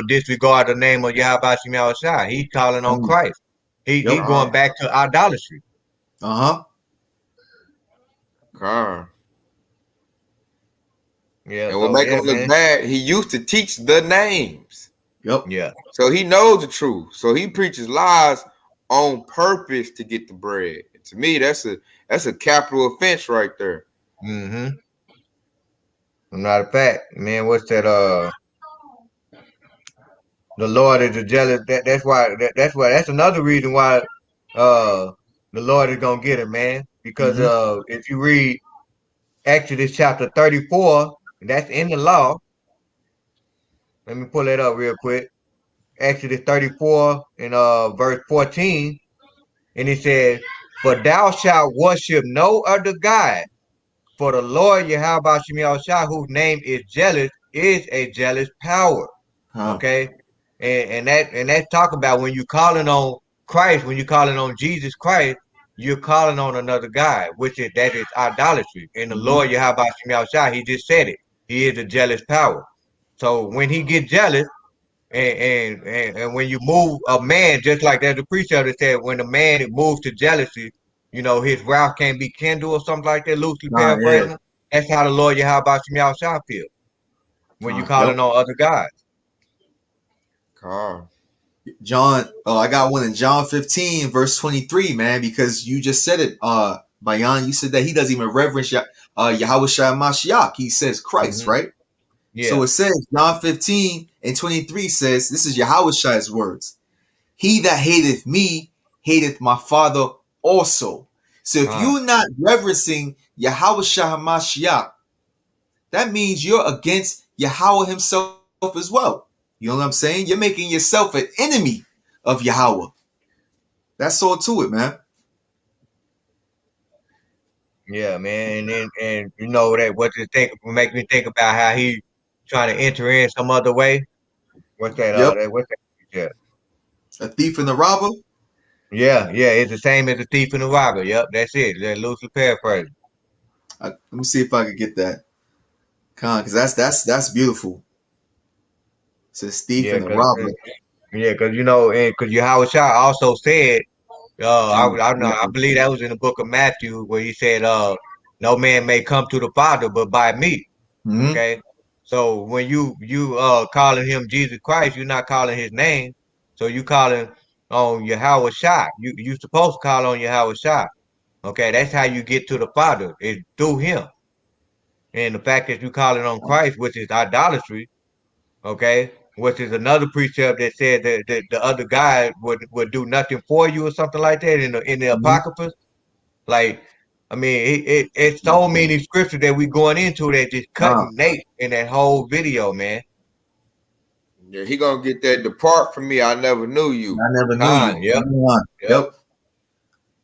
disregard the name of Yahweh Shai. He's calling on Mm, Christ. He yep. going back to idolatry. Uh-huh. Con. Yeah. And what So make him yeah, look man. bad, he used to teach the names. Yep. Yeah. So he knows the truth. So he preaches lies on purpose to get the bread. To me, that's a capital offense right there. Mm-hmm. Matter of fact, man, what's that? The Lord is a jealous. That's another reason why uh the Lord is gonna get him, man. Because Mm-hmm. if you read Exodus chapter 34, that's in the law. Let me pull it up real quick. Exodus 34 and verse 14, and it says, "For thou shalt worship no other God, for the Lord Yahweh Shai, whose name is a jealous power." Huh. Okay, and that's talk about when you calling on Christ, when you calling on Jesus Christ, you're calling on another God, that is idolatry. And the Mm-hmm. Lord Yahweh Shai, he just said it. He is a jealous power. So when he get jealous, and when you move a man, just like that the precept said, when a man moves to jealousy, his wrath can't be kindled or something like that, loosely Nah, yeah. paraphrasing. That's how the Lord Yahweh Shai feel when you Yep. calling on other gods. Con. John, I got one in John 15, verse 23, man, because you just said it, Bayan. You said that he doesn't even reverence Yahweh Shai Mashiach. He says Christ, Hmm. right? So Yeah. it says, John 15 and 23 says, this is Yahweh Shai's words. He that hateth me, hateth my Father also. So if Uh, you're not reverencing Yahweh Shai Mashiach, that means you're against Yahweh himself as well. You know what I'm saying? You're making yourself an enemy of Yahweh. That's all to it, man. yeah, man. And you know that what to think make me think about how he trying to enter in some other way. What's that? Yep. What's that? Yeah. A thief and a robber. Yeah. It's the same as the thief and the robber. Yep, that's it. That loosely paraphrase. Let me see if I can get that. Because that's beautiful. It says thief Yeah, and a cause robber. and cause Yahweh Shah also said, I Yeah. believe that was in the book of Matthew where he said, no man may come to the Father but by me. Mm-hmm. Okay. So when you calling him Jesus Christ, you're not calling his name. So you calling on Yahweh Shai. You supposed to call on Yahweh Shai. Okay, that's how you get to the Father, is through him. And the fact that you calling on Christ, which is idolatry, okay, which is another precept that said that the other guy would do nothing for you or something like that in the Mm-hmm. Apocrypha. Like, I mean, it's so many scriptures that we going into that just Ah, cutting Nate in that whole video, man. Yeah, he gonna get that. Depart from me, I never knew you. I never knew Con, you. yep, Come on. yep. Yep.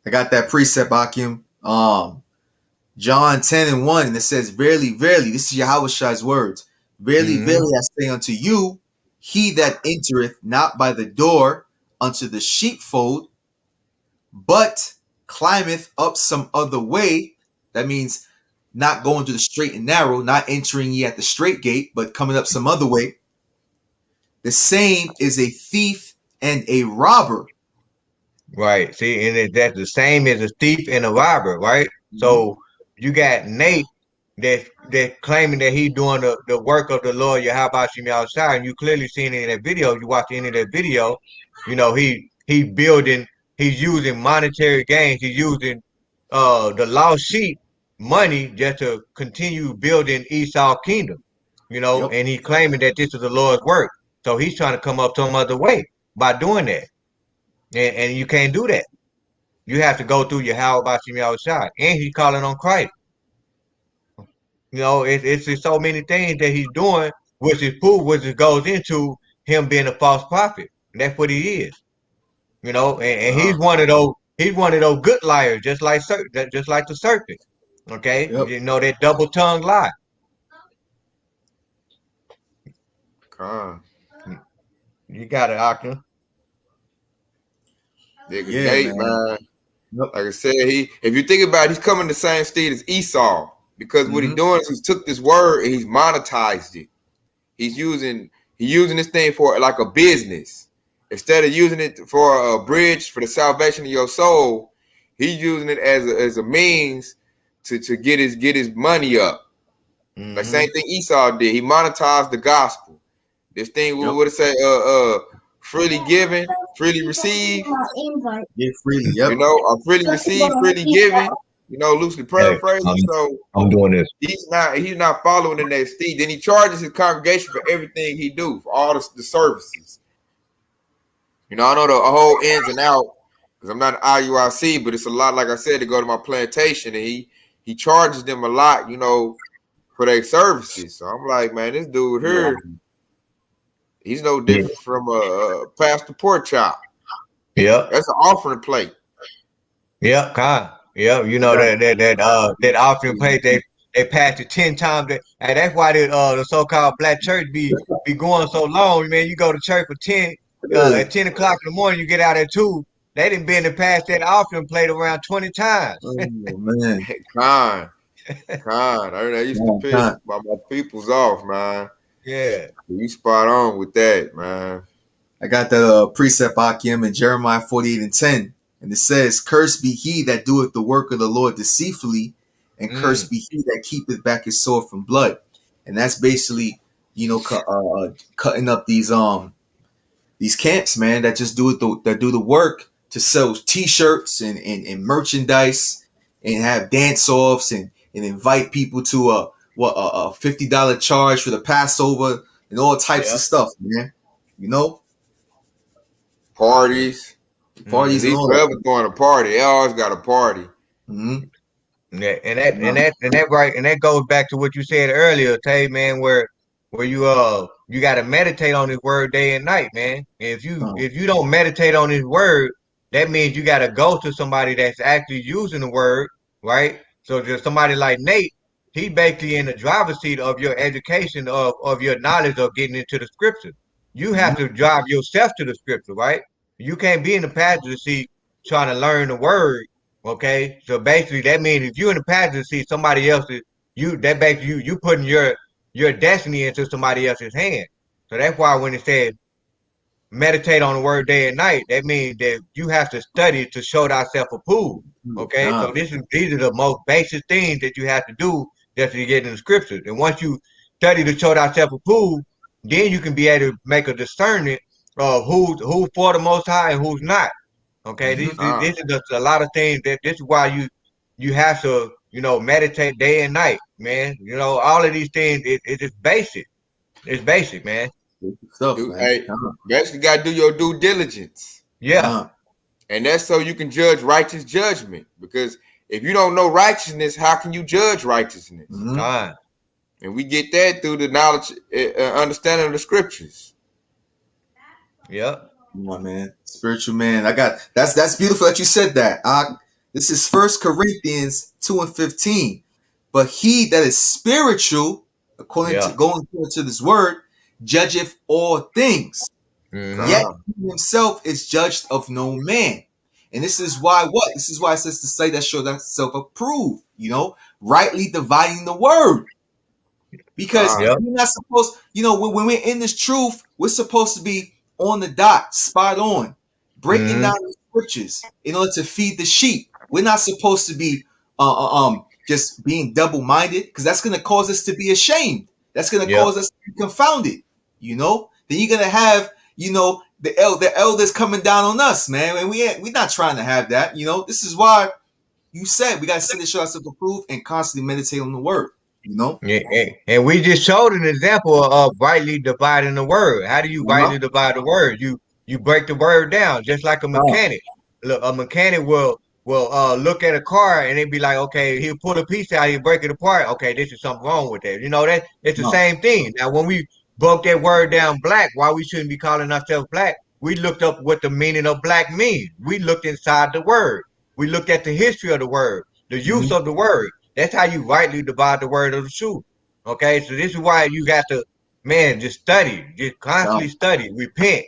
I got that precept, Akim. John 10 and 1, and it says, Verily, verily, this is Yahweh Shai's words. Verily, Mm-hmm. verily, I say unto you, he that entereth not by the door unto the sheepfold, but climbeth up some other way. That means not going to the straight and narrow, not entering ye at the straight gate, but coming up some other way. The same is a thief and a robber. Right. See, and that's the same as a thief and a robber, right? Mhm. So you got Nate that claiming that he doing the work of the Lord Yahweh Shemi outside, and you clearly seen it in that video. You watch the end of that video, he building, he's using monetary gains, he's using the lost sheep money just to continue building Esau kingdom, Yep. and he claiming that this is the Lord's work. So he's trying to come up some other way by doing that. And you can't do that. You have to go through your how about your shot. And he's calling on Christ. It's just so many things that he's doing, which is proof, which it goes into him being a false prophet. And that's what he is. You know, and he's one of those good liars, just like the serpent. Okay, Yep. you know that double tongued lie. You got it, Akna. Nigga Yeah, Nate, man. man. Yep. Like I said, if you think about it, he's coming the same state as Esau. Because what he's doing is he took this word and he's monetized it. He's using this thing for like a business. Instead of using it for a bridge for the salvation of your soul, he's using it as a means to get his money up. Like same thing Esau did. He monetized the gospel. This thing, Yep. what would it say? Freely given, freely received. Get freely. Yep. You know, freely received, freely given. You know, loosely paraphrasing. So I'm doing this. he's not following in that steed. Then he charges his congregation for everything he do, for all the services. You know, I know the whole ins and out because I'm not an IUIC, but it's a lot, like I said, to go to my plantation, and he charges them a lot, you know, for their services. So I'm like, man, this dude here, he's no different from a Pastor Pork Chop. Yep. That's an offering plate. Yep, God. Yep, you know that offering plate they passed it 10 times. And that's why the so-called black church be going so long, man. You go to church for 10 at 10 o'clock in the morning, you get out at 2. They done been to pass that offering plate around 20 times. Oh man. Con. I used to piss my peoples off, man. Yeah. You spot on with that, man. I got that precept Akim in Jeremiah 48:10. And it says, "Cursed be he that doeth the work of the Lord deceitfully, and cursed be he that keepeth back his sword from blood." And that's basically, you know, cutting up these camps, man, that just do the work to sell T-shirts and merchandise and have dance-offs and invite people to a $50 charge for the Passover and all types of stuff, man. You know, parties. Parties He's forever throwing a party. They always got a party. Yeah, and that goes back to what you said earlier, Tay, man, where you got to meditate on His word day and night, man. And if you don't meditate on His word, that means you got to go to somebody that's actually using the word, right? So just somebody like Nate, he basically in the driver's seat of your education of your knowledge of getting into the scripture. You have to drive yourself to the scripture, right? You can't be in the passenger seat trying to learn the word. Okay, so basically that means if you're in the passenger seat, somebody else's you putting your destiny into somebody else's hand. So that's why when it says meditate on the word day and night, that means that you have to study to show thyself approved. Okay, so these are the most basic things that you have to do just to get in the scriptures. And once you study to show thyself approved, then you can be able to make a discernment of who's for the Most High and who's not. Okay, this is just a lot of things this is why you have to, you know, meditate day and night, man. You know, all of these things it's just basic. It's basic, man. Stuff, man. Hey, you actually got to do your due diligence. Yeah. And that's so you can judge righteous judgment. Because if you don't know righteousness, how can you judge righteousness? And we get that through the knowledge, understanding of the scriptures. Yep. Come on, man. Spiritual man. That's beautiful that you said that. This is 1 Corinthians 2:15. But he that is spiritual, according to going to this word, judgeth all things. Yet he himself is judged of no man. And this is why This is why it says to say that show that self-approved, you know, rightly dividing the word. Because we're not supposed, you know, when we're in this truth, we're supposed to be on the dot, spot on, breaking down the scriptures in order to feed the sheep. We're not supposed to be just being double-minded, because that's going to cause us to be ashamed. That's going to cause us to be confounded. You know, then you're going to have, you know, the elders coming down on us, man. And we're not trying to have that. You know, this is why you said we got to sit and show ourselves approved and constantly meditate on the word. You know, and we just showed an example of rightly dividing the word. How do you rightly divide the word? You break the word down, just like a mechanic. Look, a mechanic will look at a car and they'd be like, okay, he'll pull a piece out, he'll break it apart. Okay, this is something wrong with that. You know, that it's the same thing. Now, when we broke that word down black, why we shouldn't be calling ourselves black. We looked up what the meaning of black means. We looked inside the word. We looked at the history of the word, the use of the word. That's how you rightly divide the word of the truth. Okay, so this is why you got to, man, just study, just constantly study, repent.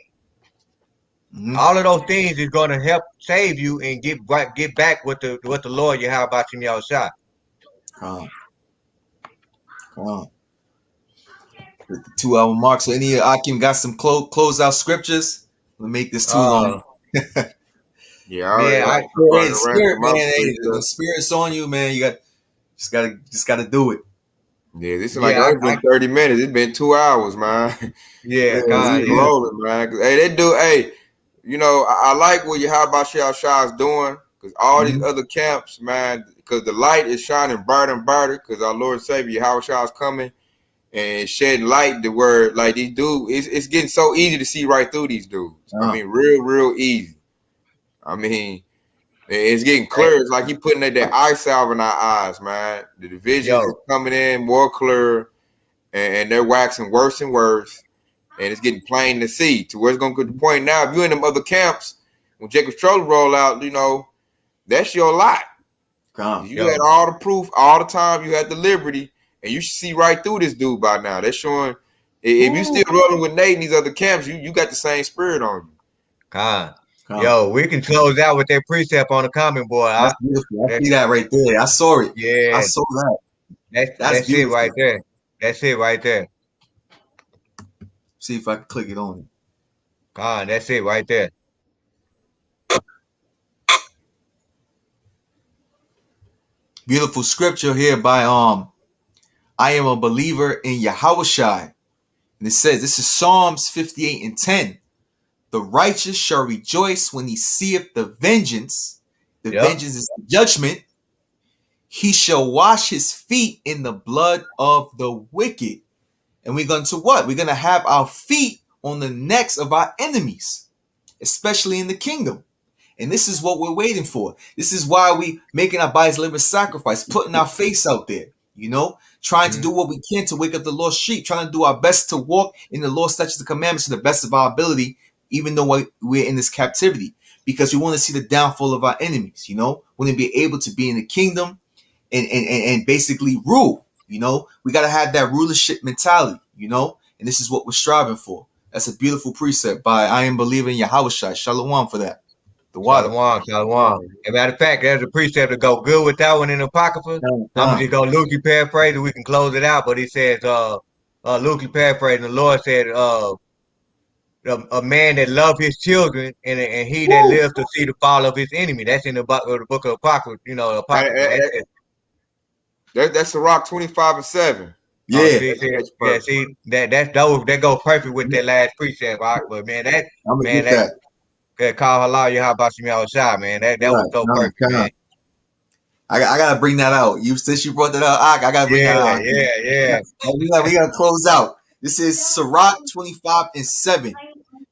All of those things is going to help save you and get back with the Lord Yahweh Shah. Come on. With the 2 hour mark. So any of Akim got some close out scriptures? We'll make this too long. Yeah, I Man, already Hey, the ran spirit, some man. other Hey, the stuff. spirit's on you, man. You just gotta do it. Yeah, this is like yeah, it's been 30 minutes. It's been 2 hours, man. yeah, We God, yeah, rolling, man. 'Cause, hey, they do. Hey, I like what Yahweh Shah is doing, because all these other camps, man, because the light is shining brighter and brighter, because our Lord and Savior Yahweh Shah is coming and shedding light. The word, like these dudes, it's getting so easy to see right through these dudes. I mean, real easy. I mean, it's getting clear. It's like he putting that eye salve in our eyes, man. The visions is coming in more clear, and they're waxing worse and worse. And it's getting plain to see, to where it's going to get to the point now. If you're in them other camps, when Jacob's Trouble roll out, that's your lot. You had all the proof all the time. You had the liberty, and you should see right through this dude by now. That's showing. If you still rolling with Nate and these other camps, you got the same spirit on you. God. Yo, we can close out with that precept on the comment board. That's beautiful. I see that right there. I saw it. Yeah, I saw that. that's it right there. That's it right there. See if I can click it on. God, that's it right there. Beautiful scripture here by I am a believer in Yahushai. And it says, this is Psalms 58 and 10. The righteous shall rejoice when he seeth the vengeance. The vengeance is the judgment. He shall wash his feet in the blood of the wicked. And we're going to what? We're going to have our feet on the necks of our enemies, especially in the kingdom. And this is what we're waiting for. This is why we making our bodies living sacrifice, putting our face out there, trying to do what we can to wake up the lost sheep, trying to do our best to walk in the Lord's statutes and commandments to the best of our ability, even though we're in this captivity, because we want to see the downfall of our enemies, we want to be able to be in the kingdom and basically rule, we got to have that rulership mentality, and this is what we're striving for. That's a beautiful precept by I am believing Yahushua. Shalom for that. The water. Shalom. As a matter of fact, there's a precept to go good with that one in the Apocrypha. I'm just going to loosely paraphrase it. We can close it out, but it says, loosely paraphrasing, the Lord said, a man that loves his children and he that lives to see the fall of his enemy. That's in the book of Apocrypha, Apocrypha. That's the rock 25 and 7. Yeah. See, that goes perfect with that last precept, right? But man, that call halal Yahweh Shah, man. That was so perfect, man. I gotta bring that out. Since you brought that up, I gotta bring that out. Yeah. We gotta close out. This is Sirach 25 and 7.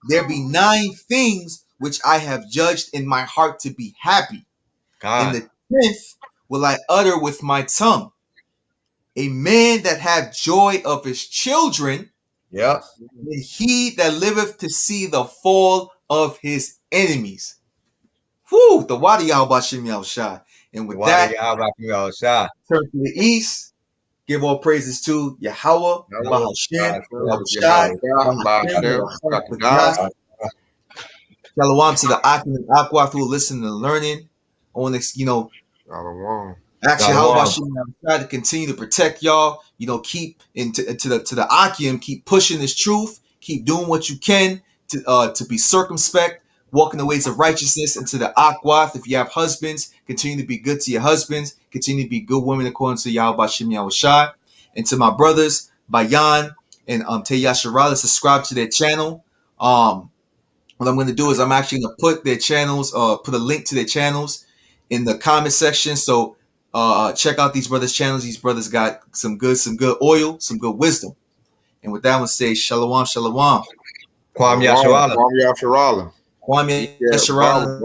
There be 9 things which I have judged in my heart to be happy. And the 10th will I utter with my tongue. A man that have joy of his children, and he that liveth to see the fall of his enemies. Whoo, the water Yahweh Shem Yahushai. And with that, turn to the east. Give all praises to Yahweh, Bahashem, Yahushai, Shalom to the Akim and Aqua who listen and learning. I want to, actually, how about try to continue to protect y'all? Keep to the Akim, keep pushing this truth, keep doing what you can to be circumspect, walking the ways of righteousness. And to the Aquath, if you have husbands, continue to be good to your husbands, continue to be good women according to Yahweh Shem Yahushai. And to my brothers, Bayan and Teyasharala, subscribe to their channel. What I'm going to do is I'm actually going to put their channels, put a link to their channels in the comment section. So check out these brothers' channels. These brothers got some good oil, some good wisdom. And with that, I'm going to say shalom, shalom. Kwam Yasharala. Kwam Yasharala. Kwam Yasharala.